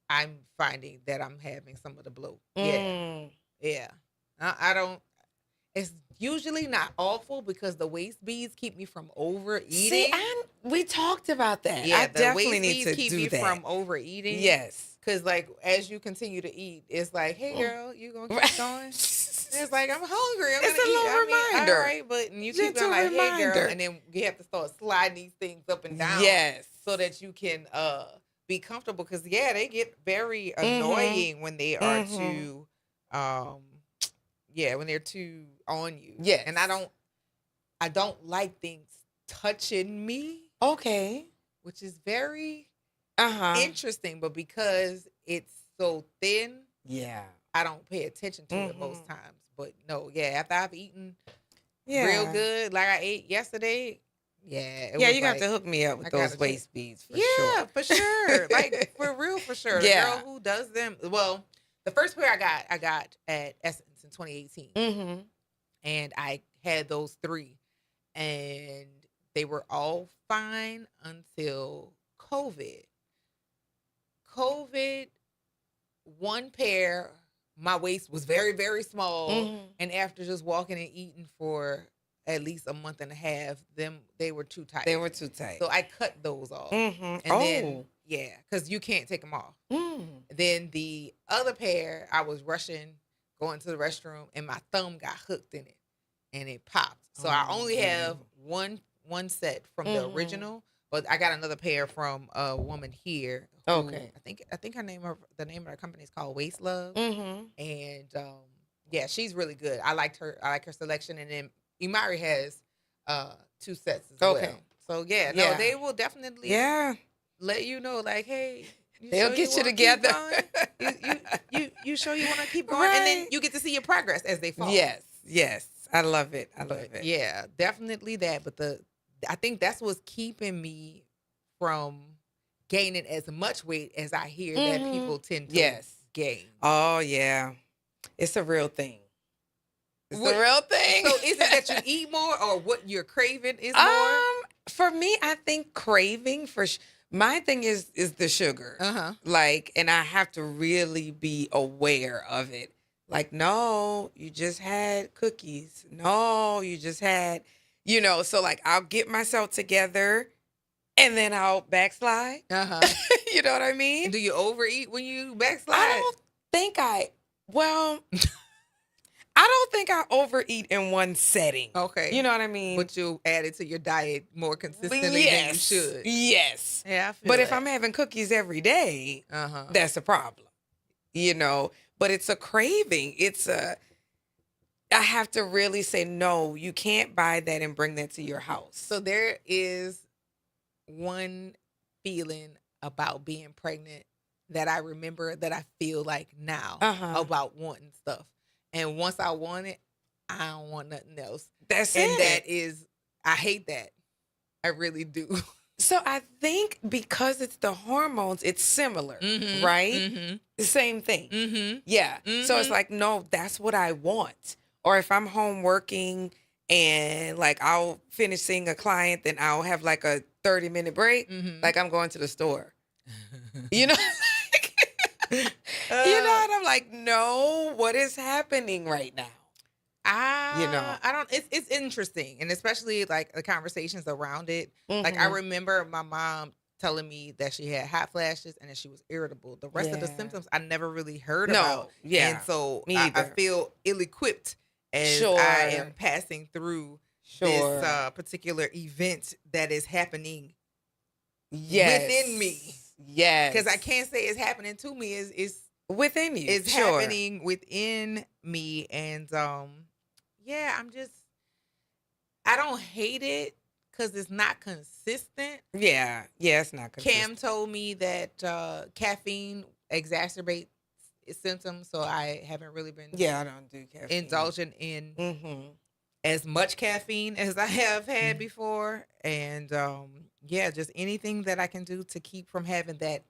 I'm finding that I'm having some of the bloat. Yeah. Yeah. I don't, it's usually not awful because the waist beads keep me from overeating. See, we talked about that. Yeah, I the definitely waist need beads to keep do me that. from overeating. Yes. Because, like, as you continue to eat, it's like, hey, girl, you going to keep going? It's like, I'm hungry. I'm It's gonna a eat. little reminder. All right, but and you keep Gentle going like, hey, girl. reminder. And then you have to start sliding these things up and down. Yes. So that you can be comfortable. Because, yeah, they get very annoying when they are too, when they're too on you. Yes. And I don't like things touching me. Okay. Which is very interesting, but because it's so thin, I don't pay attention to it most times. But no, after I've eaten real good, like I ate yesterday, it was you got to hook me up with those waist beads for sure. Yeah, for sure. Like for real, for sure. The girl who does them, well, the first pair I got at Essence in 2018. And I had those 3. and they were all fine until COVID. COVID, one pair, my waist was very, very small. And after just walking and eating for at least a month and a half, they were too tight. They were too tight. So I cut those off. And then, yeah, because you can't take them off. Then the other pair, I was rushing, going to the restroom, and my thumb got hooked in it, and it popped. So I only have one set from the original, but I got another pair from a woman here. Who, I think the name of her company is called Waist Love, and yeah, she's really good. I like her selection, and then Imari has 2 sets as well. So yeah, no, they will definitely let you know, like, hey, they'll get you together. You sure you want to keep going, and then you get to see your progress as they fall. Yes, I love it. Yeah, definitely that. But I think that's what's keeping me from gaining as much weight as I hear that people tend to gain. Oh yeah, it's a real thing. It's a real thing. So is it that you eat more, or what you're craving is more? For me, I think craving my thing is the sugar. Like, and I have to really be aware of it. Like, no, you just had cookies. No, you just had, so like I'll get myself together and then I'll backslide. You know what I mean? Do you overeat when you backslide? I don't think I overeat in one setting. Okay. You know what I mean? But you add it to your diet more consistently than you should. Yes. Yeah, I feel But that. if I'm having cookies every day, that's a problem. But it's a craving. I have to really say, no, you can't buy that and bring that to your house. So there is one feeling about being pregnant that I remember that I feel like now about wanting stuff. And once I want it, I don't want nothing else. That's and it. that is, I hate that. I really do. So I think because it's the hormones, it's similar, right? The same thing. Yeah. So it's like, no, that's what I want. Or if I'm home working and like I'll finish seeing a client, then I'll have like a 30-minute break. Like I'm going to the store. You know? And I'm like, no, what is happening right now? I don't. It's interesting, and especially like the conversations around it. Like I remember my mom telling me that she had hot flashes and that she was irritable. The rest of the symptoms I never really heard about. And so I feel ill-equipped as I am passing through this particular event that is happening within me. Yes, because I can't say it's happening to me. It's within you. It's happening within me, and I don't hate it because it's not consistent. Yeah, it's not consistent. Cam told me that caffeine exacerbates symptoms, so I haven't really been I don't do caffeine. Indulging in as much caffeine as I have had before, and just anything that I can do to keep from having that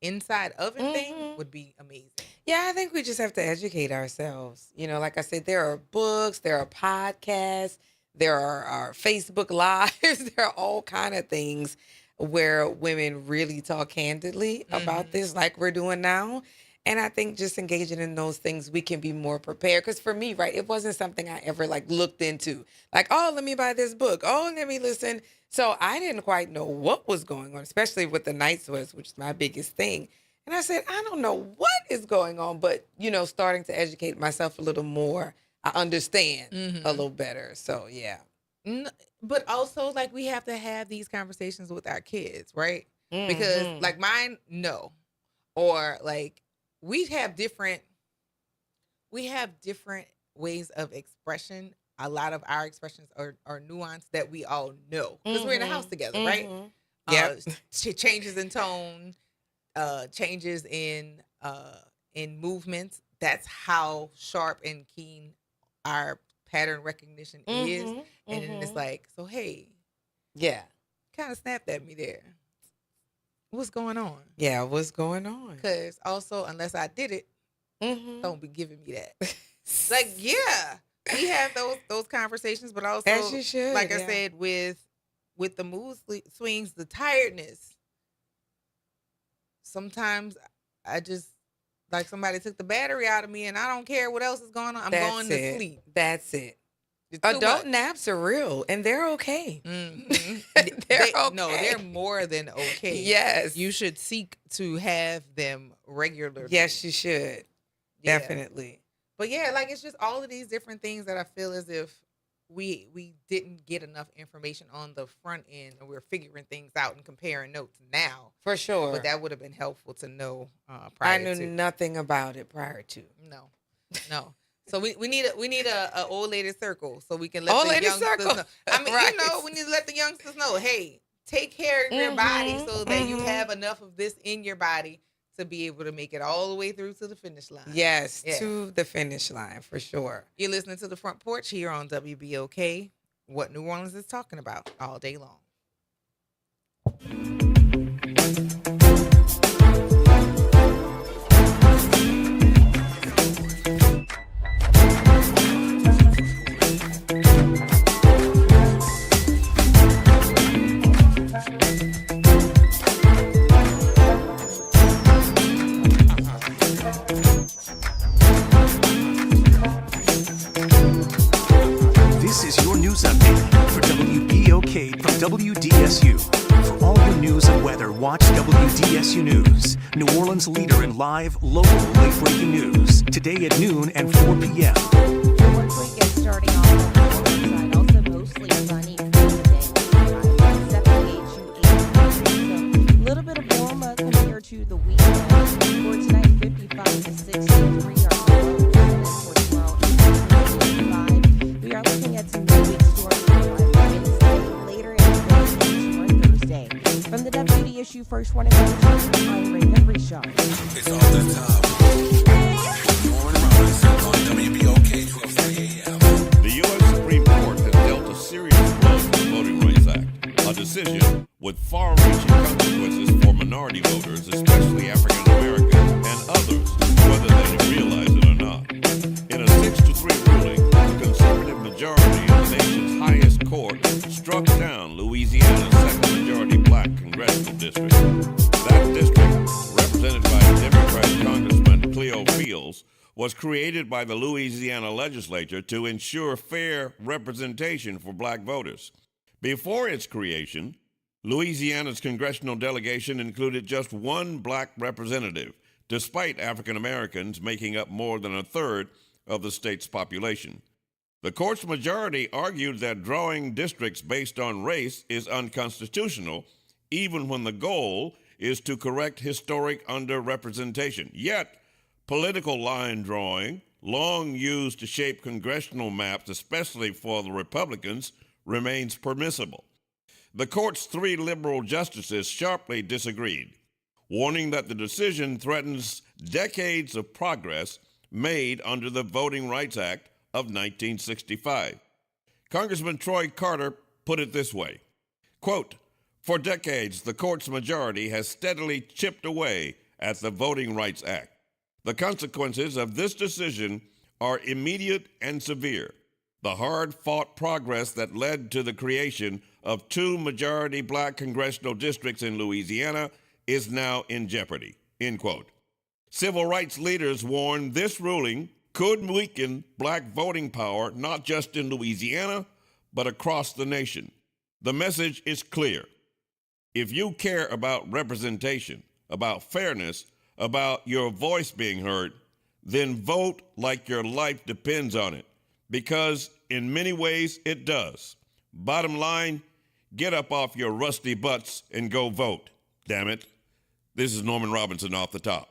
inside oven thing would be amazing. Yeah, I think we just have to educate ourselves. Like I said, there are books, there are podcasts, there are Facebook Lives, there are all kind of things where women really talk candidly about this like we're doing now. And I think just engaging in those things, we can be more prepared. Because for me, right, it wasn't something I ever like looked into. Like, oh, let me buy this book. Oh, let me listen. So I didn't quite know what was going on, especially with the night sweats, which is my biggest thing. And I said, I don't know what is going on, but, starting to educate myself a little more, I understand a little better. So, yeah. But also, like, we have to have these conversations with our kids, right? Because, like, mine, no. Or, like, we have different ways of expression. A lot of our expressions are nuanced that we all know because we're in the house together, right? Yeah. Changes in tone, changes in movements. That's how sharp and keen our pattern recognition is. And then it's like, so hey, kind of snapped at me there. What's going on? Yeah, what's going on? Because also, unless I did it, don't be giving me that. Like, yeah. we have those conversations, but also, As you should, like I yeah. said, with the mood swings, the tiredness. Sometimes I just like somebody took the battery out of me, and I don't care what else is going on. I'm That's going it. to sleep. That's it. It's too Adult much. naps are real, and they're okay. Mhm. They're okay. No, they're more than okay. Yes. You should seek to have them regularly. Yes, you should. Yeah. Definitely. But yeah, like it's just all of these different things that I feel as if we didn't get enough information on the front end, and we're figuring things out and comparing notes now. For sure. But that would have been helpful to know I prior knew to. nothing about it prior to. No. So we need a old lady circle so we can let Old the lady youngsters circle. know. I mean, Right. we need to let the youngsters know, hey, take care of your body so that you have enough of this in your body to be able to make it all the way through to the finish line. Yes, Yeah. to the finish line, for sure. You're listening to The Front Porch here on WBOK, what New Orleans is talking about all day long. This is your news update for WBOK from WDSU. For all your news and weather, watch WDSU News, New Orleans leader in live, local, late-breaking news. Today at noon and 4 p.m. The work week is starting off on the warmer side, also mostly sunny for the day. 78 to 80 degrees, so a little bit of warm up compared to the weekend. For tonight, 55 to 63 are the lows. And for tomorrow, 55. We are looking at some midweek storms for Wednesday, later in the day, into on Thursday. From the WDSU First Warning Manager, I'm Raven Richard. It's all the time. Norman Robinson on WBOK 12:30 a.m. The U.S. Supreme Court has dealt a serious blow to the Voting Rights Act, a decision with far-reaching consequences for minority voters, especially African Americans and others, whether they realize it or not. In a 6-3 ruling, the conservative majority of the nation's highest court struck down Louisiana's second-majority black congressional district. That district, represented by Democrat Congressman Cleo Fields, was created by the Louisiana legislature to ensure fair representation for black voters. Before its creation, Louisiana's congressional delegation included just one black representative, despite African Americans making up more than a third of the state's population. The court's majority argued that drawing districts based on race is unconstitutional, even when the goal is to correct historic underrepresentation. Yet, political line drawing, long used to shape congressional maps, especially for the Republicans, remains permissible. The court's 3 liberal justices sharply disagreed, warning that the decision threatens decades of progress made under the Voting Rights Act of 1965. Congressman Troy Carter put it this way, quote, "For decades, the court's majority has steadily chipped away at the Voting Rights Act. The consequences of this decision are immediate and severe. The hard-fought progress that led to the creation of 2 majority black congressional districts in Louisiana is now in jeopardy," end quote. Civil rights leaders warn this ruling could weaken black voting power not just in Louisiana, but across the nation. The message is clear. If you care about representation, about fairness, about your voice being heard, then vote like your life depends on it, because in many ways it does. Bottom line, get up off your rusty butts and go vote. Damn it. This is Norman Robinson off the top.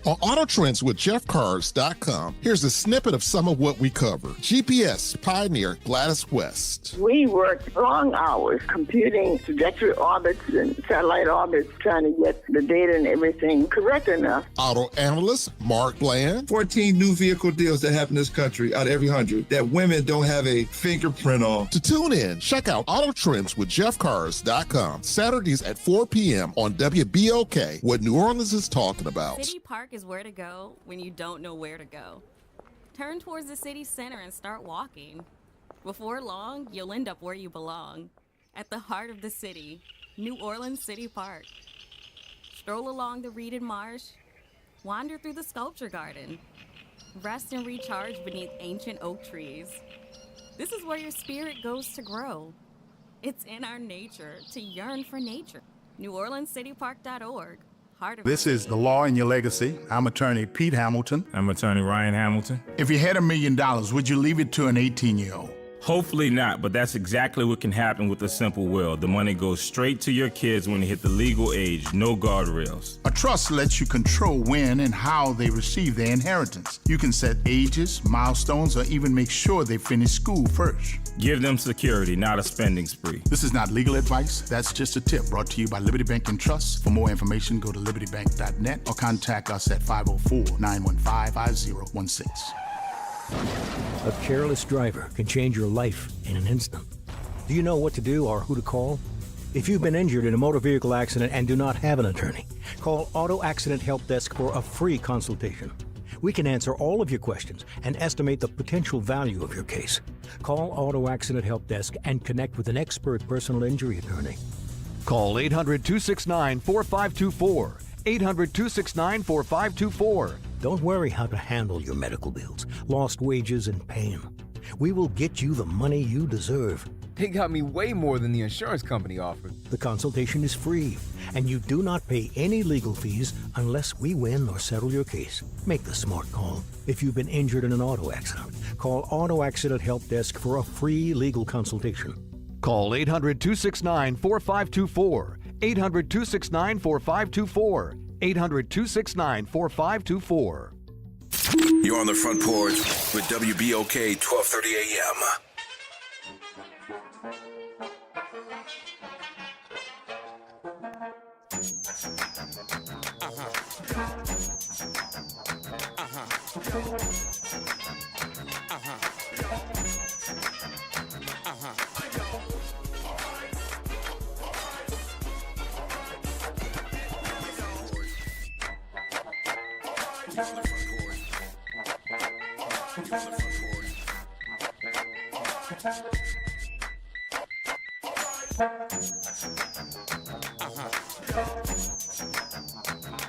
On Auto Trends with JeffCars.com, here's a snippet of some of what we cover. GPS pioneer Gladys West. We worked long hours computing trajectory orbits and satellite orbits, trying to get the data and everything correct enough. Auto analyst Mark Bland. 14 new vehicle deals that happen in this country out of every 100 that women don't have a fingerprint on. To tune in, check out Auto Trends with JeffCars.com, Saturdays at 4 p.m. on WBOK, what New Orleans is talking about. City Park is where to go when you don't know where to go. Turn towards the city center and start walking. Before long, you'll end up where you belong, at the heart of the city, New Orleans City Park. Stroll along the reeded marsh, wander through the sculpture garden, rest and recharge beneath ancient oak trees. This is where your spirit goes to grow. It's in our nature to yearn for nature. NewOrleansCityPark.org. Heart of This is The Law in Your Legacy. I'm attorney Pete Hamilton. I'm attorney Ryan Hamilton. If you had $1 million, would you leave it to an 18-year-old? Hopefully not, but that's exactly what can happen with a simple will. The money goes straight to your kids when they hit the legal age, no guardrails. A trust lets you control when and how they receive their inheritance. You can set ages, milestones, or even make sure they finish school first. Give them security, not a spending spree. This is not legal advice. That's just a tip brought to you by Liberty Bank and Trust. For more information, go to libertybank.net or contact us at 504-915-5016. A careless driver can change your life in an instant. Do you know what to do or who to call? If you've been injured in a motor vehicle accident and do not have an attorney, call Auto Accident Help Desk for a free consultation. We can answer all of your questions and estimate the potential value of your case. Call Auto Accident Help Desk and connect with an expert personal injury attorney. Call 800-269-4524. 800-269-4524. Don't worry how to handle your medical bills, lost wages, and pain. We will get you the money you deserve. They got me way more than the insurance company offered. The consultation is free, and you do not pay any legal fees unless we win or settle your case. Make the smart call. If you've been injured in an auto accident, call Auto Accident Help Desk for a free legal consultation. Call 800-269-4524. 800-269-4524. 800-269-4524. You're on the Front Porch with WBOK 1230 AM.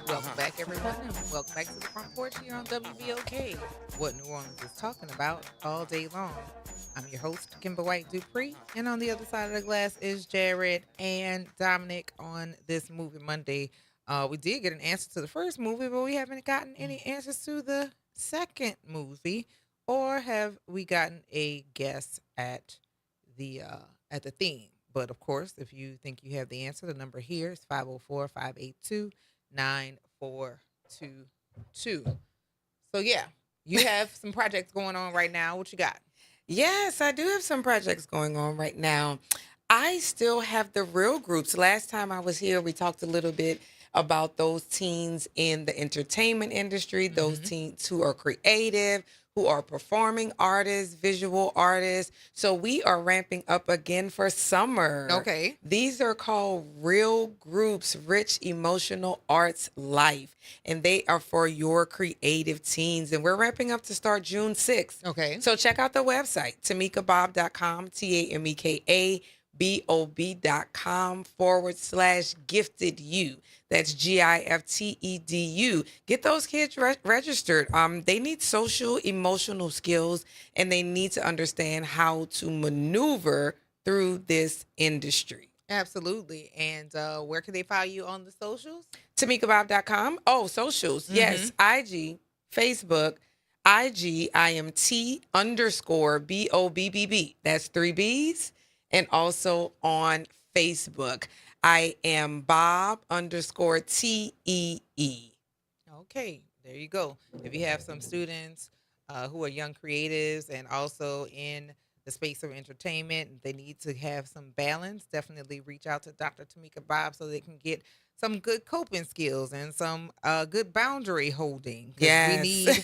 Welcome back, everyone, and welcome back to the Front Porch here on WBOK, what New Orleans is talking about all day long. I'm your host, Kimber White Dupree, and on the other side of the glass is Jared and Dominic on this Movie Monday. We did get an answer to the first movie, but we haven't gotten any answers to the second movie, or have we gotten a guess at the theme. But of course, if you think you have the answer, the number here is 504-582-9422. So yeah, you have some projects going on right now. What you got? Yes, I do have some projects going on right now. I still have the real groups. Last time I was here, we talked a little bit about those teens in the entertainment industry, those teens who are creative, who are performing artists, visual artists. So we are ramping up again for summer. Okay. These are called Real Groups, Rich Emotional Arts Life. And they are for your creative teens. And we're ramping up to start June 6th. Okay. So check out the website, tamekabob.com, TAMEKABOB.com/gifted you. That's GIFTEDU. Get those kids registered. They need social, emotional skills, and they need to understand how to maneuver through this industry. Absolutely. And where can they follow you on the socials? TamekaBob.com. Oh, socials. Yes. IG, Facebook, IG, I am T_BOBBB. That's 3 B's. And also on Facebook, I am Bob_TEE. Okay, there you go. If you have some students who are young creatives and also in the space of entertainment, they need to have some balance, definitely reach out to Dr. Tameka Bob so they can get some good coping skills and some good boundary holding. Yes.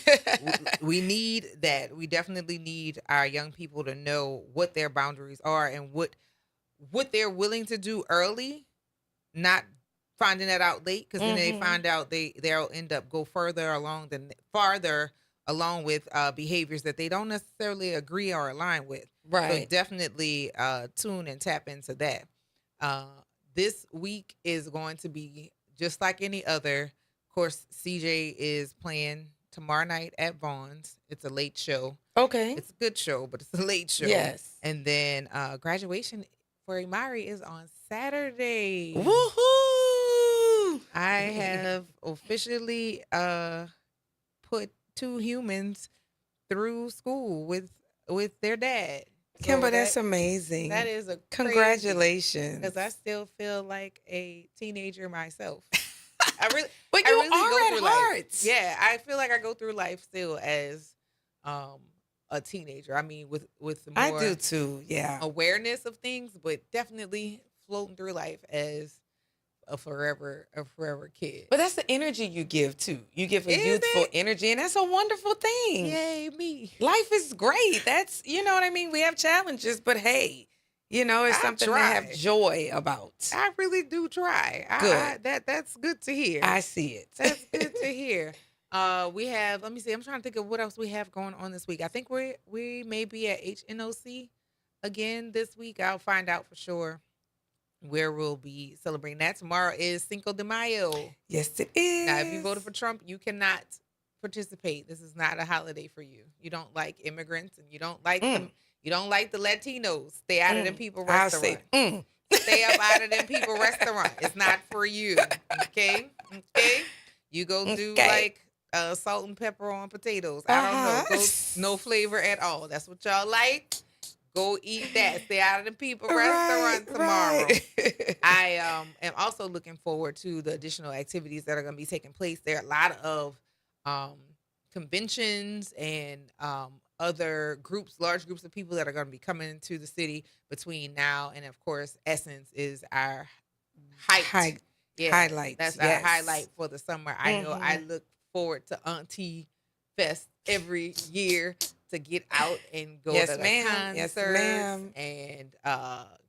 We need that. We definitely need our young people to know what their boundaries are and what they're willing to do early, not finding that out late, because then they find out they'll end up farther along with behaviors that they don't necessarily agree or align with. So Right. definitely tune and tap into that. Uh, this week is going to be just like any other. Of course, CJ is playing tomorrow night at Vaughn's. It's a late show. Okay. It's a good show, but it's a late show. Yes. And then graduation for Imari is on Saturday. Woohoo! I have officially put 2 humans through school with their dad. Kimber, that's amazing. That is a congratulations. Because I still feel like a teenager myself. But I you really are go at through heart. life. Yeah, I feel like I go through life still as a teenager. I mean, with more I do too. Yeah. awareness of things, but definitely floating through life as a forever kid. But that's the energy you give too. You give a Is youthful it? energy, and that's a wonderful thing. Yay, me. Life is great. That's, you know what I mean? We have challenges, but hey, you know, it's I something try. to have joy about. I really do try. Good. That's good to hear. I see it. That's good to hear. We have, let me see, I'm trying to think of what else we have going on this week. I think we may be at HNOC again this week. I'll find out for sure where we'll be celebrating that. Tomorrow is Cinco de Mayo. Yes, it is. Now, if you voted for Trump, you cannot participate. This is not a holiday for you. You don't like immigrants and you don't like them. You don't like the Latinos. Stay out of them people I'll restaurant. say, Stay up out of them people restaurant. It's not for you. Okay? Okay? You go do like salt and pepper on potatoes. I don't know. Go, no flavor at all. That's what y'all like. Go eat that. Stay out of the people restaurant tomorrow. I am also looking forward to the additional activities that are going to be taking place. There are a lot of conventions and other groups, large groups of people that are going to be coming into the city between now and, of course, Essence is our highlight. Highlights. That's our highlight for the summer. I know I look forward to Auntie Fest every year to get out and go to the concerts and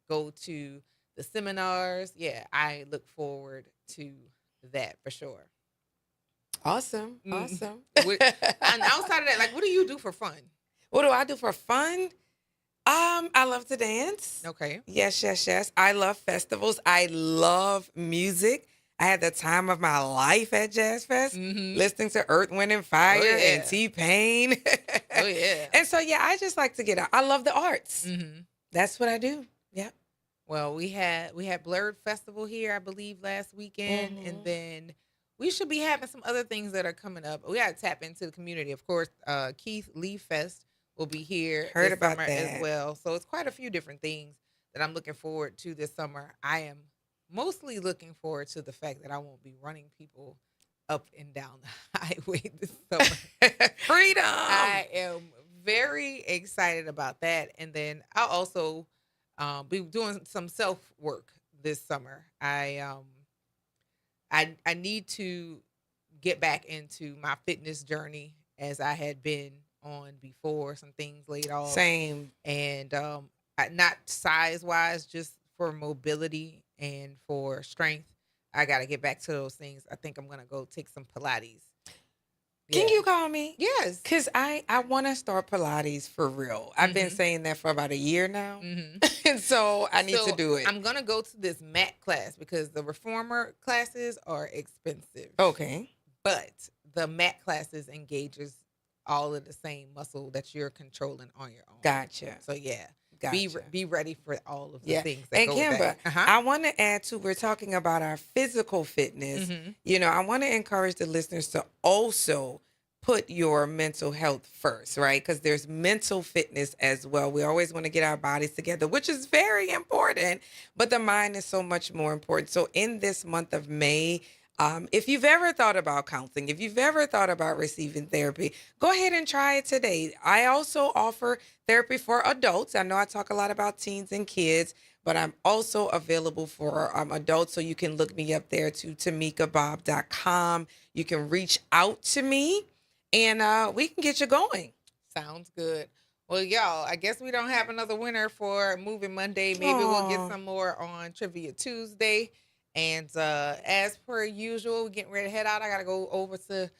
go to the seminars. Yeah, I look forward to that for sure. Awesome. Awesome. And outside of that, like, what do you do for fun? What do I do for fun? I love to dance. Okay. Yes. I love festivals. I love music. I had the time of my life at Jazz Fest, listening to Earth, Wind, and Fire and T-Pain. Oh, yeah. And so, yeah, I just like to get out. I love the arts. That's what I do. Yep. Well, we had Blurred Festival here, I believe, last weekend. And then we should be having some other things that are coming up. We got to tap into the community. Of course, Keith Lee Fest will be here Heard this about summer that. as well. So it's quite a few different things that I'm looking forward to this summer. I am mostly looking forward to the fact that I won't be running people up and down the highway this summer. Freedom! I am very excited about that. And then I'll also be doing some self-work this summer. I need to get back into my fitness journey as I had been on before. Some things laid off. Same. And not size-wise, just for mobility and for strength. I got to get back to those things. I think I'm going to go take some Pilates. Can you call me? Yes. Because I want to start Pilates for real. I've been saying that for about a year now. And so I need to do it. I'm going to go to this mat class because the reformer classes are expensive. Okay. But the mat classes engages all of the same muscle that you're controlling on your own. Gotcha. So, yeah. Gotcha. Be ready for all of the things that and go Kimber, with that. I want to add to, we're talking about our physical fitness. You know, I want to encourage the listeners to also put your mental health first, right? Because there's mental fitness as well. We always want to get our bodies together, which is very important, but the mind is so much more important. So in this month of May, if you've ever thought about counseling, if you've ever thought about receiving therapy, go ahead and try it today. I also offer therapy for adults. I know I talk a lot about teens and kids, but I'm also available for adults. So you can look me up there to tamikabob.com. You can reach out to me and we can get you going. Sounds good. Well, y'all, I guess we don't have another winner for Moving Monday. Maybe we'll get some more on Trivia Tuesday. And as per usual, getting ready to head out. I got to go over to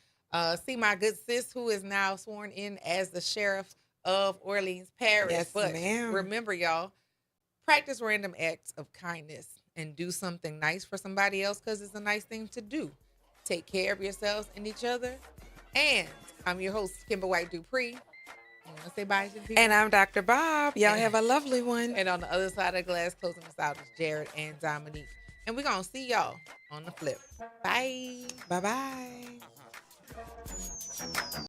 See my good sis who is now sworn in as the sheriff of Orleans Parish. Yes, but ma'am. remember, y'all, practice random acts of kindness and do something nice for somebody else because it's a nice thing to do. Take care of yourselves and each other. And I'm your host, Kimber White Dupree. You want to say bye to the people? And I'm Dr. Bob. Y'all have a lovely one. And on the other side of the glass, closing us out is Jared and Dominique. And we're going to see y'all on the flip. Bye. Bye-bye.